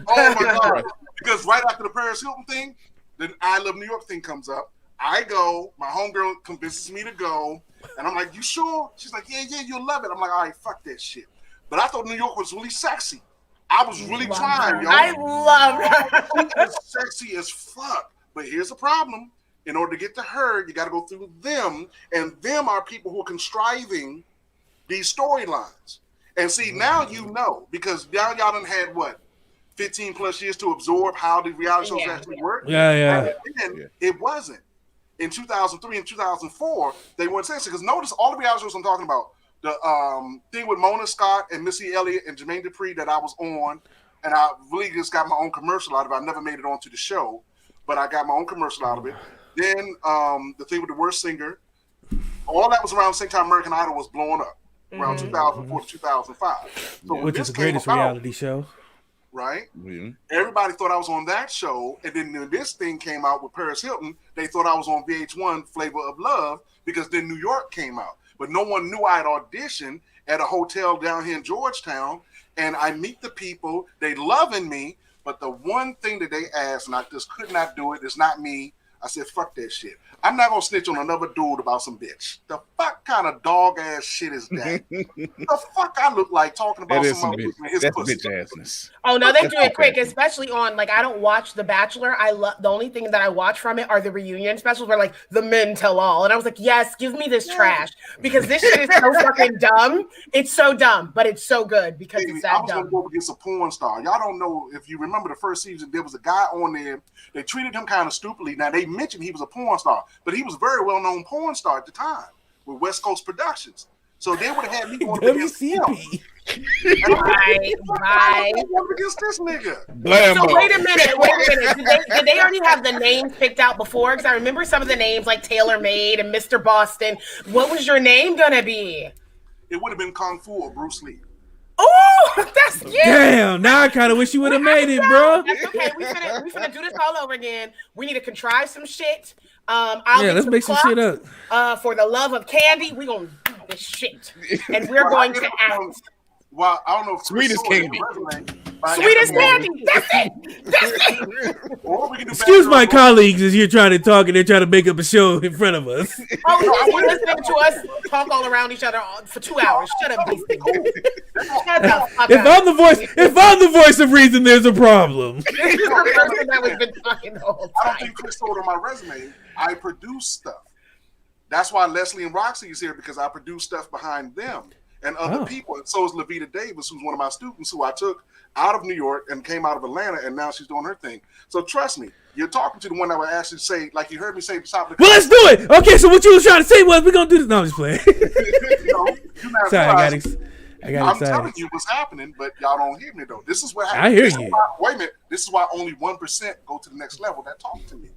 Oh my God! Because right after the Paris Hilton thing, the I Love New York thing comes up. I go. My homegirl convinces me to go. And I'm like, you sure? She's like, yeah, you'll love it. I'm like, all right, fuck that shit. But I thought New York was really sexy. I was really trying, yo. I love her. It was sexy as fuck. But here's the problem. In order to get to her, you got to go through them. And them are people who are contriving these storylines. And see, now you know. Because now y'all done had, 15 plus years to absorb how the reality shows actually work? Yeah. And then it wasn't. In 2003 and 2004, they weren't sexy. Because notice all the reality shows I'm talking about, the thing with Mona Scott and Missy Elliott and Jermaine Dupri that I was on, and I really just got my own commercial out of it. I never made it onto the show, but I got my own commercial out of it. Then the thing with the worst singer, all that was around the same time American Idol was blowing up, around 2004 to 2005. So which is the greatest reality show. Right? Mm-hmm. Everybody thought I was on that show, and then when this thing came out with Paris Hilton, they thought I was on VH1 Flavor of Love, because then New York came out. But no one knew I had auditioned at a hotel down here in Georgetown, and I meet the people, they loving me, but the one thing that they asked, and I just could not do it, it's not me, I said, fuck that shit. I'm not gonna snitch on another dude about some bitch. The fuck kind of dog ass shit is that? The fuck I look like talking about somebody with his pussy? Bitch assness. Oh no, they do it quick, especially on like I don't watch The Bachelor. I love the only thing that I watch from it are the reunion specials where like the men tell all, and I was like, yes, give me this trash because this shit is so fucking dumb. It's so dumb, but it's so good because it's that I was dumb. gonna go up against a porn star. Y'all don't know if you remember the first season. There was a guy on there. They treated him kind of stupidly. Now they mentioned he was a porn star, but he was a very well-known porn star at the time with West Coast Productions. So they would have had me going against him. Right. Against this nigga. So wait a minute. Did they already have the names picked out before? Because I remember some of the names like Taylor Made and Mr. Boston. What was your name gonna be? It would have been Kung Fu or Bruce Lee. Oh, that's cute. Damn, now I kind of wish you would have made it, bro. That's okay. We finna do this all over again. We need to contrive some shit. Let's make some shit up. For the love of candy, we gonna do this shit, and we're going to act. Well, I don't know if Sweetest candy. Sweetest candy. That's it. Excuse my colleagues as you're trying to talk and they're trying to make up a show in front of us. Oh, you're listening to us talk all around each other for 2 hours. Shut up, Beastie. Shut the fuck If up. I'm the voice of reason, there's a problem. This is the person that we've been talking the whole I don't time. think Chris told on my resume. I produce stuff. That's why Leslie and Roxy is here because I produce stuff behind them and other people. And so is Levita Davis, who's one of my students who I took out of New York and came out of Atlanta, and now she's doing her thing. So trust me, you're talking to the one that would actually say, like you heard me say at the top of the Well, let's do it. Okay, so what you was trying to say was we're gonna do this. No, I'm just playing. Sorry, I got excited. I'm telling you what's happening, but y'all don't hear me though. This is what happens. I hear you. Wait a minute. This is why only 1% go to the next level that talk to me.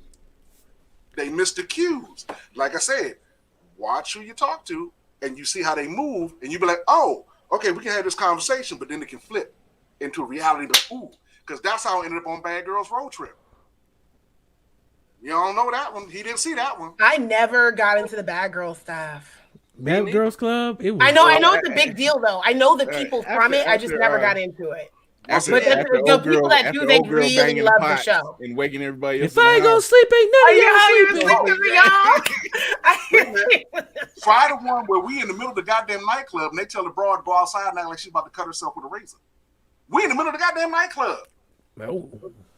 They miss the cues. Like I said, watch who you talk to, and you see how they move, and you be like, oh, okay, we can have this conversation, but then it can flip into a reality. But ooh, because that's how I ended up on Bad Girls Road Trip. You don't know that one. He didn't see that one. I never got into the Bad Girl stuff. Bad Girls Club. It was I know it's a big deal though. I know the people from it. I just never got into it. But the people that do, they really love the show. And waking everybody up. If I ain't gonna sleep, ain't none of y'all sleeping. Try the one where we in the middle of the goddamn nightclub and they tell the broad to go outside and act like she's about to cut herself with a razor. We in the middle of the goddamn nightclub. No.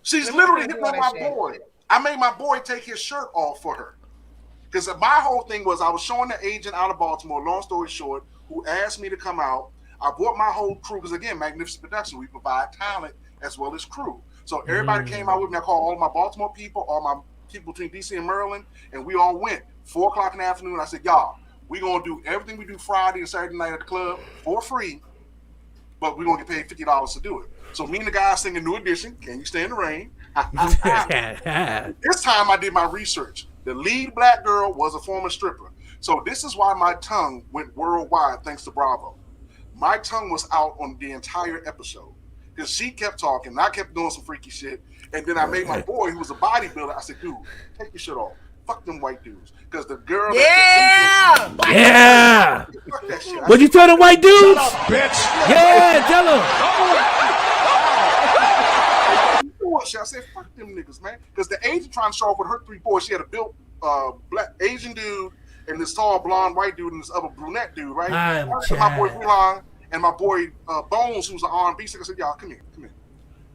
She's literally hitting on my boy. I made my boy take his shirt off for her. Because my whole thing was I was showing the agent out of Baltimore, long story short, who asked me to come out. I brought my whole crew, because again, Magnificent Production, we provide talent as well as crew. So everybody came out with me. I called all my Baltimore people, all my people between DC and Maryland, and we all went. 4 o'clock in the afternoon, I said, y'all, we're going to do everything we do Friday and Saturday night at the club for free, but we're going to get paid $50 to do it. So me and the guys singing New Edition, Can You Stand the Rain? This time I did my research. The lead black girl was a former stripper. So this is why my tongue went worldwide thanks to Bravo. My tongue was out on the entire episode because she kept talking and I kept doing some freaky shit. And then I made my boy, who was a bodybuilder, I said, dude, take your shit off. Fuck them white dudes. Because the girl... Yeah! Fuck that shit. What'd you tell the white dudes? Shut up, bitch. Yeah, tell them. I said, fuck them niggas, man. Because the agent trying to show off with her 3 boys. She had a built black Asian dude and this tall blonde white dude and this other brunette dude, right? My boy Blonde and my boy Bones, who's an R&B singer, said, y'all, come here.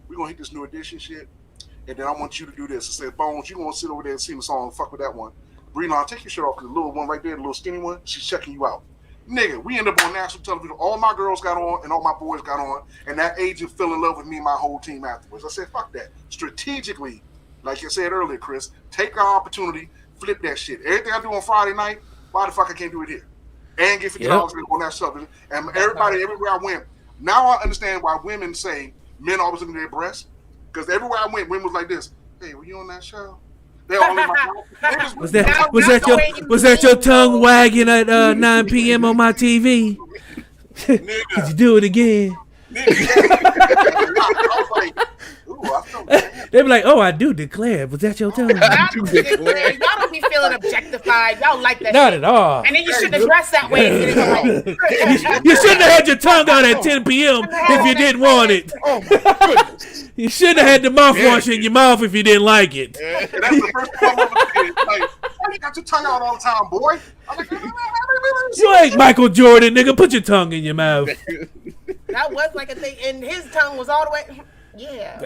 We're going to hit this New Edition shit. And then I want you to do this. I said, Bones, you going to sit over there and sing the song and fuck with that one. Breelon, take your shirt off because the little one right there, the little skinny one, she's checking you out. Nigga, we end up on national television. All my girls got on and all my boys got on. And that agent fell in love with me and my whole team afterwards. I said, fuck that. Strategically, like you said earlier, Chris, take our opportunity, flip that shit. Everything I do on Friday night, why the fuck I can't do it here? And get $50 on that television. And everybody, everywhere I went, now I understand why women say men always look at their breasts. Because everywhere I went, women was like this. Hey, were you on that show? They all in my was that your tongue wagging at 9 p.m. on my TV? Did you do it again? I was like, ooh, I felt bad. They be like, "Oh, I do declare." Was that your tongue? Y'all don't be feeling objectified. Y'all like that Not shit. at all. And then you shouldn't have dressed that way. You shouldn't have had your tongue out at 10 p.m. if you didn't want it. Oh my goodness. You shouldn't have had the mouthwash in your mouth if you didn't like it. And that's the first thing I'm ever saying. Like, why you got your tongue out all the time, boy? I'm like, You ain't Michael Jordan, nigga. Put your tongue in your mouth. That was like a thing, and his tongue was all the way. Yeah.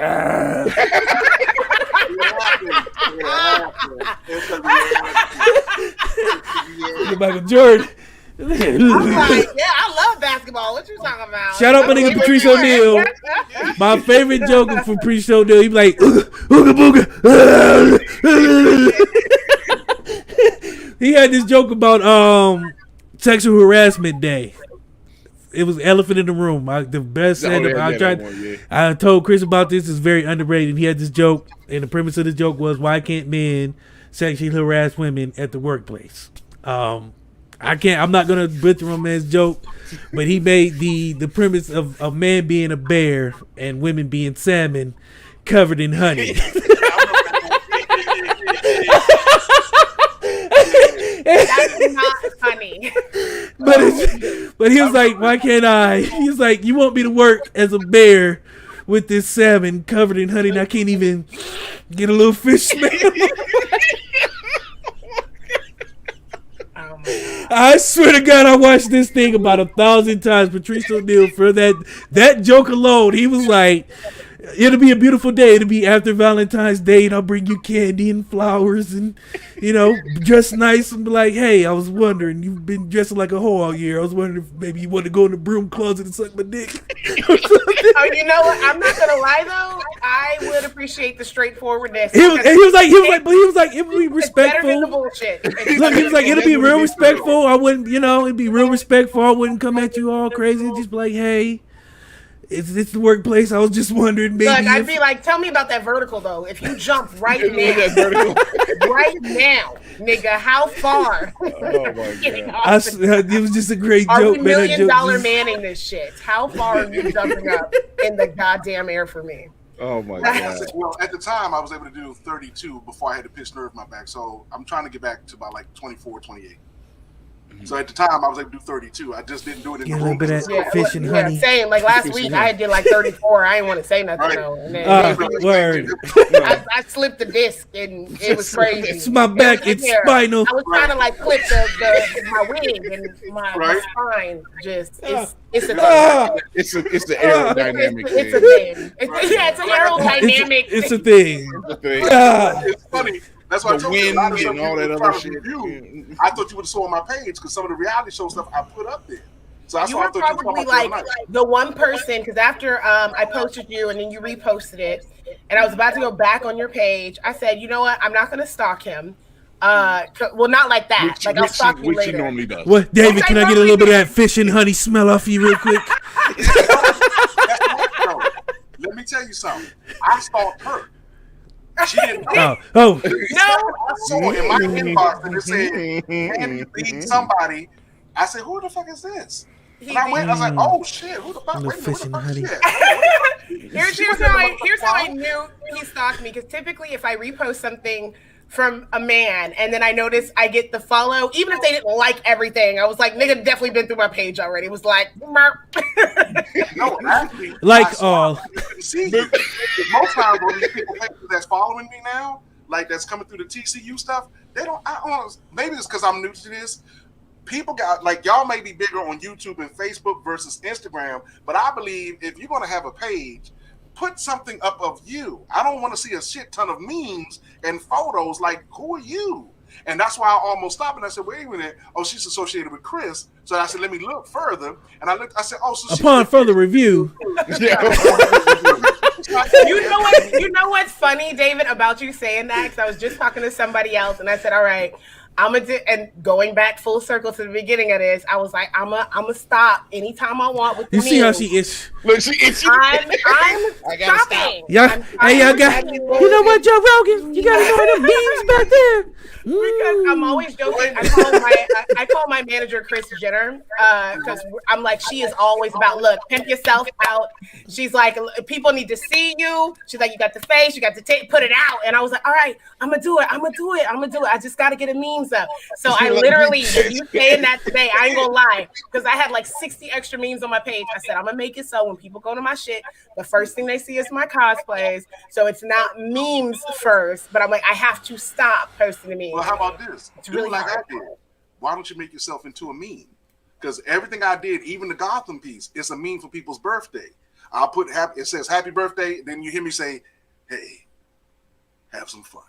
Michael Jordan. I'm like, yeah, I love basketball. What you talking about? Shout out my nigga Patrice O'Neal. My favorite joke from Patrice O'Neal. He be like, ooga booga. He had this joke about sexual harassment day. It was elephant in the room. The best said I told Chris about this. It's very underrated. He had this joke, and the premise of the joke was, why can't men sexually harass women at the workplace? I'm not gonna butcher my man's joke, but he made the premise of a man being a bear and women being salmon covered in honey. That's not funny. But he was like, why can't I? He's like, you want me to work as a bear with this salmon covered in honey, and I can't even get a little fish smell. I swear to God, I watched this thing about 1,000 times. Patrice O'Neal, for that joke alone, he was like, it'll be a beautiful day. It'll be after Valentine's Day, and I'll bring you candy and flowers and, dress nice and be like, hey, I was wondering, you've been dressing like a hoe all year. I was wondering if maybe you want to go in the broom closet and suck my dick. Oh, you know what? I'm not gonna lie though. I would appreciate the straightforwardness. He was like, it would be respectful. Better than the bullshit. Look, he was like, it'll be real respectful. I wouldn't, it'd be real respectful. I wouldn't come at you all crazy. Just be like, hey. It's the workplace. I was just wondering, maybe. Look, I'd be like, tell me about that vertical though. If you jump right now, right now, nigga, how far? Oh my God! It was just a great are joke. Are we $1 million manning this shit? How far are you jumping up in the goddamn air for me? Oh my God! Well, at the time, I was able to do 32 before I had to pitch nerve in my back. So I'm trying to get back to about like 24, 28. So at the time, I was able to do 32. I just didn't do it in the room. Get a little bit of fish and honey. Same. Like last week, I did like 34. I didn't want to say nothing though. And then, word. I slipped the disc and it was crazy. It's my back. It's spinal. I was trying to like clip my wig and my spine. Just it's a thing. It's the aerodynamic. It's a thing. It's an aerodynamic. It's a thing. It's funny. That's why I told you a lot of and all that other shit. I thought you would have saw on my page because some of the reality show stuff I put up there. So that's you why I were thought probably like the one person, because after I posted you and then you reposted it, and I was about to go back on your page, I said, you know what? I'm not going to stalk him. Well, not like that. I'll stalk you later. She normally does. What, David? Can I get a little bit of that fish and honey smell off you real quick? Let me tell you something. I stalked her. She didn't know. No, I saw it in my inbox and it said, "Can you lead somebody?" I said, "Who the fuck is this?" And I went. I was like, "Oh shit, who the fuck? Wait a minute, who the fuck is that?" Here's how I knew he stalked me. Because typically, if I repost something from a man and then I notice I get the follow, even if they didn't like everything, I was like, nigga definitely been through my page already. It was like, no, actually, like all. See, most times when these people that's following me now, like that's coming through the TCU stuff, they don't. Maybe it's because I'm new to this. People got like y'all may be bigger on YouTube and Facebook versus Instagram, but I believe if you're gonna have a page, put something up of you. I don't want to see a shit ton of memes and photos. Like, who are you? And that's why I almost stopped and I said, wait a minute. Oh, she's associated with Chris. So I said, let me look further. And I looked. I said, oh, so upon further review. You know what's funny, David, about you saying that? Because I was just talking to somebody else, and I said, all right, and going back full circle to the beginning of this, I was like, I'm gonna stop anytime I want with the memes. You see how she is? Look, she itchy. I'm stopping. Yeah. Hey, y'all got. You know what, Joe Rogan? You gotta know the memes back there. Because I'm always joking. I call my manager Chris Jenner because I'm like, she is always about, look, pimp yourself out. She's like, people need to see you. She's like, you got the face, you got the put it out. And I was like, all right, I'm gonna do it. I just gotta get a memes up. So I literally, if you saying that today, I ain't gonna lie, because I had like 60 extra memes on my page. I said, I'm gonna make it so when people go to my shit, the first thing they see is my cosplays. So it's not memes first, but I'm like, I have to stop posting the memes. Well, how about this? It's really like hard. I did. Why don't you make yourself into a meme? Because everything I did, even the Gotham piece, it's a meme for people's birthday. I'll put it says happy birthday, then you hear me say, hey, have some fun.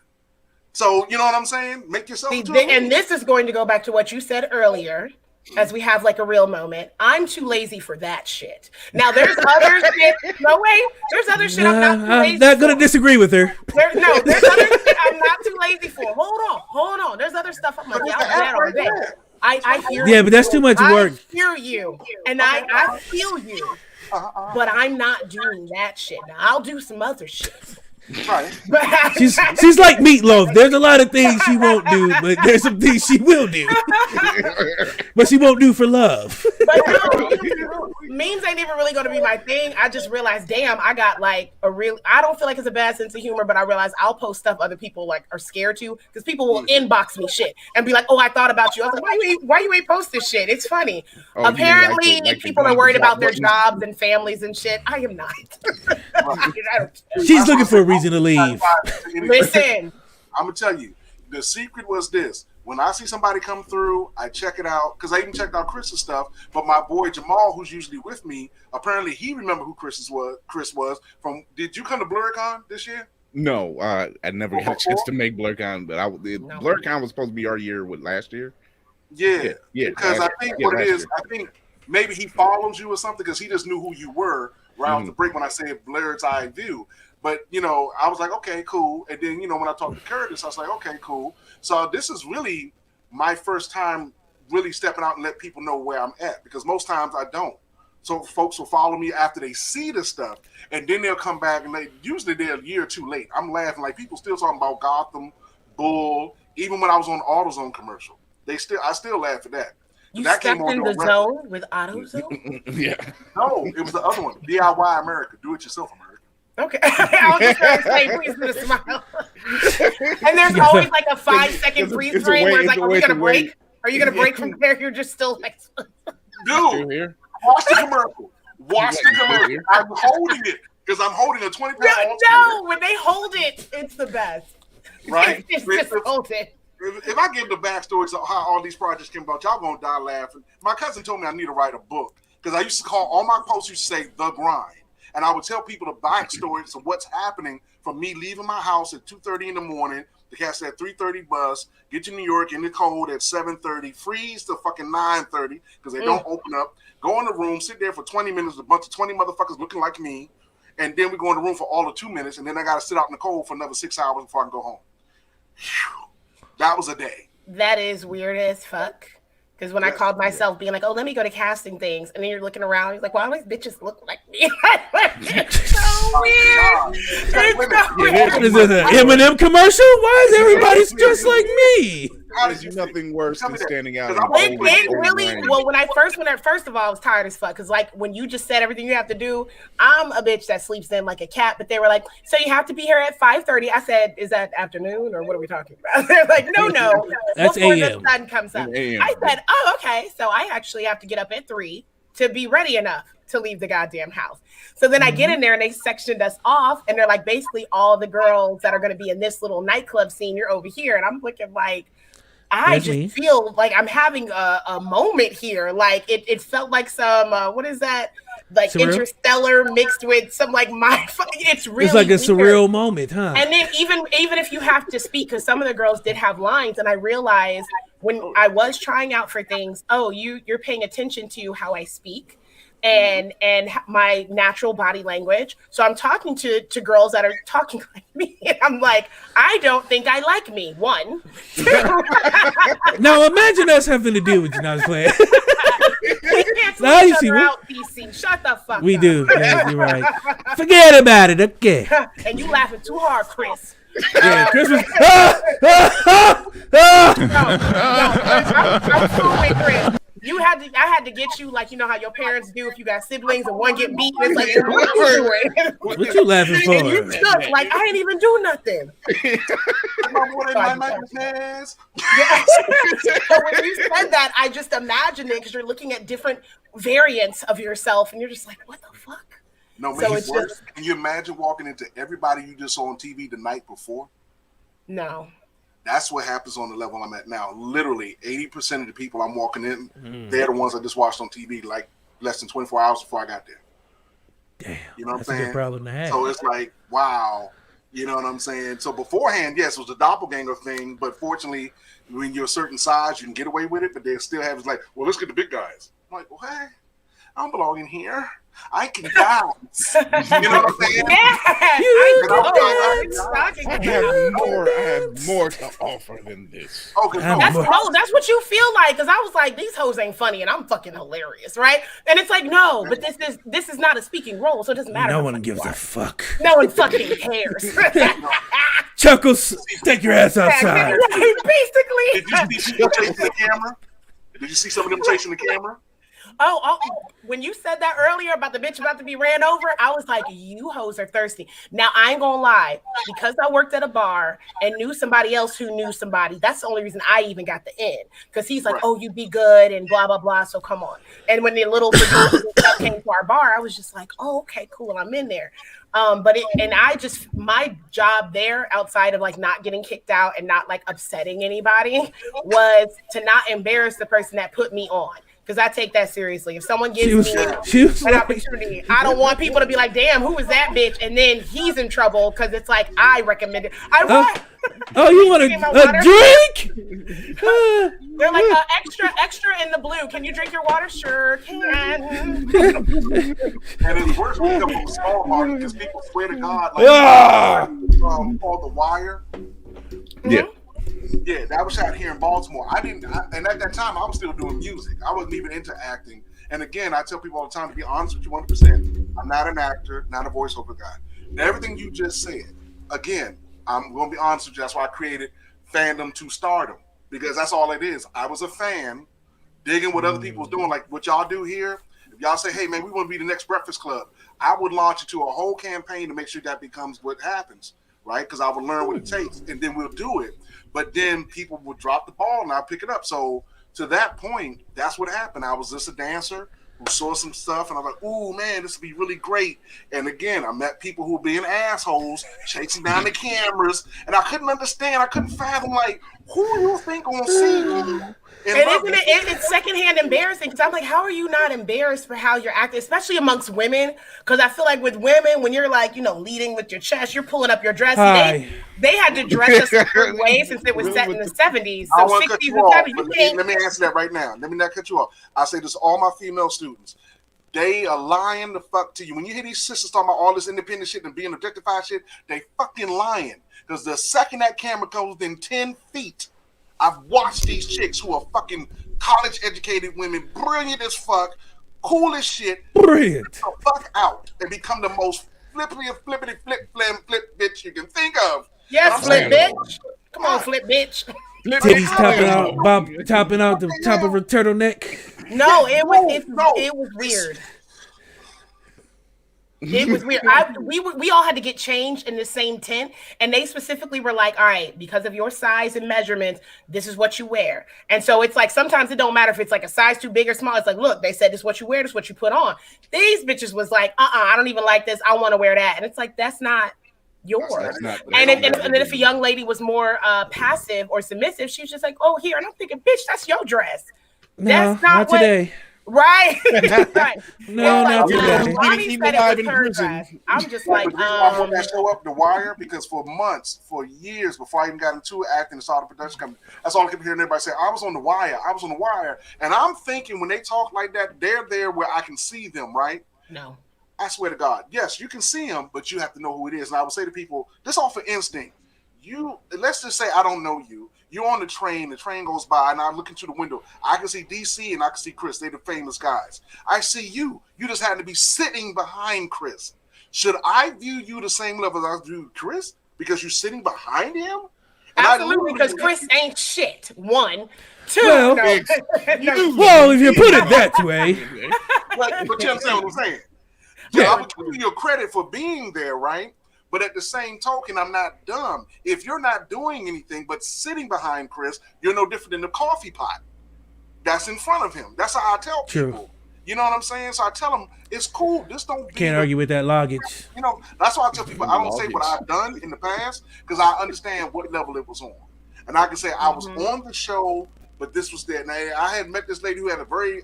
So you know what I'm saying? Make yourself into a meme. And this is going to go back to what you said earlier. As we have like a real moment, I'm too lazy for that shit. Now there's other shit. No way. There's other shit I'm not too lazy. I'm not gonna disagree with her. There's other shit I'm not too lazy for. Hold on. There's other stuff I'm like, yeah, I'll do that all day. I hear you. Yeah, but that's too much work. I hear you, and I feel you. But I'm not doing that shit. Now I'll do some other shit. Right. She's like Meatloaf. There's a lot of things she won't do, but there's some things she will do. But she won't do for love. But no, memes ain't even really going to be my thing. I just realized, damn, I got like I don't feel like it's a bad sense of humor, but I realize I'll post stuff other people like are scared to, because people will inbox me shit and be like, oh, I thought about you. I was like, why you ain't post this shit? It's funny. Apparently, people are worried about their jobs and families and shit. I am not. She's looking for a reason to leave. Listen, I'm gonna tell you, the secret was this. When I see somebody come through, I check it out, because I even checked out Chris's stuff. But my boy Jamal, who's usually with me, apparently he remembered who Chris was from. Did you come to BlurCon this year? No, I never got a chance to make BlurCon, but BlurCon was supposed to be our year with last year. Yeah. Because I think what it is, I think maybe he follows you or something, because he just knew who you were right off the break when I said Blurred's Eye View. But, I was like, okay, cool. And then, when I talked to Curtis, I was like, okay, cool. So this is really my first time really stepping out and let people know where I'm at, because most times I don't. So folks will follow me after they see the stuff, and then they'll come back, and usually they're a year too late. I'm laughing, like people still talking about Gotham, Bull, even when I was on AutoZone commercial. I still laugh at that. You that stepped in the zone with AutoZone? Yeah. No, it was the other one, DIY America, do it yourself America. Okay, I was just going to say, please do a smile. And there's always like a 5-second freeze frame where it's like, are we going to break? Are you going to break from there? You're just still like, dude, watch the commercial. Watch the commercial. I'm holding it because I'm holding a 20-pound. No, when they hold it, it's the best. Right? Just hold it. If I give the backstory to how all these projects came about, y'all gonna die laughing. My cousin told me I need to write a book, because I used to call all my posts used to say The Grind. And I would tell people the backstories of what's happening from me leaving my house at 2:30 in the morning to catch that 3:30 bus, get to New York in the cold at 7:30, freeze to fucking 9:30 because they don't open up, go in the room, sit there for 20 minutes, a bunch of 20 motherfuckers looking like me, and then we go in the room for all of 2 minutes, and then I got to sit out in the cold for another 6 hours before I can go home. Whew. That was a day. That is weird as fuck. Because when I called myself being like, oh, let me go to casting things, and then you're looking around, you're like, why all these bitches look like me? It's so weird. Is this an Eminem commercial? Why is everybody just like me? There's nothing worse than standing out. It really, well, when I first of all, I was tired as fuck, because like when you just said everything you have to do, I'm a bitch that sleeps in like a cat, but they were like, so you have to be here at 5:30. I said, is that afternoon or what are we talking about? They're like, no, that's before AM. the sun comes up. I said, oh, okay, so I actually have to get up at 3 to be ready enough to leave the goddamn house. So then I get in there and they sectioned us off, and they're like, basically all the girls that are going to be in this little nightclub scene, you're over here, and I'm looking like, I just feel like I'm having a moment here. Like it felt like some what is that? Like surreal? Interstellar mixed with some like it's really it's like a weird. Surreal moment, huh? And then even if you have to speak, because some of the girls did have lines, and I realized when I was trying out for things, oh, you're paying attention to how I speak and my natural body language. So I'm talking to girls that are talking like me, and I'm like, I don't think I like me. 1, 2. Now imagine us having to deal with you. Now I was playing. cancel Now you each see other what out, DC. Shut the fuck we up. do. Yeah, you're right. Forget about it. Okay. And you laughing too hard, Chris. Yeah, Christmas. I'm cool with Chris. I had to get you like you know how your parents do if you got siblings and one get beat. It's like what you doing? What you laughing for? And you shook like I ain't even do nothing. My boy ain't my business. Yeah. So when you said that, I just imagined it because you're looking at different variants of yourself, and you're just like, what the fuck? No, man, So it's worse. Can you imagine walking into everybody you just saw on TV the night before? No. That's what happens on the level I'm at now. Literally, 80% of the people I'm walking in, they're the ones I just watched on TV like less than 24 hours before I got there. Damn. You know what I'm That's saying? a good problem to have. So it's like, wow. You know what I'm saying? So beforehand, yes, it was a doppelganger thing, but fortunately, when you're a certain size, you can get away with it, but they still have it's like, well, let's get the big guys. I'm like, well, hey, I don't belong in here. I can dance. You know what I'm saying? Yeah. I have more to offer than this. Okay, That's what you feel like because I was like these hoes ain't funny and I'm fucking hilarious, right? And it's like no, but this is not a speaking role, so it doesn't matter. No one gives a fuck. No one fucking cares. Chuckles, take your ass outside. Basically. Did you see them chasing the camera? Did you see some of them chasing the camera? Oh, when you said that earlier about the bitch about to be ran over, I was like, you hoes are thirsty. Now, I ain't gonna lie. Because I worked at a bar and knew somebody else who knew somebody, that's the only reason I even got the in. Because he's like, oh, you'd be good and blah, blah, blah, so come on. And when the little stuff came to our bar, I was just like, oh, okay, cool, I'm in there. My job there outside of like not getting kicked out and not like upsetting anybody was to not embarrass the person that put me on. Because I take that seriously. If someone gives me an opportunity, I don't want people to be like, damn, who was that bitch? And then he's in trouble because it's like, I recommended. You want a drink? They're like, extra in the blue. Can you drink your water? Sure can. And it's worse when you come from a small market because people swear to God, like, called The Wire. Yeah. Yeah, that was shot here in Baltimore. And at that time, I was still doing music. I wasn't even into acting. And again, I tell people all the time, to be honest with you 100%, I'm not an actor, not a voiceover guy. And everything you just said, again, I'm going to be honest with you. That's why I created Fandom to Stardom, because that's all it is. I was a fan, digging what other people was doing, like what y'all do here. If y'all say, hey, man, we want to be the next Breakfast Club, I would launch into a whole campaign to make sure that becomes what happens, right? Because I would learn what it takes, and then we'll do it. But then people would drop the ball and I'll pick it up. So to that point, that's what happened. I was just a dancer who saw some stuff and I was like, ooh, man, this would be really great. And again, I met people who were being assholes, chasing down the cameras, and I couldn't understand. I couldn't fathom, like, who you think gonna see you? And isn't it's secondhand embarrassing because I'm like, how are you not embarrassed for how you're acting, especially amongst women? Because I feel like with women, when you're like, leading with your chest, you're pulling up your dress. They had to dress a certain way since it was set in the 70s. So 60s and 70s. Let me answer that right now. Let me not cut you off. I say this to all my female students. They are lying the fuck to you. When you hear these sisters talking about all this independent shit and being objectified shit, they fucking lying. Because the second that camera comes within 10 feet, I've watched these chicks who are fucking college-educated women, brilliant as fuck, cool as shit, brilliant, the fuck out and become the most flippity flip bitch you can think of. Yes, flip bitch. Come on, flip bitch. Titties topping out the top of her turtleneck. No, it was weird. It was weird. We all had to get changed in the same tent, and they specifically were like, all right, because of your size and measurements, this is what you wear. And so it's like sometimes it don't matter if it's like a size too big or small. It's like, look, they said this is what you wear, this is what you put on. These bitches was like, I don't even like this. I want to wear that. And it's like, that's not yours. And then if a young lady was more passive or submissive, she was just like, oh, here. And I'm thinking, bitch, that's your dress. No, not today. Right. Right. No, not today. Bonnie said it was her dress. I'm just like, I want that show up, The Wire, because for months, for years, before I even got into acting and saw the production company, that's all I kept hearing everybody say, I was on The Wire. I was on The Wire. And I'm thinking when they talk like that, they're there where I can see them, right? No. I swear to God. Yes, you can see them, but you have to know who it is. And I would say to people, this all for instinct. Let's just say I don't know you. You're on the train goes by, and I look into the window. I can see DC and I can see Chris. They're the famous guys. I see you. You just happen to be sitting behind Chris. Should I view you the same level as I view Chris because you're sitting behind him? And absolutely, because Chris ain't shit. 1, 2. Well, no. well, if you put it that way. But you understand what I'm saying? Yeah, I would give you your credit for being there, right? But at the same token, I'm not dumb. If you're not doing anything but sitting behind Chris, you're no different than the coffee pot that's in front of him. That's how I tell people. You know what I'm saying? So I tell them, it's cool. This don't can't argue with that luggage. You know, that's why I tell people I don't say what I've done in the past because I understand what level it was on. And I can say I was on the show, but this was there. Now, I had met this lady who had a very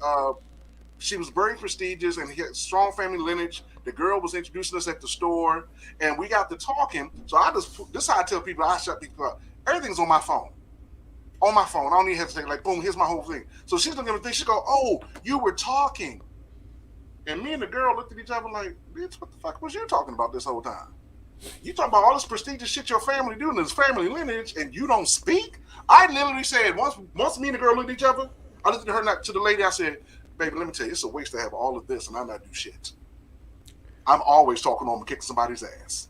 she was very prestigious and he had strong family lineage. The girl was introducing us at the store, and we got to talking. So this is how I tell people, I shut people up. Everything's on my phone. On my phone. I don't even have to say, like, boom, here's my whole thing. So she's looking at the thing. She go, oh, you were talking. And me and the girl looked at each other like, bitch, what the fuck was you talking about this whole time? You talking about all this prestigious shit your family doing, this family lineage, and you don't speak? I literally said, once me and the girl looked at each other, I looked at her, not to the lady, I said, baby, let me tell you, it's a waste to have all of this and I not do shit. I'm always talking on kicking somebody's ass.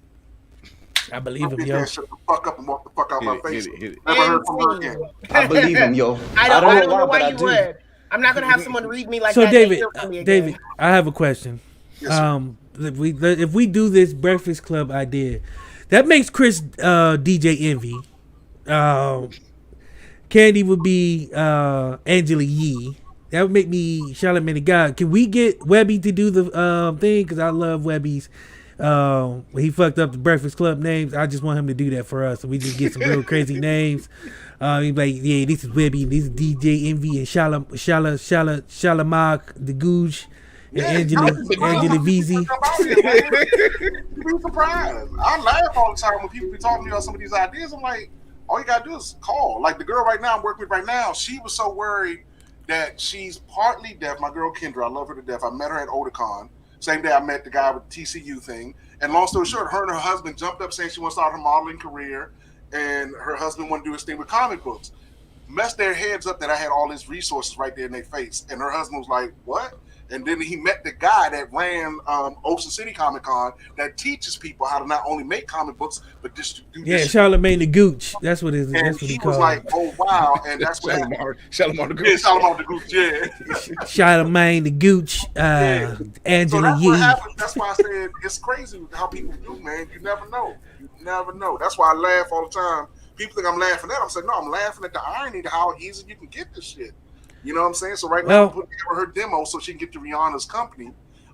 I believe him, yo. Shut the fuck up and walk the fuck out my face. Never heard from her again. I believe him, yo. I don't know why you would. I'm not gonna have someone read me like that. So David, I have a question. Yes, if we do this Breakfast Club idea, that makes Chris DJ Envy. Candy would be Angela Yee. That would make me Charlamagne the God. Can we get Webby to do the thing? Because I love Webby's. He fucked up the Breakfast Club names. I just want him to do that for us. So we just get some real crazy names. He's like, yeah, this is Webby, this is DJ Envy, and Shalamar the Googe, and Angela VZ. You'd be surprised. I laugh all the time when people be talking to me about some of these ideas. I'm like, all you gotta do is call. Like the girl right now I'm working with right now, she was so worried that she's partly deaf. My girl Kendra, I love her to death. I met her at Otakon. Same day I met the guy with the TCU thing. And long story short, her and her husband jumped up saying she wants to start her modeling career. And her husband wanted to do his thing with comic books. Messed their heads up that I had all these resources right there in their face. And her husband was like, what? And then he met the guy that ran Ocean City Comic Con that teaches people how to not only make comic books, but just do this. Charlamagne the Gooch. That's what it is. And that's what he was like, oh, wow. And that's what Shalamar the Gooch. Yeah, Shalamar the Gooch, yeah. Charlamagne the Gooch, Angela Yee. That's why I said it's crazy how people do, man. You never know. You never know. That's why I laugh all the time. People think I'm laughing at. I'm saying, no, I'm laughing at the irony to how easy you can get this shit. You know what I'm saying? So right now, I'm putting together her demo so she can get to Rihanna's company.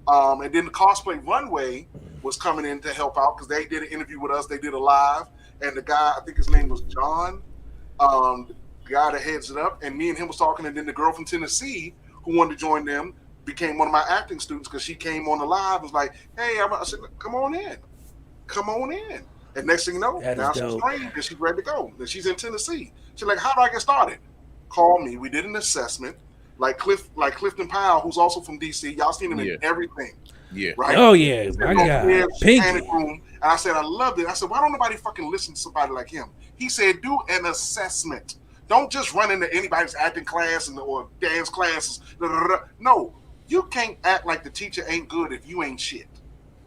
And then the Cosplay Runway was coming in to help out because they did an interview with us. They did a live. And the guy, I think his name was John, the guy that heads it up. And me and him was talking. And then the girl from Tennessee who wanted to join them became one of my acting students because she came on the live and was like, hey, I said, come on in. Come on in. And next thing you know, now she's trained and she's ready to go. And she's in Tennessee. She's like, how do I get started? Call me. We did an assessment. Like Clifton Powell, who's also from DC. Y'all seen him in everything. Yeah. Right? Oh, yeah. My God. Pinky. Room, and I said, I loved it. I said, why don't nobody fucking listen to somebody like him? He said, do an assessment. Don't just run into anybody's acting class or dance classes. No, you can't act like the teacher ain't good if you ain't shit.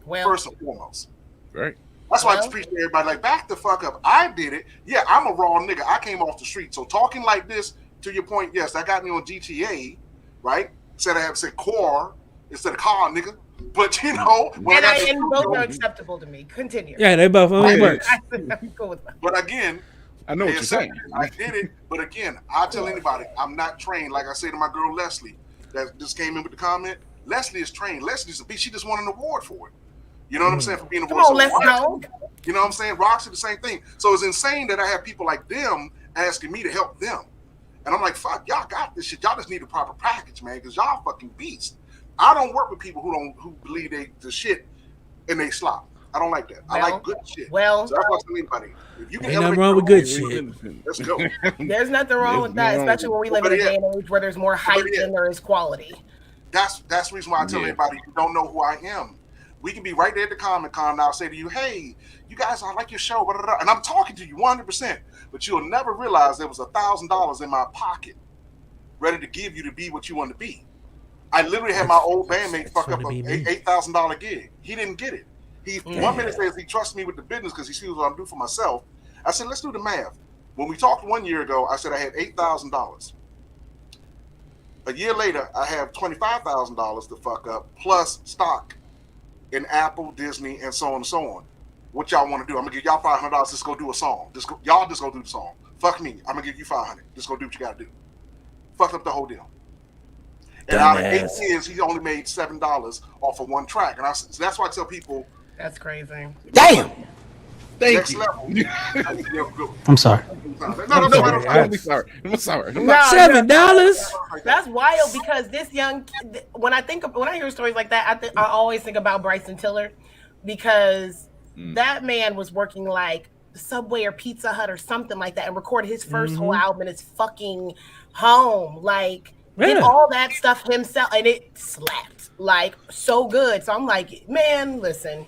Well, first and foremost. Right. That's why I just preach to everybody, like, back the fuck up. I did it. Yeah, I'm a raw nigga. I came off the street. So talking like this, to your point, yes, that got me on GTA, right? Said I have said core instead of car, nigga. But you know, and both are acceptable to me. Continue. Yeah, they both work. But again, I know what you're saying. I did it, but again, I tell anybody, I'm not trained. Like I say to my girl Leslie, that just came in with the comment. Leslie is trained. Leslie's a bitch. She just won an award for it. You know what I'm saying? For being a voice. Come on, let's go. You know what I'm saying? Roxy, the same thing. So it's insane that I have people like them asking me to help them. And I'm like, fuck, y'all got this shit. Y'all just need a proper package, man, because y'all fucking beast. I don't work with people who believe they the shit and they slop. I don't like that. I like good shit. Well, so that's what I tell anybody. If you can ain't nothing wrong with good shit. Let's go. There's nothing wrong with that, especially when we live in a day and age where there's more hype than there is quality. That's the reason why I tell everybody, you don't know who I am. We can be right there at the Comic Con, and I'll say to you, hey, you guys, I like your show, blah, blah, blah. And I'm talking to you 100%, but you'll never realize there was $1,000 in my pocket ready to give you to be what you want to be. I literally had my old bandmate fuck up an $8,000 gig. He didn't get it. He 1 minute says he trusts me with the business because he sees what I'm doing for myself. I said, let's do the math. When we talked 1 year ago, I said I had $8,000. A year later, I have $25,000 to fuck up, plus stock in Apple, Disney, and so on and so on. What y'all want to do? I'm gonna give y'all $500. Just go do a song. Y'all just go do the song. Fuck me. I'm gonna give you $500. Just go do what you gotta do. Fucked up the whole deal. And out of 8 years, he only made $7 off of one track. And so that's why I tell people, that's crazy. Damn. Thank you. I'm sorry. I'm sorry. $7. That's wild because this young. When I hear stories like that, I always think about Bryson Tiller, because that man was working like Subway or Pizza Hut or something like that and recorded his first whole album in his fucking home. Like, did all that stuff himself, and it slapped like so good. So I'm like, man, listen.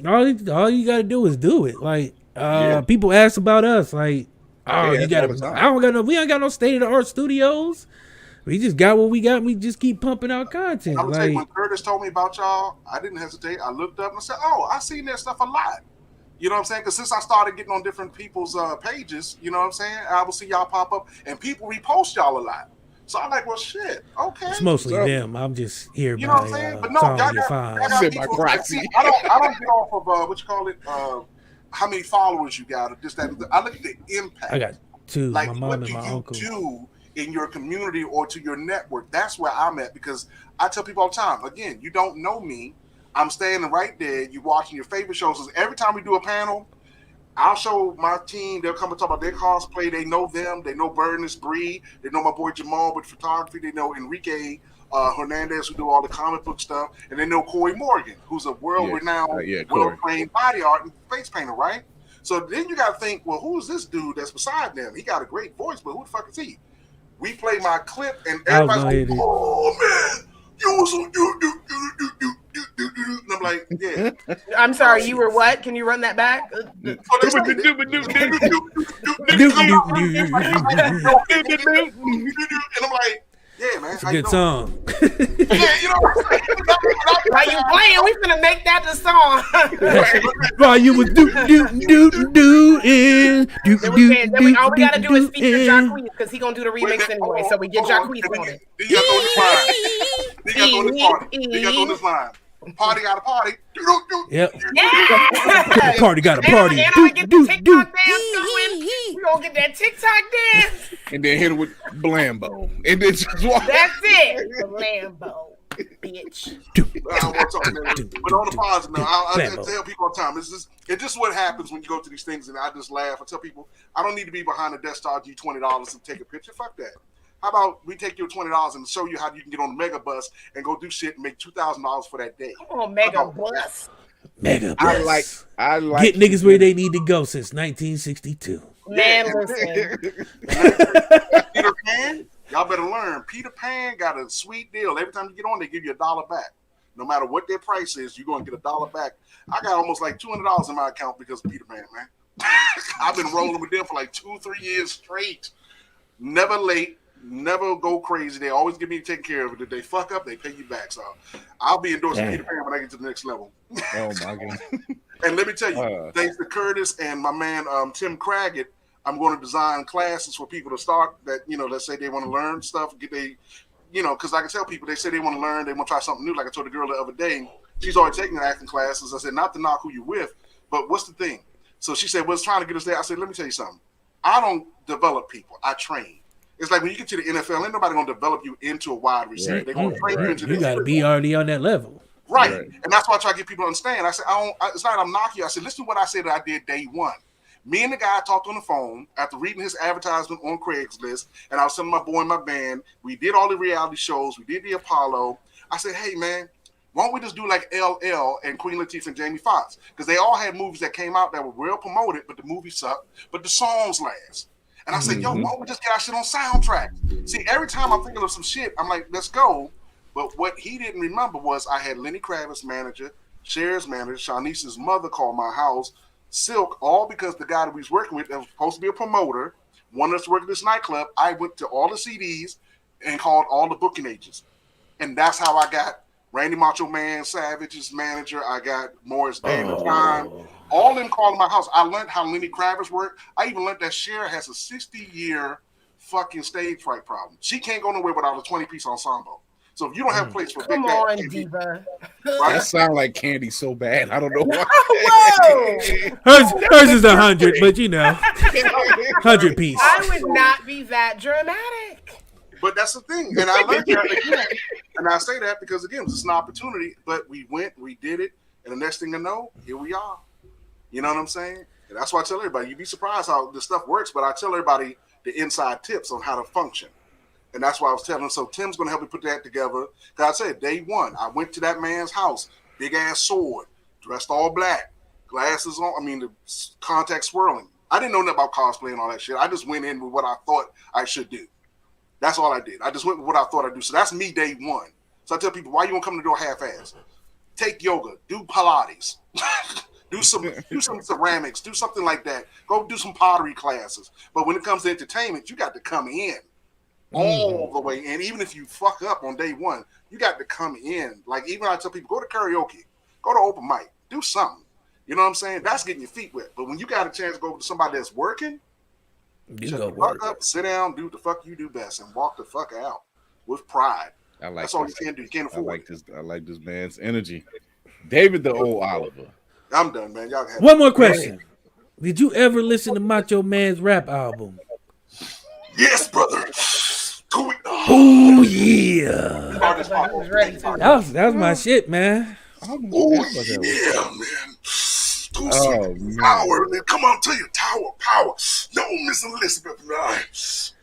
All you gotta do is do it. Like, people ask about us, like, you gotta. We ain't got no state of the art studios. We just got what we got. We just keep pumping out content. I'm gonna tell you, when Curtis told me about y'all, I didn't hesitate. I looked up and I said, "Oh, I seen that stuff a lot." You know what I'm saying? Because since I started getting on different people's pages, you know what I'm saying, I will see y'all pop up and people repost y'all a lot. So I'm like, well, shit, okay. It's mostly them. I'm just here. You know what I'm saying? But no, y'all got people. I don't get off of what you call it. How many followers you got? Or just that. I look at the impact. I got 2. Like, my mom what and do my you uncle. do in your community or to your network? That's where I'm at, because I tell people all the time. Again, you don't know me. I'm standing right there. You watching your favorite shows. So every time we do a panel, I'll show my team. They'll come and talk about their cosplay. They know them. They know Burness Bree. They know my boy Jamal with photography. They know Enrique Hernandez, who do all the comic book stuff. And they know Corey Morgan, who's a world-renowned, well-trained body art and face painter, right? So then you got to think, well, who's this dude that's beside them? He got a great voice, but who the fuck is he? We play my clip, and everybody's like, oh, man, you was so and I'm like, yeah. I'm sorry, you were what? Can you run that back? And I'm like, yeah, man. It's a good song. Yeah, you know what I'm saying? While you playing, we finna make that the song. While you was doing. Then all we gotta do is feature Jacquees, because he gonna do the remix anyway. So we get Jacquees on it. Then you got to throw this line. Then you got to throw this line. Party got a party. Yep. Yeah. Party got a party. And I get the TikTok dance going. We gonna get that TikTok dance. And then hit it with Blambo. And then just walk. That's it. Blambo, bitch. But on the positive note, I tell people all the time, it's just what happens when you go to these things, and I just laugh. I tell people, I don't need to be behind a desk charge you $20 and take a picture. Fuck that. How about we take your $20 and show you how you can get on the mega bus and go do shit and make $2,000 for that day? Come on, mega bus. Mega bus. I like get niggas where they need to go since 1962. Man, listen. Peter Pan, y'all better learn. Peter Pan got a sweet deal. Every time you get on, they give you $1 back. No matter what their price is, you're going to get $1 back. I got almost like $200 in my account because of Peter Pan, man. I've been rolling with them for like 2-3 years straight. Never late. Never go crazy. They always give me taken care of it. If they fuck up, they pay you back. So I'll be endorsing Peter Pan when I get to the next level. Oh my god! And let me tell you, thanks to Curtis and my man Tim Craggett, I'm going to design classes for people to start. That let's say they want to learn stuff. Because I can tell people, they say they want to learn, they want to try something new. Like I told the girl the other day, she's already taking acting classes. I said, not to knock who you with, but what's the thing? So she said, what's trying to get us there? I said, let me tell you something. I don't develop people. I train. It's like when you get to the NFL, ain't nobody gonna develop you into a wide receiver. Right. They're gonna train you into this. You gotta be already on that level. Right. And that's why I try to get people to understand. I said, it's not I'm knocking you. I said, listen to what I said that I did day one. Me and the guy talked on the phone after reading his advertisement on Craigslist, and I was telling my boy in my band, we did all the reality shows, we did the Apollo. I said, hey man, why don't we just do like LL and Queen Latifah and Jamie Foxx? Because they all had movies that came out that were well promoted, but the movie sucked, but the songs last. And I said, yo, why don't we just get our shit on soundtrack? See, every time I'm thinking of some shit, I'm like, let's go. But what he didn't remember was I had Lenny Kravitz manager, Cher's manager, Shanice's mother, called my house. Silk, all because the guy that we was working with that was supposed to be a promoter wanted us to work at this nightclub. I went to all the CDs and called all the booking agents. And that's how I got Randy Macho Man Savage's manager. I got Morris Day at the time. All of them calling my house. I learned how Lenny Kravitz worked. I even learned that Cher has a 60-year fucking stage fright problem. She can't go nowhere without a 20-piece ensemble. So if you don't have a place for Come Big on, Bad diva. right? That sound like Candy so bad. I don't know why. Whoa! Hers is 100, but 100 piece. I would not be that dramatic. But that's the thing. And I learned that again. And I say that because, again, it's an opportunity. But we went, we did it. And the next thing I know, here we are. You know what I'm saying? And that's why I tell everybody, you'd be surprised how this stuff works. But I tell everybody the inside tips on how to function. And that's why I was telling him. So Tim's going to help me put that together. Because I said, day one, I went to that man's house, big ass sword, dressed all black, glasses on. The contact swirling. I didn't know nothing about cosplay and all that shit. I just went in with what I thought I should do. That's all I did. I just went with what I thought I'd do. So that's me day one. So I tell people, why you won't come to the door half-ass? Take yoga, do Pilates, do some ceramics, do something like that. Go do some pottery classes. But when it comes to entertainment, you got to come in. All the way in. Even if you fuck up on day one, you got to come in. Like, even I tell people, go to karaoke, go to open mic, do something. You know what I'm saying? That's getting your feet wet. But when you got a chance to go to somebody that's working, shut the fuck up, sit down, do what the fuck you do best, and walk the fuck out with pride. That's all you can do. You can't afford I like this man's energy. David the Old Oliver. I'm done, man. Y'all have One more question. Did you ever listen to Macho Man's rap album? Yes, brother. Oh yeah. That was my shit, man. Oh yeah, man. Power, man. Come on, tell you, Tower Power. No, Miss Elizabeth and I.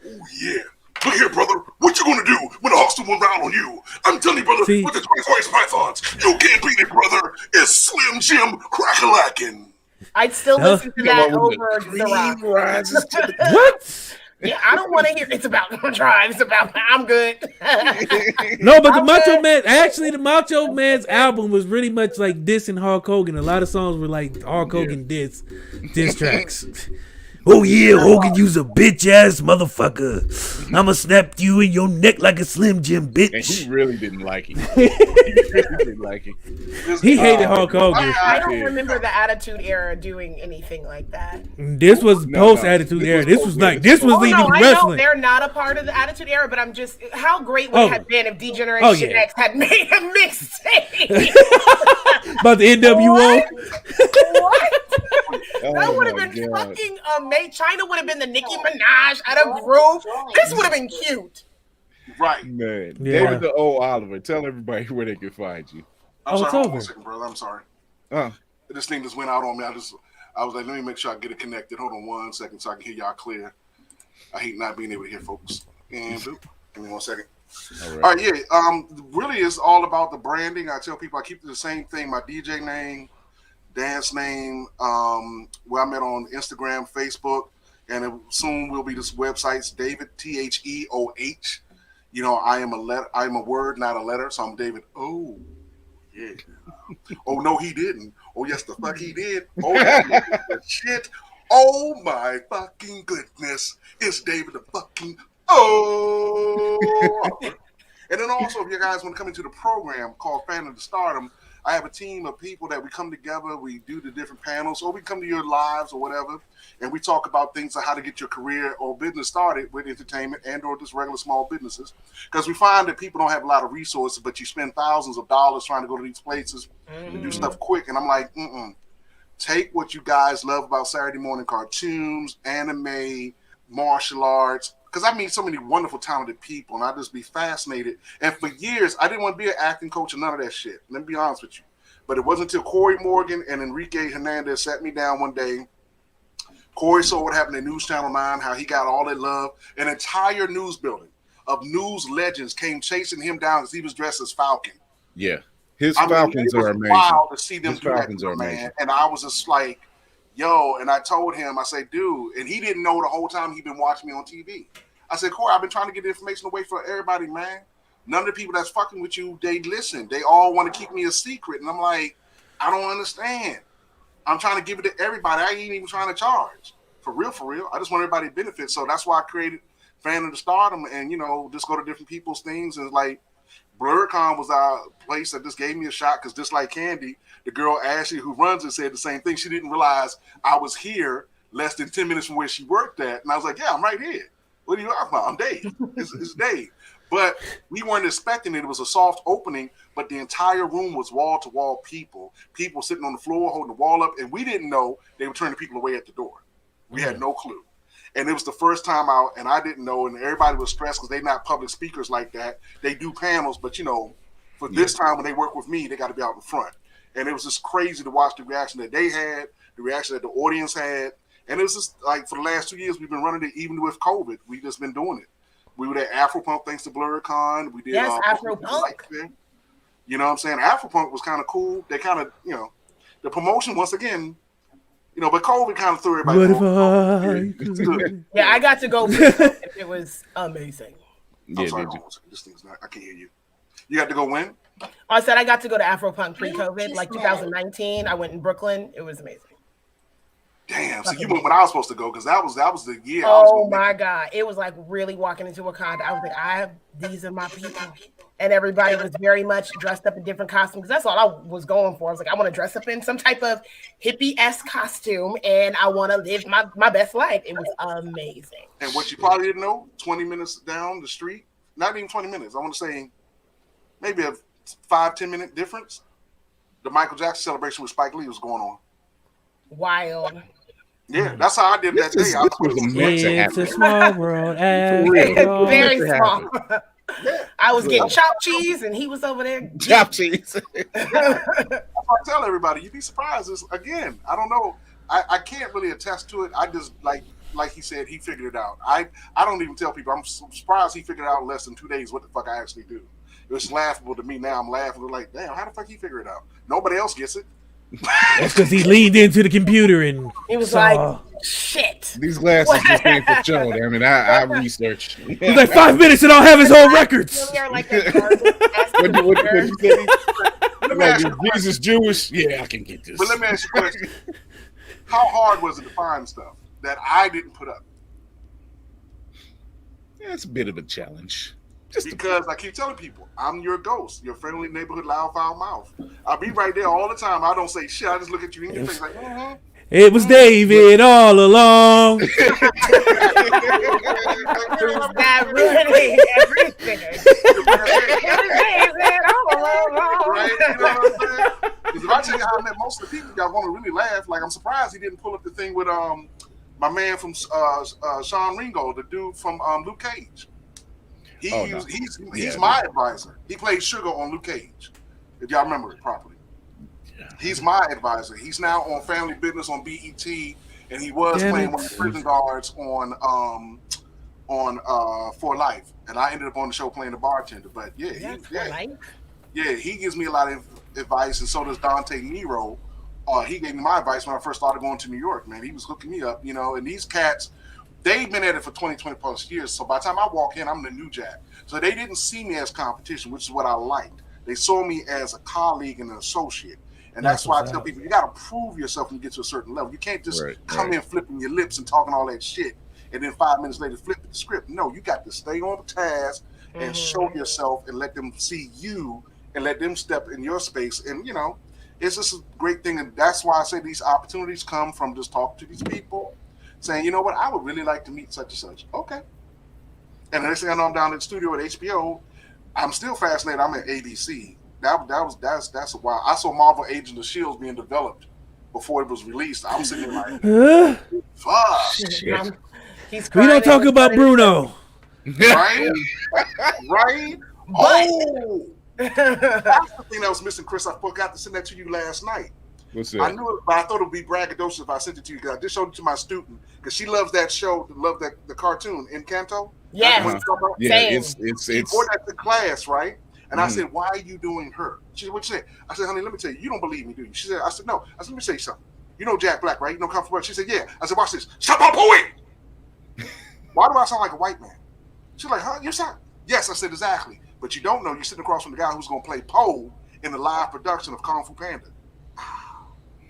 Oh yeah. Look here, brother. What you gonna do when the Hawks do one round on you? I'm telling you, brother, with the 24 pythons, you can't beat it, brother. It's Slim Jim crack-a-lackin'. I'd still listen to that over the Rock. What? Yeah, I don't want to hear it's about drive. It's about I'm good. No, but the Macho Man's album was really much like dissing Hulk Hogan. A lot of songs were like Hulk Hogan diss tracks. Oh yeah, Hogan, you's a bitch ass motherfucker. I'ma snap you in your neck like a Slim Jim bitch. And he really didn't like it. He hated Hulk Hogan. I don't remember the Attitude Era doing anything like that. This was post Attitude Era. This was even wrestling. I know they're not a part of the Attitude Era, but I'm just how great would it have been if D-Generation X had made a mixtape about the NWO. What? That would have been fucking amazing. China would have been the Nicki Minaj at a group. This would have been cute. Right. Man. Yeah. David the Old Oliver. Tell everybody where they can find you. I'm sorry. Hold on a second, brother. I'm sorry. This thing just went out on me. I was like, let me make sure I get it connected. Hold on 1 second so I can hear y'all clear. I hate not being able to hear folks. And boop. Give me 1 second. All right, yeah. Really it's all about the branding. I tell people I keep the same thing, my DJ name, dance name, where I'm at on Instagram, Facebook, and soon will be this website's David THEOH. You know, I am a word, not a letter, so I'm David. Oh, yeah. Oh no, he didn't. Oh yes, the fuck he did. Oh shit. Oh my fucking goodness. It's David the fucking And then also, if you guys want to come into the program called Fan of the Stardom, I have a team of people that we come together, we do the different panels, or we come to your lives or whatever, and we talk about things like how to get your career or business started with entertainment and or just regular small businesses. Because we find that people don't have a lot of resources, but you spend thousands of dollars trying to go to these places and do stuff quick. And I'm like, take what you guys love about Saturday morning cartoons, anime, martial arts, because I meet so many wonderful, talented people, and I just be fascinated. And for years, I didn't want to be an acting coach or none of that shit. Let me be honest with you. But it wasn't until Corey Morgan and Enrique Hernandez sat me down one day. Corey saw what happened at News Channel 9, how he got all that love. An entire news building of news legends came chasing him down because he was dressed as Falcon. Yeah. His Falcons are amazing. Wild to see them do that, man. And I was just like, yo, and I told him, I said, dude, and he didn't know the whole time he'd been watching me on TV. I said, Corey, I've been trying to get the information away for everybody, man. None of the people that's fucking with you, they listen. They all want to keep me a secret. And I'm like, I don't understand. I'm trying to give it to everybody. I ain't even trying to charge. For real. I just want everybody to benefit. So that's why I created Fan of the Stardom and, just go to different people's things. And like BlurredCon was our place that just gave me a shot because just like Candy, the girl Ashley who runs it said the same thing. She didn't realize I was here less than 10 minutes from where she worked at. And I was like, yeah, I'm right here. What are you talking about? I'm Dave. It's Dave. But we weren't expecting it. It was a soft opening, but the entire room was wall-to-wall people sitting on the floor holding the wall up, and we didn't know they were turning people away at the door. We had no clue. And it was the first time out, and I didn't know, and everybody was stressed because they're not public speakers like that. They do panels, but, for this time when they work with me, they got to be out in front. And it was just crazy to watch the reaction that they had, the reaction that the audience had. And it was just like for the last 2 years, we've been running it even with COVID. We've just been doing it. We were at Afropunk thanks to BlurredCon. We did Afropunk. You know what I'm saying? Afropunk was kind of cool. They kind of, the promotion once again, but COVID kind of threw everybody. Yeah, I got to go. It was amazing. I'm sorry, this thing's not. I can't hear you. You got to go when? I said I got to go to Afropunk pre-COVID, like 2019. I went in Brooklyn. It was amazing. Damn, so you went when I was supposed to go because that was the year. Oh my God. It was like really walking into Wakanda. I was like, these are my people. And everybody was very much dressed up in different costumes. That's all I was going for. I was like, I want to dress up in some type of hippie-esque costume and I want to live my best life. It was amazing. And what you probably didn't know, 20 minutes down the street, not even 20 minutes, I want to say maybe a 5-10 minute difference, the Michael Jackson celebration with Spike Lee was going on. Wild. Yeah, that's how I did that day. It's a small world. Very small. I was getting chopped cheese, and he was over there. Chopped cheese. I tell everybody, you'd be surprised. Again, I don't know. I can't really attest to it. I just like he said, he figured it out. I don't even tell people. I'm surprised he figured out in less than 2 days what the fuck I actually do. It's laughable to me now. I'm laughing like, damn, how the fuck he figure it out? Nobody else gets it. That's because he leaned into the computer and he was like, shit. These glasses just ain't for show. I mean, I researched. He's like 5 minutes and I'll have his whole records. What you say? Like, Jesus Jewish? Yeah, I can get this. But let me ask you a question. How hard was it to find stuff that I didn't put up? Yeah, it's a bit of a challenge. Because I keep telling people, I'm your ghost, your friendly neighborhood loud foul mouth. I'll be right there all the time. I don't say shit. I just look at you in your face like, It was David all along. It was that ruining everything. David all along. Right? You know what I'm saying? Because if I tell you how I met most of the people, y'all want to really laugh. Like, I'm surprised he didn't pull up the thing with my man from Sean Ringo, the dude from Luke Cage. He's my advisor. He played Sugar on Luke Cage, if y'all remember it properly. He's my advisor. He's now on Family Business on BET, and he was playing one of the prison guards on For Life. And I ended up on the show playing the bartender. But he gives me a lot of advice, and so does Dante Nero. He gave me my advice when I first started going to New York. Man, he was hooking me up, And these cats, they've been at it for 20 plus years. So by the time I walk in, I'm the new jack. So they didn't see me as competition, which is what I liked. They saw me as a colleague and an associate. And that's why I tell people, you got to prove yourself when you get to a certain level. You can't just come in flipping your lips and talking all that shit and then 5 minutes later flip the script. No, you got to stay on task and show yourself and let them see you and let them step in your space. And, it's just a great thing. And that's why I say these opportunities come from just talking to these people, saying, you know what, I would really like to meet such and such. Okay. And the next thing I know, I'm down in the studio at HBO. I'm still fascinated. I'm at ABC. That's a while. I saw Marvel Agents of S.H.I.E.L.D. being developed before it was released. I'm sitting there like, fuck. Shit. We don't talk about Bruno. Right? Right? Oh! That's the thing that was missing, Chris. I forgot to send that to you last night. What's that? I knew it, but I thought it would be braggadocious if I sent it to you because I just showed it to my student because she loves that show, the cartoon Encanto. Yeah, it's she brought that to class, right? And I said, "Why are you doing her?" She said, "What you say?" I said, "Honey, let me tell you. You don't believe me, do you?" She said, "I said no." I said, "Let me tell you something. You know Jack Black, right? You know Comfort." She said, "Yeah." I said, "Watch this. Shut up, boy." Why do I sound like a white man? She's like, "Huh? You sound?" Yes, I said exactly. But you don't know you're sitting across from the guy who's going to play Poe in the live production of Kung Fu Panda.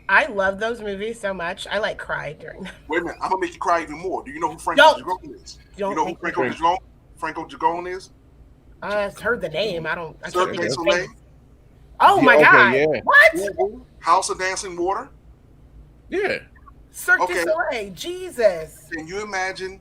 I love those movies so much. I like cried during them. Wait a minute, I'm gonna make you cry even more. Do you know who Franco Dragone is? You know who Franco Dragone is? I've heard the name. I can't Cirque think du of Soleil. it. Oh my God! Yeah. What? House of Dancing Water. Yeah. Cirque du Soleil. Jesus. Can you imagine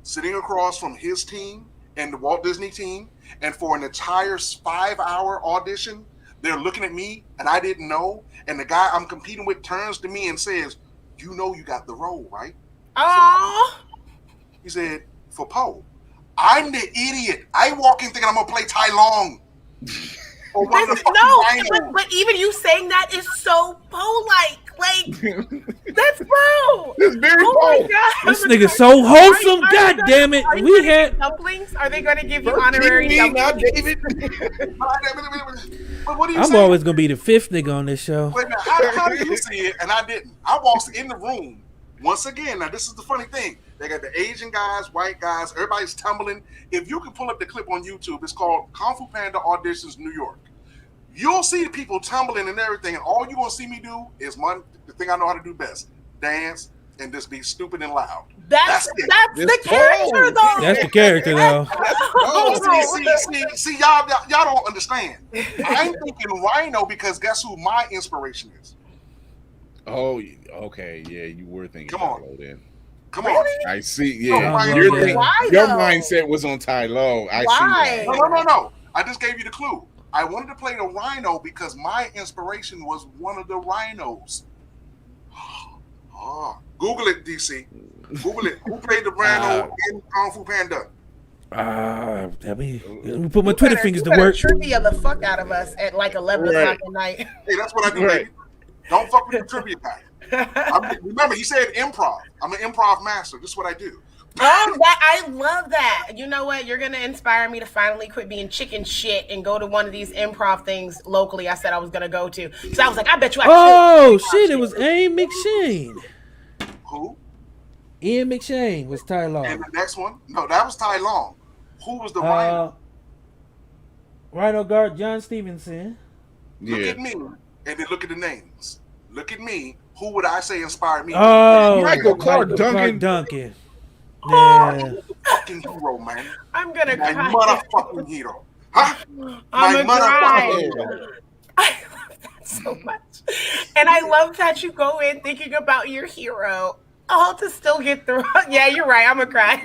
sitting across from his team and the Walt Disney team, and for an entire 5-hour audition, they're looking at me and I didn't know, and the guy I'm competing with turns to me and says, "You know you got the role, right?" Oh. He said, "For Poe." I'm the idiot. I walk in thinking I'm gonna play Tai Long. But even you saying that is so Poe-like. Like, that's Poe. It's very Poe. Poe. My God. This nigga so wholesome. God damn it. We had dumplings. Are they going to give you honorary dumplings? Not David. But what are you I'm saying? always gonna be the fifth nigga on this show. Wait a minute, how do you see it? And I didn't. I walked in the room once again. Now this is the funny thing. They got the Asian guys, white guys, everybody's tumbling. If you can pull up the clip on YouTube, it's called Kung Fu Panda Auditions New York. You'll see the people tumbling and everything, and all you're gonna see me do is the thing I know how to do best: dance and just be stupid and loud. That's the character, though. That's the character, though. See, y'all don't understand. I'm thinking Rhino because guess who my inspiration is? Oh, okay, yeah, you were thinking. Come on, then. Come on. I see. Yeah, Why, your mindset was on Tai Lo. I see. No. I just gave you the clue. I wanted to play the Rhino because my inspiration was one of the rhinos. Google it, DC. Google it. Who played the Rhino in Kung Fu Panda? Let me put my Twitter fingers to work. Trivia the fuck out of us at like 11 o'clock at night. Hey, that's what I do, baby. Don't fuck with the trivia guy. Remember, he said improv. I'm an improv master. This is what I do. I love that. You know what? You're gonna inspire me to finally quit being chicken shit and go to one of these improv things locally. I said I was gonna go to. So I was like, I bet you. Shit! It was Ian McShane. Who? Ian McShane was Tai Long. And the next one? No, that was Tai Long. Who was the Rhino? Rhino guard John Stevenson. Look at me, and then look at the names. Look at me. Who would I say inspired me? Michael Clark Duncan. Yeah. Fucking hero, man. I'm gonna cry. My motherfucking hero. Huh? My motherfucking hero. I love that so much. And I love that you go in thinking about your hero, all to still get through. Yeah, you're right. I'm gonna cry.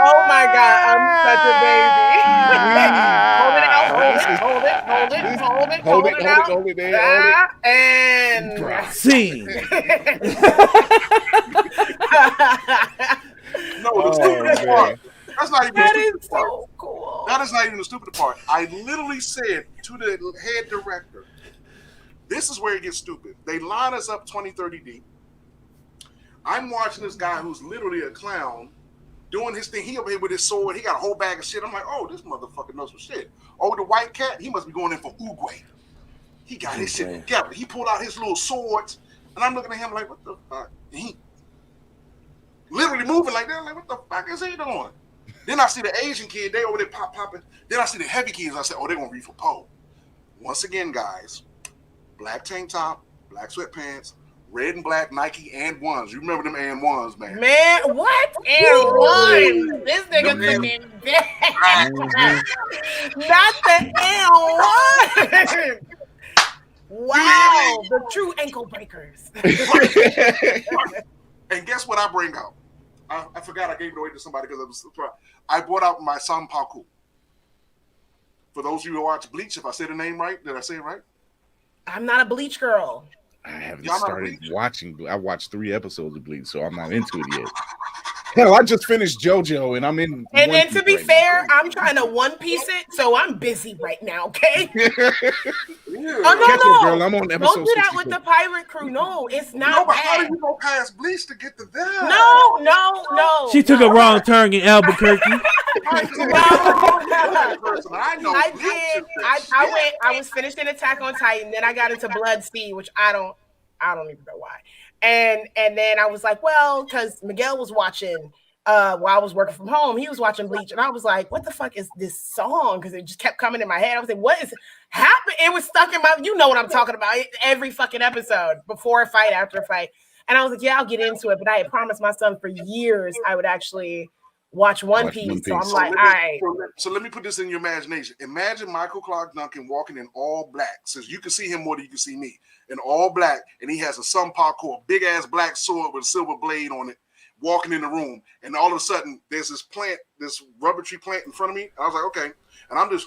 Oh my God, I'm such a baby. Hold it out. And scene. No, the stupidest part. That's not even that the is stupid part. So cool. That is not even the stupid part. I literally said to the head director, this is where it gets stupid. They line us up 20, 30 deep. I'm watching this guy who's literally a clown doing his thing. He over here with his sword. He got a whole bag of shit. I'm like, oh, this motherfucker knows some shit. Oh, the white cat, he must be going in for Uguay. He got his shit together. He pulled out his little swords. And I'm looking at him like, what the fuck? And he literally moving like that. I'm like, what the fuck is he doing? Then I see the Asian kid. They over there popping. Then I see the heavy kids. I said, oh, they're going to read for Poe. Once again, guys, black tank top, black sweatpants, red and black Nike and ones. You remember them and ones, man? Man, what? And ones? This nigga took it back. Not the and one. Wow, the true ankle breakers. And guess what I bring out? I forgot I gave it away to somebody because I was surprised. I brought out my Sampaku. For those of you who watch Bleach, if I say the name right, did I say it right? I'm not a Bleach girl. I haven't started watching. I watched 3 episodes of Bleach, so I'm not into it yet. Hell, I just finished JoJo, and I'm in. And to be fair, I'm trying to One Piece it, so I'm busy right now. Okay. Oh no, girl, I'm on episode. Don't do that with the pirate crew. No, it's not. No, but how do you go past Bleach to get to that? No. She took a wrong turn in Albuquerque. I did. I was finishing Attack on Titan, then I got into Blood Sea, which I don't even know why. And then I was like, well, because Miguel was watching while I was working from home. He was watching Bleach, and I was like, "What the fuck is this song?" Because it just kept coming in my head. I was like, "What is happening?" It was stuck in my. You know what I'm talking about? Every fucking episode, before a fight, after a fight, and I was like, "Yeah, I'll get into it." But I had promised my son for years I would actually watch One Piece. So I'm like, all right. So let me put this in your imagination. Imagine Michael Clark Duncan walking in all black, since you can see him more than you can see me, in all black, and he has a Sunpaku, a big ass black sword with a silver blade on it, walking in the room, and all of a sudden there's this plant, this rubber tree plant in front of me. And I was like, okay, and I'm just,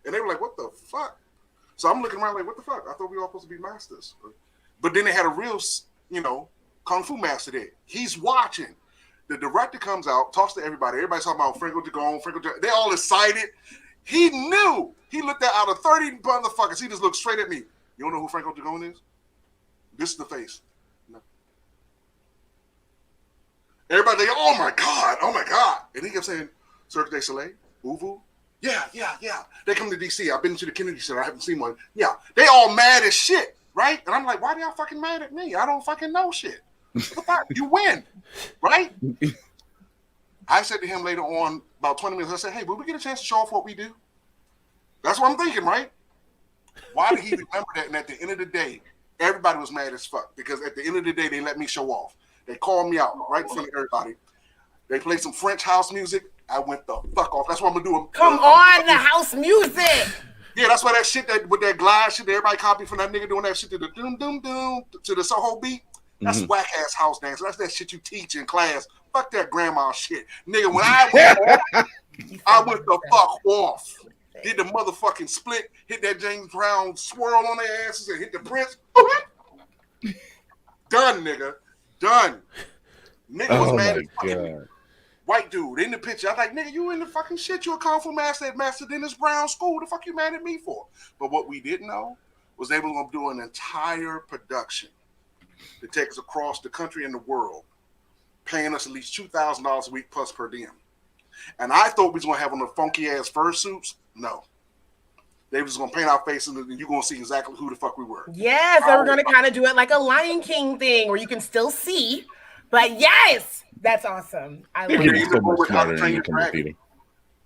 and they were like, what the fuck? So I'm looking around like, what the fuck? I thought we were all supposed to be masters. But then they had a real, kung fu master there. He's watching. The director comes out, talks to everybody. Everybody's talking about Franco Dragone, They're all excited. He knew. He looked at out of 30 motherfuckers. He just looked straight at me. You don't know who Franco Dragone is? This is the face. No. Everybody, oh my God. And he kept saying, Cirque du Soleil, Uvu. Yeah. They come to DC. I've been to the Kennedy Center. I haven't seen one. Yeah. They all mad as shit, right? And I'm like, why are y'all fucking mad at me? I don't fucking know shit. What the fuck? You win, right? I said to him later on, about 20 minutes, I said, hey, will we get a chance to show off what we do? That's what I'm thinking, right? Why did he remember that? And at the end of the day, everybody was mad as fuck because at the end of the day, they let me show off. They called me out right in front of everybody. They played some French house music. I went the fuck off. That's what I'm going to do. Come on, the house music. Yeah, that's why that shit, with that glide shit that everybody copied from that nigga doing that shit to the doom, doom, doom, to the Soho beat. That's whack-ass house dance. That's that shit you teach in class. Fuck that grandma shit. Nigga, when I went the fuck off. Did the motherfucking split, hit that James Brown swirl on their asses and hit the Prince. Done, nigga. Done. Nigga was mad as fucking white dude in the picture. I was like, nigga, you in the fucking shit. You a Kung Fu master at Master Dennis Brown School. What the fuck you mad at me for? But what we didn't know was they were going to do an entire production to take us across the country and the world, paying us at least $2,000 a week plus per diem. And I thought we was going to have on the funky ass fursuits. No. They was going to paint our faces and you're going to see exactly who the fuck we were. Yes, they were going to kind of do it like a Lion King thing where you can still see. But yes, that's awesome. I love it. So much smarter than you come to theater.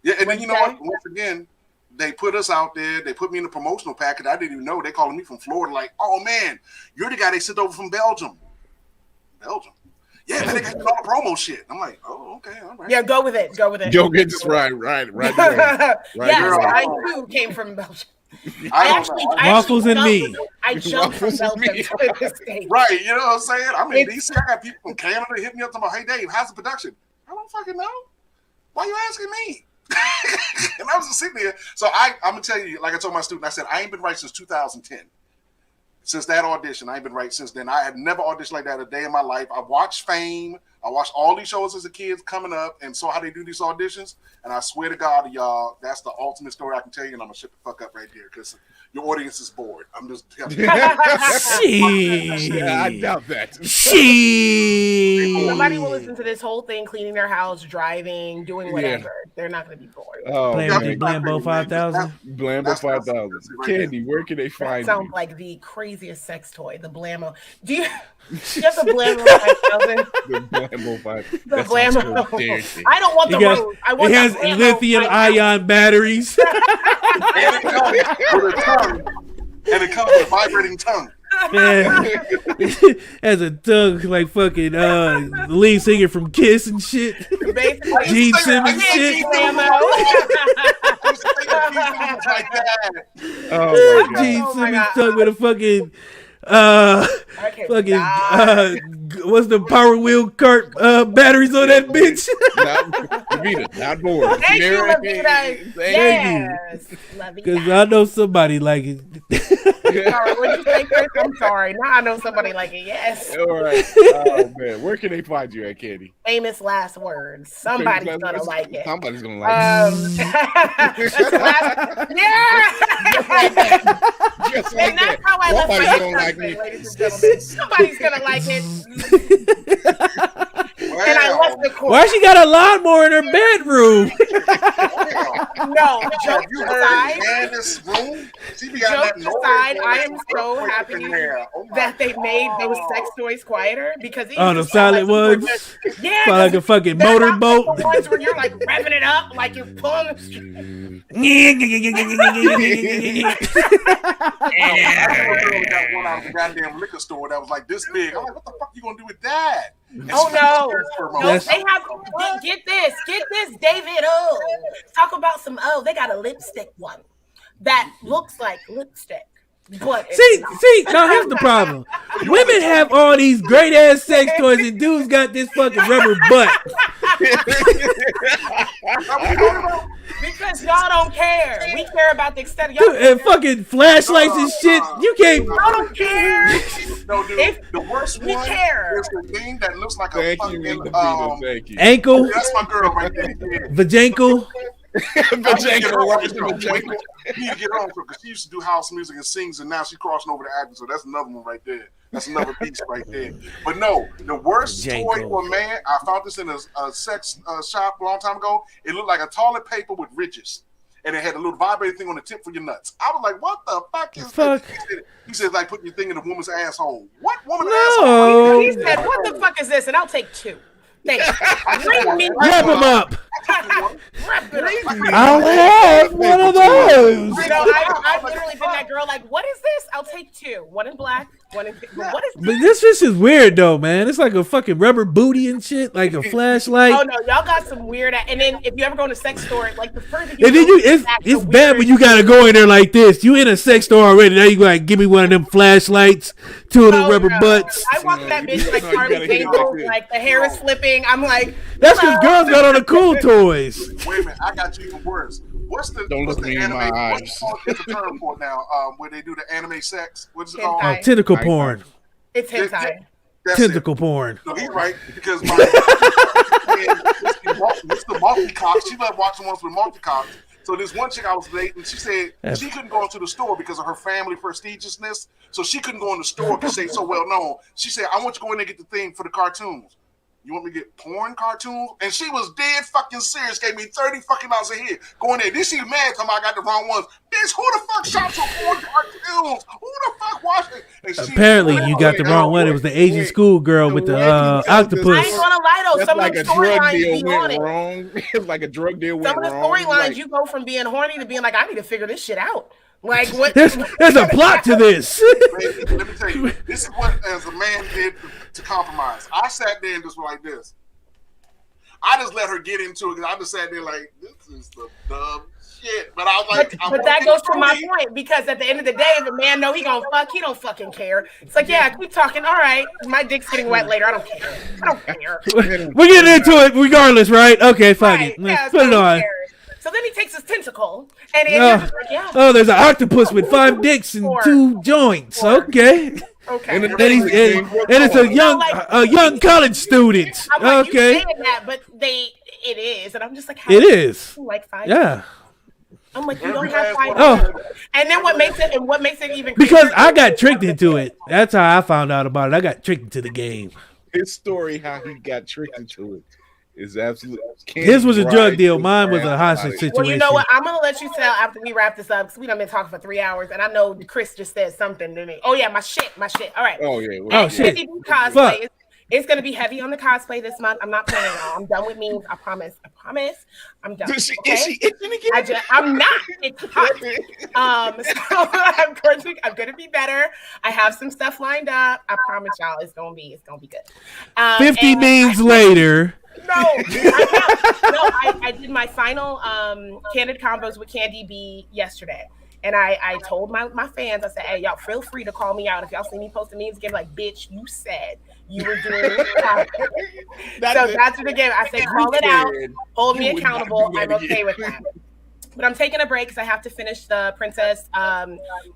Yeah, and then you know what? Once again, they put us out there. They put me in the promotional package. I didn't even know. They calling me from Florida like, oh, man, you're the guy they sent over from Belgium. Belgium? Yeah, man, they got all the promo shit. I'm like, oh, okay, all right. Yeah, go with it. Go get this right. Yes, I too came from Belgium. Waffles and me. I jumped from Belgium to the States. Right, you know what I'm saying? I mean, DC, I got people from Canada hit me up talking about, hey, Dave, how's the production? I don't fucking know. Why are you asking me? And I was just sitting there. So I'm going to tell you, like I told my student, I said, I ain't been right since 2010. Since that audition, I ain't been right since then. I have never auditioned like that a day in my life. I watched Fame. I watched all these shows as a kid coming up and saw how they do these auditions. And I swear to God to y'all, that's the ultimate story I can tell you. And I'm going to shut the fuck up right there because your audience is bored. I'm just telling you. I doubt that. Somebody will listen to this whole thing, cleaning their house, driving, doing whatever. Yeah. They're not going to be bored. Oh, Blambo 5000. Blambo 5000. Candy, where can they find you? Sounds like the craziest sex toy, the Blammo. Do you have the Blammo 5000? The Blammo 5000. The Blammo. I don't want the rose. I want it has lithium-ion batteries. And it comes with a vibrating tongue. Man, as a tongue like fucking lead singer from Kiss and shit. Gene Simmons shit. Gene Simmons tongue with a fucking what's the Power Wheel cart batteries on that bitch? Not bored. Thank you, Lavita. Yes, because I know somebody like it. What'd you say, Chris? I'm sorry. Now I know somebody like it. Yes. All right. Oh man, where can they find you at, Candy? Famous last words. Somebody's gonna like it. Somebody's gonna like it. Yeah. Just like and that's how I Somebody's gonna like me. Ladies and gentlemen. Somebody's gonna like it. And I left the court. Why she got a lawnmower in her bedroom? No, Have jokes you heard aside, Candace room? She be got that jokes noise. aside, I am Some so earthquake happy up in there. Oh my that they made those God. sex toys quieter because it Oh, used the to sound silent like people were ones. just- yeah, Sound like a 'cause fucking they're not like motorboat. the ones where you're like revving it up, like you're pulling the string. I got one out of the goddamn liquor store that was like this big. I'm like, what the fuck you gonna do with that? And Oh she got no! scared for a No, moment. they have get this, David. Oh, talk about some. Oh, they got a lipstick one that looks like lipstick, but it's See, now here's the problem. Women have all these great ass sex toys, and dudes got this fucking rubber butt. because y'all don't care. We care about the extent of Dude, y'all. and fucking flashlights and shit. You can't. Y'all don't care. No, dude, If the worst we one care. is the thing that looks like a Thank fucking you, Individa. Thank you. Ankle, that's my girl right there. Yeah. vajankle. Vajankle, right? You need to get on because she used to do house music and sings, and now she's crossing over to acting. So that's another one right there. That's another piece right there. But no, the worst toy Janko. for a man. I found this in a sex shop a long time ago. It looked like a toilet paper with ridges, and it had a little vibrating thing on the tip for your nuts. I was like, "What the fuck is Fuck. this?" He said, "Like putting your thing in a woman's asshole." What woman No. asshole? He said, "What the fuck is this?" And I'll take two. Thank you. Bring me Wrap him up. Wrap it up. I'll have one of those. You know, I've literally been that girl like, what is this? I'll take two. One in black, one in pink. What is But this is weird though, man. It's like a fucking rubber booty and shit, like a flashlight. Oh no, y'all got some weird and then if you ever go in a sex store, like the further you And then go, it's bad when you gotta go in there like this. You in a sex store already. Now you like give me one of them flashlights, two of them rubber butts. I walk that bitch like No, you Charlie gotta hit it Gable, like this. like the hair is flipping. I'm like, That's because girls got on the cool toys. Wait a minute, I got you even worse. What's the Don't what's look the me in my anime? eyes. What's called? There's a term for it now. Where they do the anime sex. What's it called? Hentai. Tentacle porn. it's hentai. That's it. Tentacle porn. No, he's right because my it's the multi cock. She loved watching ones with multi cocks. So this one chick I was dating, she said she couldn't go into the store because of her family prestigiousness. So she couldn't go in the store because she's so well known. She said, "I want you to go in there and get the thing for the cartoons." You want me to get porn cartoons? And she was dead fucking serious. Gave me $30 fucking a head. Going there. This she mad talking about I got the wrong ones. Bitch, who the fuck shops for porn cartoons? Who the fuck watched it? And she- Apparently, you got the wrong one. It was the Asian schoolgirl with the I octopus. ain't gonna lie though, That's some like of a the drug storylines deal be on went it. wrong. It's like a drug deal went Some of the wrong. storylines, Like, you go from being horny to being like, I need to figure this shit out. Like what? There's a plot to this. Let me tell you, this is what as a man did to compromise. I sat there and just went like this. I just let her get into it because I just sat there like, this is the dumb shit. But I was like, But that goes to my point because at the end of the day, if a man know he gonna fuck, he don't fucking care. It's like, yeah, keep talking. All right, my dick's getting wet later. I don't care. I don't care. We're getting into it regardless, right? Okay, fuck Right, it. yeah, Let's put so it who on. cares? So then he takes his tentacle and Oh. you're just like, yeah. Oh, there's an octopus with 5 dicks and 2 joints. Okay. Okay. And Then it's a young college student. I'm like, you Okay. saying that, but it is, and I'm just like, how It is. like 5. Yeah. I'm like, you don't have 5. Oh. And then what makes it even Because crazier- I got tricked into it. That's how I found out about it. I got tricked into the game. his story, how he got tricked into it, is absolutely. His was a drug deal. Mine was a hostage situation. Well, you know what? I'm gonna let you tell after we wrap this up because we done been talking for 3 hours, and I know Chris just said something to me. Oh yeah, my shit. All right. Oh yeah. Oh, shit. Cosplay. Fuck. It's gonna be heavy on the cosplay this month. I'm not playing y'all. I'm done with memes. I promise. I'm done. Is she Okay? itching again? I'm not. It's hot. So I'm going to be better. I have some stuff lined up. I promise y'all, it's gonna be good. 50 and memes later. No, I did my final candid combos with Candy B yesterday. And I told my fans, I said, hey, y'all feel free to call me out. If y'all see me posting memes again, like, bitch, you said you were doing so that's what again. I said, call it out, hold me accountable. I'm okay with that. But I'm taking a break because I have to finish the Princess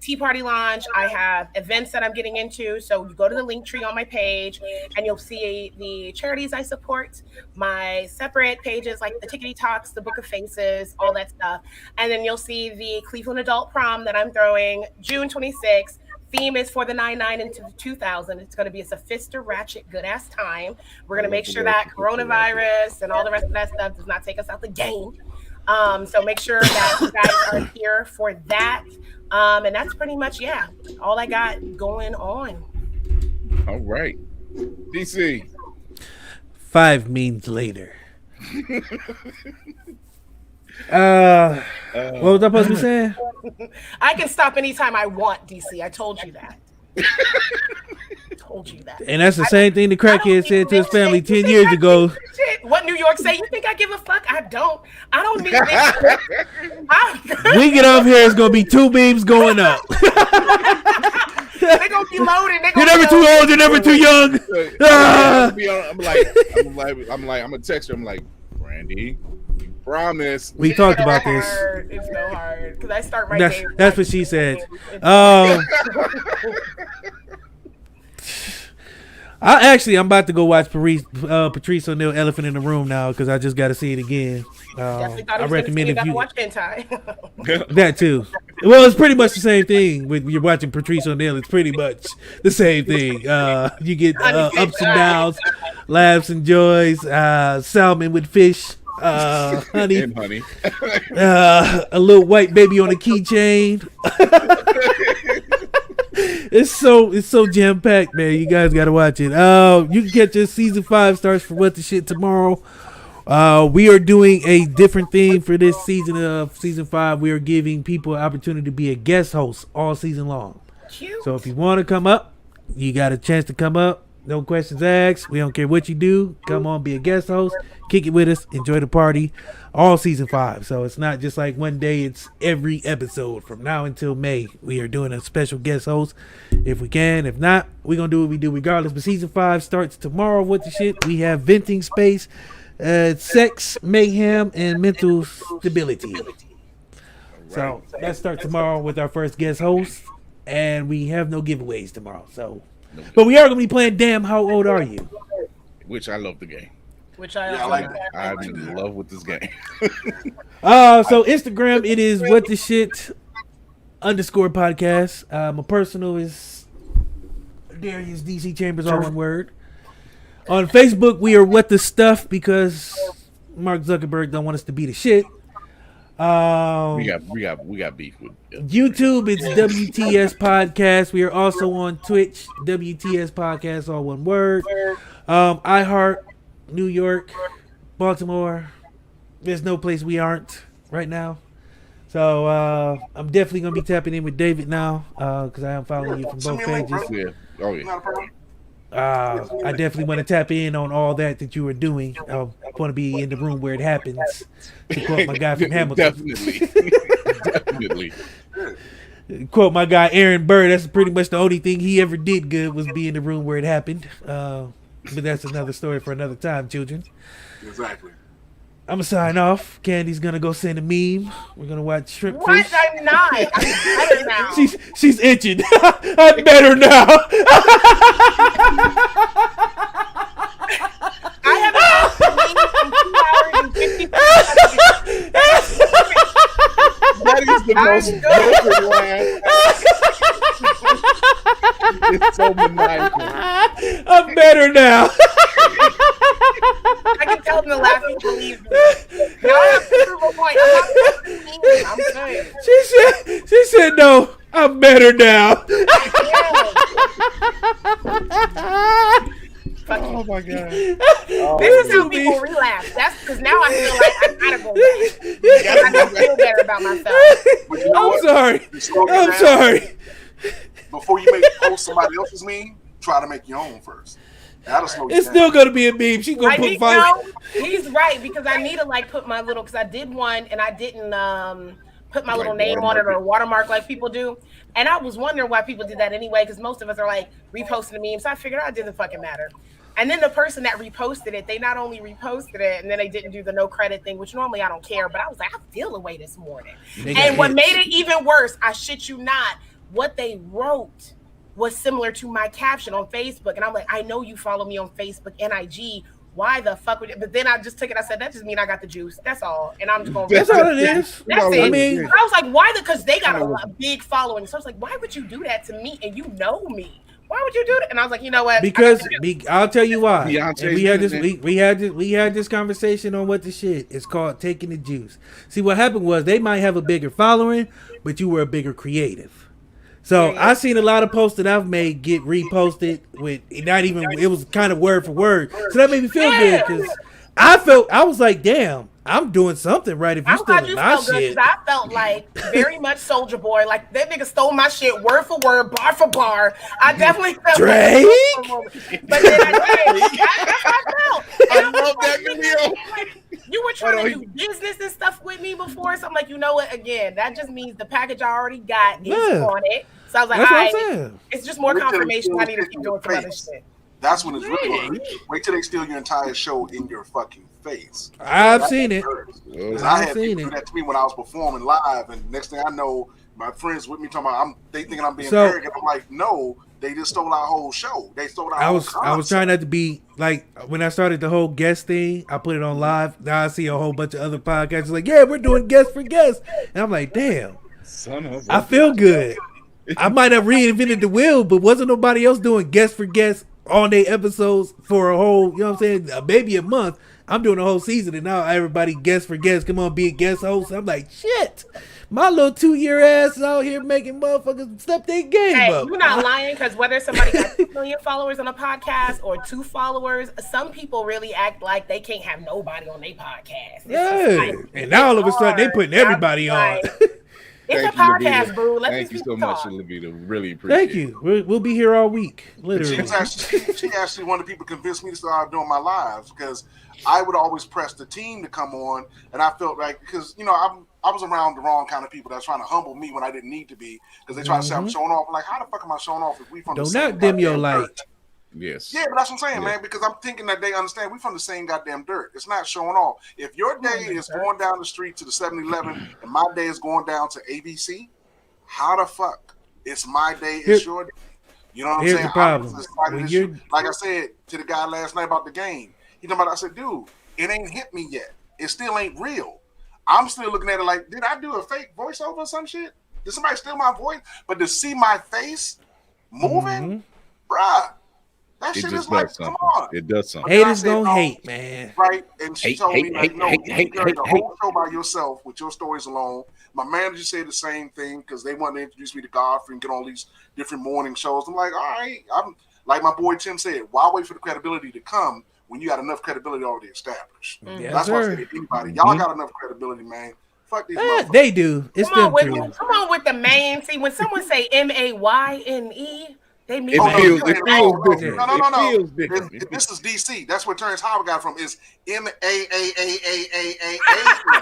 Tea Party launch. I have events that I'm getting into. So you go to the link tree on my page and you'll see the charities I support, my separate pages like the Tickety Talks, the Book of Faces, all that stuff. And then you'll see the Cleveland Adult Prom that I'm throwing June 26th. Theme is for the 99 into the 2000. It's going to be a sophisticated, ratchet, good ass time. We're going to make sure that coronavirus and all the rest of that stuff does not take us out the game. So make sure that you guys are here for that. And that's pretty much, all I got going on. All right. DC. 5 means later. What was I supposed to be saying? I can stop anytime I want, DC. I told you that. Told you that. And that's the same thing the crackhead said to his family 10 years ago. Shit. What New York say? You think I give a fuck? I don't need this shit. We get off here, it's gonna be 2 beams going up. They're gonna be loaded. You're never too old, you're never too young. I'm gonna text her. I'm like, Brandy, you promise. We talked about this. It's so hard because I start my That's day. that's what she said. I'm about to go watch Patrice O'Neal Elephant in the Room now because I just got to see it again. I recommend it. You watch hentai. That too. Well, it's pretty much the same thing when you're watching Patrice O'Neal. It's pretty much the same thing. You get ups and downs, laughs and joys, salmon with fish, honey, And honey. a little white baby on a keychain. It's so jam packed, man. You guys gotta watch it. You can catch us. Season 5 starts for What the Shit tomorrow. We are doing a different thing for this season of season 5. We are giving people an opportunity to be a guest host all season long. Cute. So if you want to come up, you got a chance to come up. No questions asked. We don't care what you do. Come on, be a guest host. Kick it with us. Enjoy the party. All season 5. So it's not just like one day. It's every episode from now until May. We are doing a special guest host if we can. If not, we're going to do what we do regardless. But season 5 starts tomorrow. What the shit? We have venting space, sex, mayhem, and mental stability. So that starts tomorrow with our first guest host. And we have no giveaways tomorrow. So, but we are going to be playing Damn How Old Are You? Which I love the game. Which I Yeah, I like that. I'm in love with this game. So Instagram, it is What the Shit _podcast. My personal is Darius DC Chambers, all one word. On Facebook, we are What the Stuff because Mark Zuckerberg don't want us to be the shit. We got beef with YouTube, it's WTS Podcast. We are also on Twitch, WTS Podcast, all one word. iHeart, New York, Baltimore. There's no place we aren't right now. So I'm definitely gonna be tapping in with David now because I am following you from both pages. Yeah. Oh yeah. Not a problem. I definitely want to tap in on all that you are doing. I want to be in the room where it happens. To quote my guy from Hamilton. Definitely. Quote my guy Aaron Burr. That's pretty much the only thing he ever did good was be in the room where it happened. But that's another story for another time, children. Exactly. I'm gonna sign off. Candy's gonna go send a meme. We're gonna watch Shrimp What? Fish. I'm not. I'm better now. She's itching. I'm better now. I haven't watched the meme in 2 hours and 50 minutes. That is the most broken laugh. It's so maniacal. I'm better now. I can tell them to laugh and believe me. Now I have to prove a point. I'm not good. She said no. I'm better now. Oh my god. This is how people relapse. That's because now I feel like I gotta go back. I gotta feel better about myself. But you know I'm what? sorry. You slow it I'm down. sorry. Before you post somebody else's meme, try to make your own first. That'll slow you It's down. still gonna be a meme. She's gonna I put need five. no. He's right because I need to like put my little because I did one and I didn't put my little name on it or watermark like people do. And I was wondering why people did that anyway because most of us are like reposting the meme. So I figured out it didn't fucking matter. And then the person that reposted it, they not only reposted it and then they didn't do the no credit thing, which normally I don't care. But I was like, I feel the way this morning. And what made it even worse, I shit you not, what they wrote was similar to my caption on Facebook. And I'm like, I know you follow me on Facebook and IG. Why the fuck would it? But then I just took it. I said, that just means I got the juice. That's all. And I'm just going to. That's all it is. That's it. I mean, I was like, why? Because they got a big following. So I was like, why would you do that to me? And you know me. Why would you do that? And I was like, you know what? Because I'll tell you why. Beyonce's And we had this. minute. We had this conversation on what the shit. It's called taking the juice. See, what happened was they might have a bigger following, but you were a bigger creative. So I seen a lot of posts that I've made get reposted with not even. It was kind of word for word. So that made me feel good because I was like, damn, I'm doing something right. If you I'm glad stealing you my felt good shit, because I felt like very much Soldier Boy. Like that nigga stole my shit word for word, bar for bar. I definitely felt Drake? like but then that's how I felt. I love that video. Like, you were trying to do business and stuff with me before, so I'm like, you know what? Again, that just means the package I already got is on it. So I was like, that's all what right, I'm saying. it's just more confirmation. I need to keep doing some other shit. That's when it's really hurt. Wait till they steal your entire show in your fucking face. I've seen it. I had people do that to me when I was performing live, and next thing I know, my friends with me talking about they thinking I'm being arrogant. I'm like, no, they just stole our whole show. They stole our whole concept. I was trying not to be like when I started the whole guest thing. I put it on live. Now I see a whole bunch of other podcasts like, yeah, we're doing guest for guest, and I'm like, damn, I feel good. I might have reinvented the wheel, but wasn't nobody else doing guest for guest on their episodes for a whole, you know what I'm saying, maybe a month. I'm doing a whole season, and now everybody guest for guest. Come on, be a guest host. I'm like, shit. My little 2-year ass is out here making motherfuckers step their game up. You're not lying, because whether somebody got 2 million followers on a podcast or 2 followers, some people really act like they can't have nobody on their podcast. Yeah, and now all of a sudden they putting everybody on. It's a podcast, boo. Thank you so much, Levita. Really appreciate it. Thank you. We'll be here all week, literally. She actually wanted people to convince me to start doing my lives because I would always press the team to come on, and I felt like because I was around the wrong kind of people that's trying to humble me when I didn't need to be because they try to say I'm showing off. I'm like, how the fuck am I showing off if we from the same not dim your goddamn light. dirt? Yes. Yeah, but that's what I'm saying, man, because I'm thinking that they understand we from the same goddamn dirt. It's not showing off. If your day is going down the street to the 7-Eleven and my day is going down to ABC, how the fuck? It's my day, it's your day. You know what I'm saying? Here's the problem. Like I said to the guy last night about the game, I said, dude, it ain't hit me yet. It still ain't real. I'm still looking at it like, did I do a fake voiceover or some shit? Did somebody steal my voice? But to see my face moving, bruh, that shit is like, come on. It does something. Haters gonna hate, man. Right? And she told me, like, no, you carry the whole show by yourself with your stories alone. My manager said the same thing because they wanted to introduce me to Godfrey and get on these different morning shows. I'm like, all right. I'm like my boy Tim said, why wait for the credibility to come when you got enough credibility already established? Yes, that's why I sir. say to anybody, y'all got enough credibility, man. Fuck these motherfuckers. They do. It's Come them on, too. come on with the main. See, when someone say MAYNE, they mean It feels different. No. It feels different. This is DC. That's where Terrence Howard got it from. Is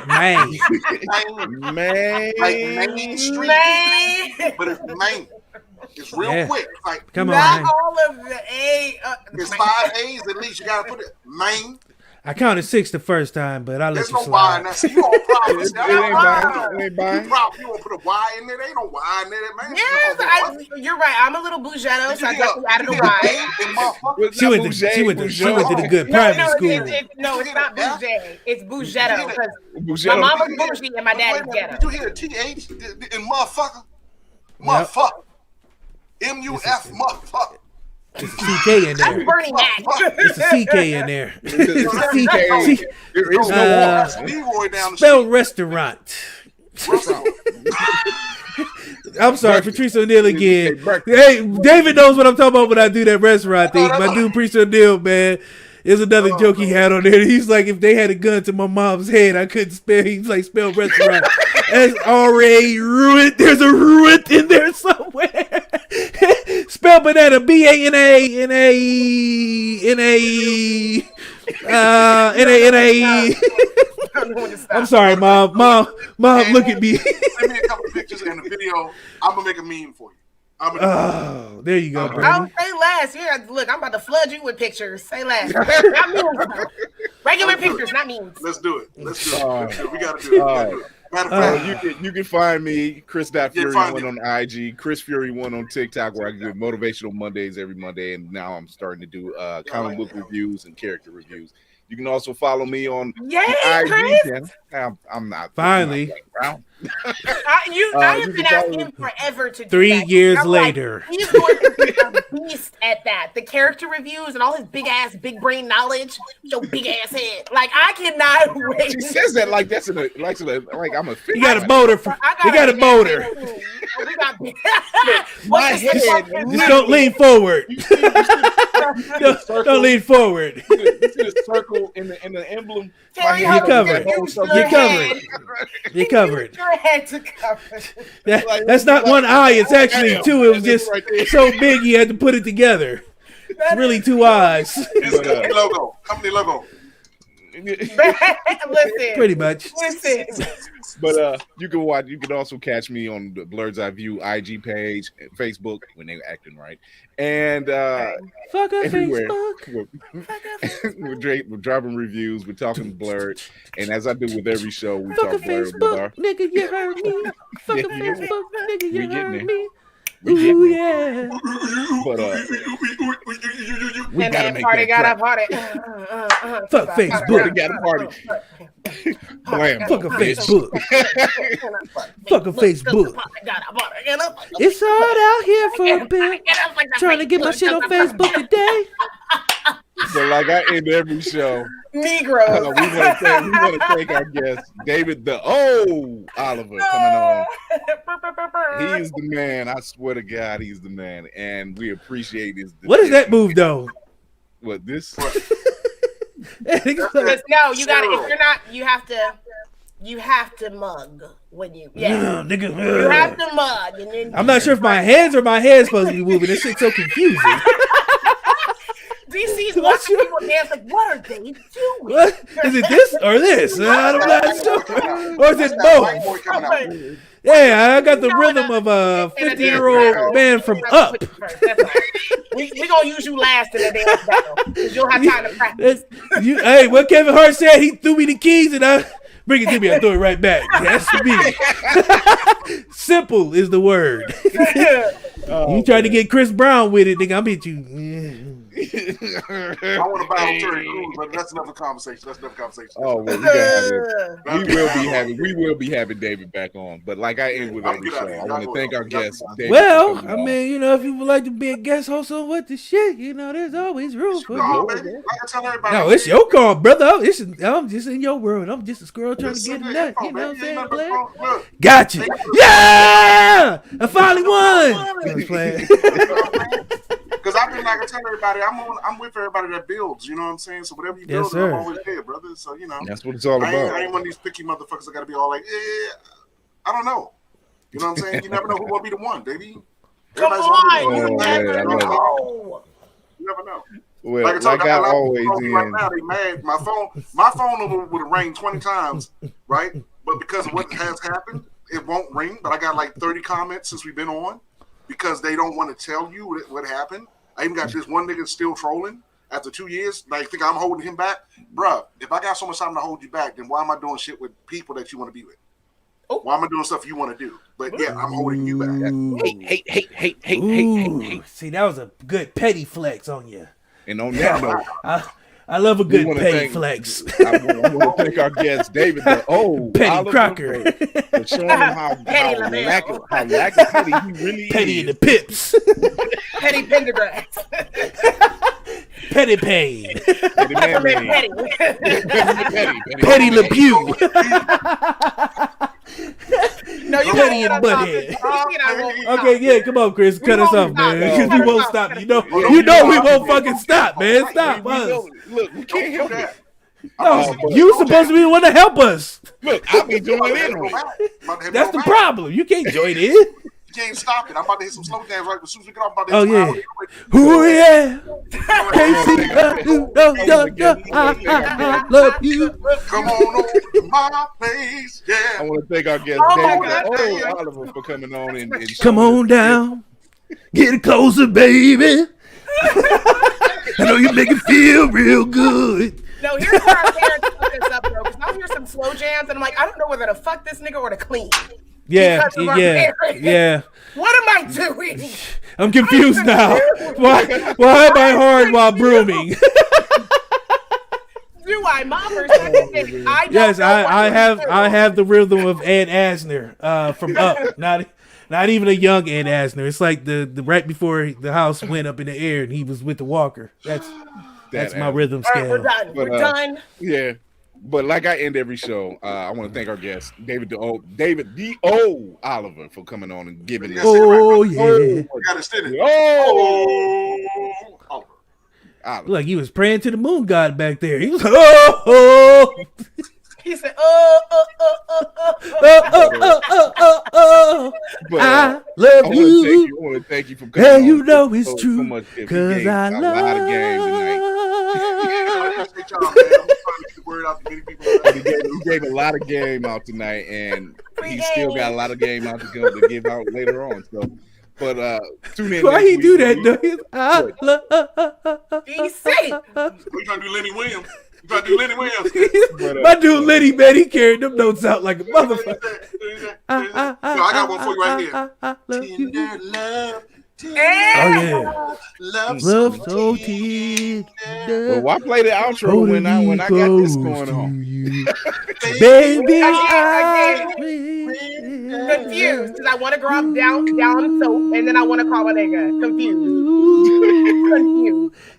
Man. Man. like Main Street, Man. but it's Main. It's real quick. It's like Come on, Not man. all of the A. it's 5 A's at least. You gotta put it Main. I counted 6 the first time, but I let There's you no Y in slide. that. See, you on problem. It ain't buying. It ain't buying. You won't put a Y in there. There ain't no Y in there, man. Yes, you're right. I'm a little bougetto, so I definitely added a Y. She went to the good private school. No, it's not bougie. It's bougetto. Because my mama's bougie and my dad's ghetto. Did you hear TH in motherfucker? Motherfucker. MUF motherfucker. There's a CK in That's there. Bernie Mac. There's a CK in there. There is no Leroy down the Spell street. restaurant. I'm sorry, Patrice O'Neal again. Hey, David knows what I'm talking about when I do that restaurant thing. My dude, Patrice O'Neal, man. There's another joke he had on there. He's like, if they had a gun to my mom's head, I couldn't spell. He's like, spell restaurant. S-R-A ruined. There's a ruined in there somewhere. Spell banana. B-A-N-A. N-A. N-A. N-A. I'm sorry, Mom. Mom, look at me. Send me a couple pictures and a video. I'm gonna make a meme for you. Oh, there you go, Oh, Brandon. say less. Yeah, look, I'm about to flood you with pictures. Say less. Not memes. Regular pictures, not memes. Let's do it. We gotta do it. Matter of fact, you can find me, Chris.Fury1 find me. on IG, Chris Fury1 on TikTok, where I give motivational Mondays every Monday, and now I'm starting to do comic book reviews and character reviews. You can also follow me on Yay, the Chris! IG channel. I'm not Finally. I have you been can asking follow- him forever to do 3 that. years I'm like, later. he's going to be a beast at that. The character reviews and all his big ass, big brain knowledge, your big ass head. Like I cannot wait. She says that like that's like I'm a. He got a motor. He got a motor. We got My head. Just don't lean forward. Don't lean forward. You see the circle in the emblem. Terry, You're covered. You're covered. You're covered. Your head to cover. That's not one eye. It's actually two. It was just so big you had to put it together. It's really 2 eyes. It's a company logo. Company logo. Listen. Pretty much. Listen. But you can also catch me on the Blurred's Eye View IG page, Facebook when they're acting right, and Fuck up everywhere. Facebook. We're dropping reviews. We're talking Blurred, and as I do with every show, we Fuck talk a Blurred with Facebook, our. nigga, you heard me. Fuck a Yeah, Facebook, nigga, we you getting heard there. me. We getting Ooh there. yeah. But we And gotta that make party that got a crack. party. Fuck Facebook. We got a party. Blam. Fuck a Facebook. Fuck a Facebook. It's hard out here for a bit. Trying to get my shit on Facebook today. So like I end every show. Negroes. We want to thank our guest, David the Oliver, coming on. He is the man. I swear to God, he's the man, and we appreciate his. What is that move though? What this? No, you got to. If you're not, you have to mug when you. Yeah, Nigga. you have to mug, and then I'm not sure if my hands or my head's supposed to be moving. This shit's so confusing. DC's watching people dance like, what are they doing? What? Is it this or this? I'm not sure. Or is it White both? boy coming out. Yeah, I got the rhythm of a 50-year-old man from Up. We gonna use you last in the dance battle because you'll have time to practice. Hey, what Kevin Hart said, he threw me the keys and I bring it to me. I throw it right back. That's me. Simple is the word. You try to get Chris Brown with it, nigga. I'm hit you. I want to buy Terry Crews, but that's another conversation. Oh, well, we will be having David back on. But like I end with every show, I want to thank our guest. David, Well, for coming I on. mean, you know, if you would like to be a guest host on What the Shit, you know, there's always room for No, you. baby. Like I tell everybody. No, it's your call, brother. I'm just in your world. I'm just a squirrel trying to get a nut. You know what I'm saying, player? Look, Got you. Yeah! I finally won. Just playing. because I've been like I tell everybody, I'm with everybody that builds. You know what I'm saying? So whatever you Yes, build, sir. I'm always there, brother. So you know, That's what it's all I about. ain't one of these picky motherfuckers that got to be all like, I don't know. You know what I'm saying? You never know who will be the one, baby. Come Everybody's on, gonna be the man, I one. love You never know. Well, Like I told like you, I I got a lot of always people right end. now, they mad. My phone number would have rang 20 times, right? But because of what has happened, it won't ring. But I got like 30 comments since we've been on because they don't want to tell you what happened. I even got this one nigga still trolling after 2 years. Like, think I'm holding him back? Bruh, if I got so much time to hold you back, then why am I doing shit with people that you want to be with? Why am I doing stuff you want to do? But yeah, I'm holding you back. Ooh. See, that was a good petty flex on you. And on that note, I love a good wanna petty thank- flex. I want to thank our guest, David the Petty Oliver, Crocker. for showing him how Petty LaBelle. lack of petty he really Petty is. in the pips. Petty Pendergrass. Petty pain. Petty man, man. Petty. Petty LePew. No, you Petty gotta and stop butthead. it. Okay, yeah, come on, Chris, cut us off, won't man. stop. Because we won't stop. You know we won't fucking stop, man. Stop We us. know- look, we can't help it. No, you supposed to be the one to help us. Look, I'll be doing it anyway. That's the problem. You can't join in. You can't stop it. I'm about to hit some slow jams right as soon as we get off. I'm about to hit some Oh yeah. Ooh yeah. I love you. Come on over to my place. I Yeah. want to thank our guest, Oh my David God. Oliver, for coming on and Come showing on us- down. Get closer, baby. I know you make it feel real good. No, here's where our parents fuck this up, though. Because now here's some slow jams, and I'm like, I don't know whether to fuck this nigga or to clean. Yeah, Because of our yeah, parents. yeah. What am I doing? I'm confused now. Why am I hard while brooming? Do why Ma for a second said, I don't Yes, know I what I have the rhythm of Ed Asner from Up. Not even a young Ed Asner. It's like the right before the house went up in the air and he was with the walker. That's my rhythm All right, scale. we're done. We're done. Yeah. But like I end every show, I want to thank our guest, David the O Oliver, for coming on and giving us. Oh yeah. You gotta sit it. Oh, Oliver. Look, he was praying to the moon god back there. He was oh. He said, But, I love you. I want to thank you for coming and on. you know it's so true. much. Cause I a lot of game tonight. He gave a lot of game out tonight, and he still got a lot of game out to go to give out later on. So, but tune in. Why he do that though? He's safe. We trying to do Lenny Williams. You trying to do Lenny Williams? My dude Lenny, man, he carried them notes out like a motherfucker. I got one for you right here. Tender love. Oh yeah, Love so tender. Well, why play the outro when I got this going on? Baby, I'm confused because I want to grow up down so, and then I want to call a nigga. Confused.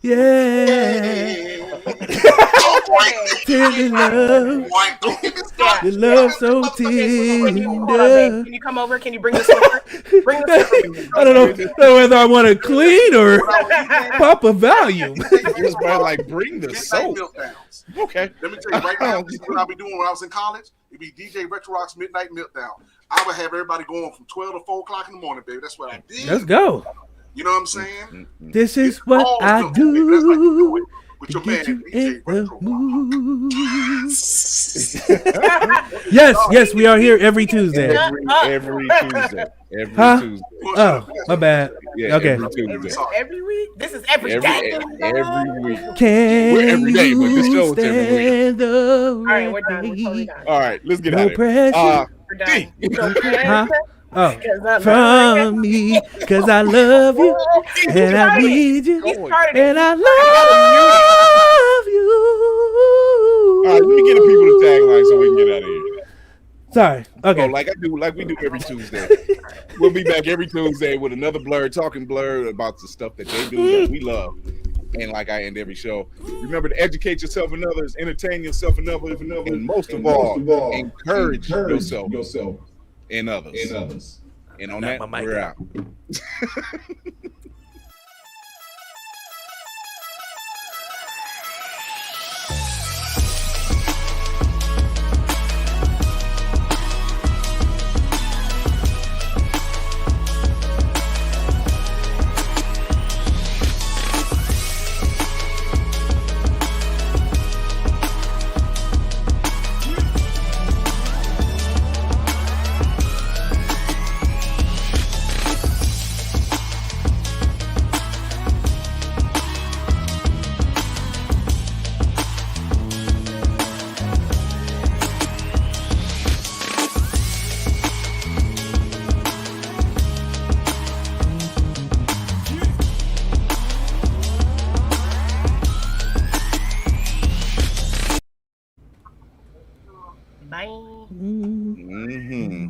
Yeah. Tender love. The love so tender. Hold on, babe. Can you come over? Can you bring this over? Bring this over. I don't know whether I want to clean or pop a volume. It was probably like bring the soap. Okay. Let me tell you right now, this is what I'll be doing when I was in college. It'd be DJ Retro Rock's Midnight Meltdown. I would have everybody going from 12 to 4 o'clock in the morning, baby. That's what I did. Let's go. You know what I'm saying? This is what I do. With your man, DJ Retro Yes, we are here every Tuesday. Every Tuesday. Tuesday. Oh, my bad. Yeah, okay. Every week? This is every day. Every week. We're every day, but this show is every week. All right, we're done. We're totally done. All right, let's get No out of pressure. here. We're done. Oh, from me, cause I love you, and I need you, and I love you. All right, let me get the people the tagline so we can get out of here. Sorry. Okay. So like we do every Tuesday. We'll be back every Tuesday with another talking blur about the stuff that they do that we love. And like I end every show, remember to educate yourself and others, entertain yourself and others, and most of all, encourage yourself and others. And on that, we're out. Bye. Mm-hmm.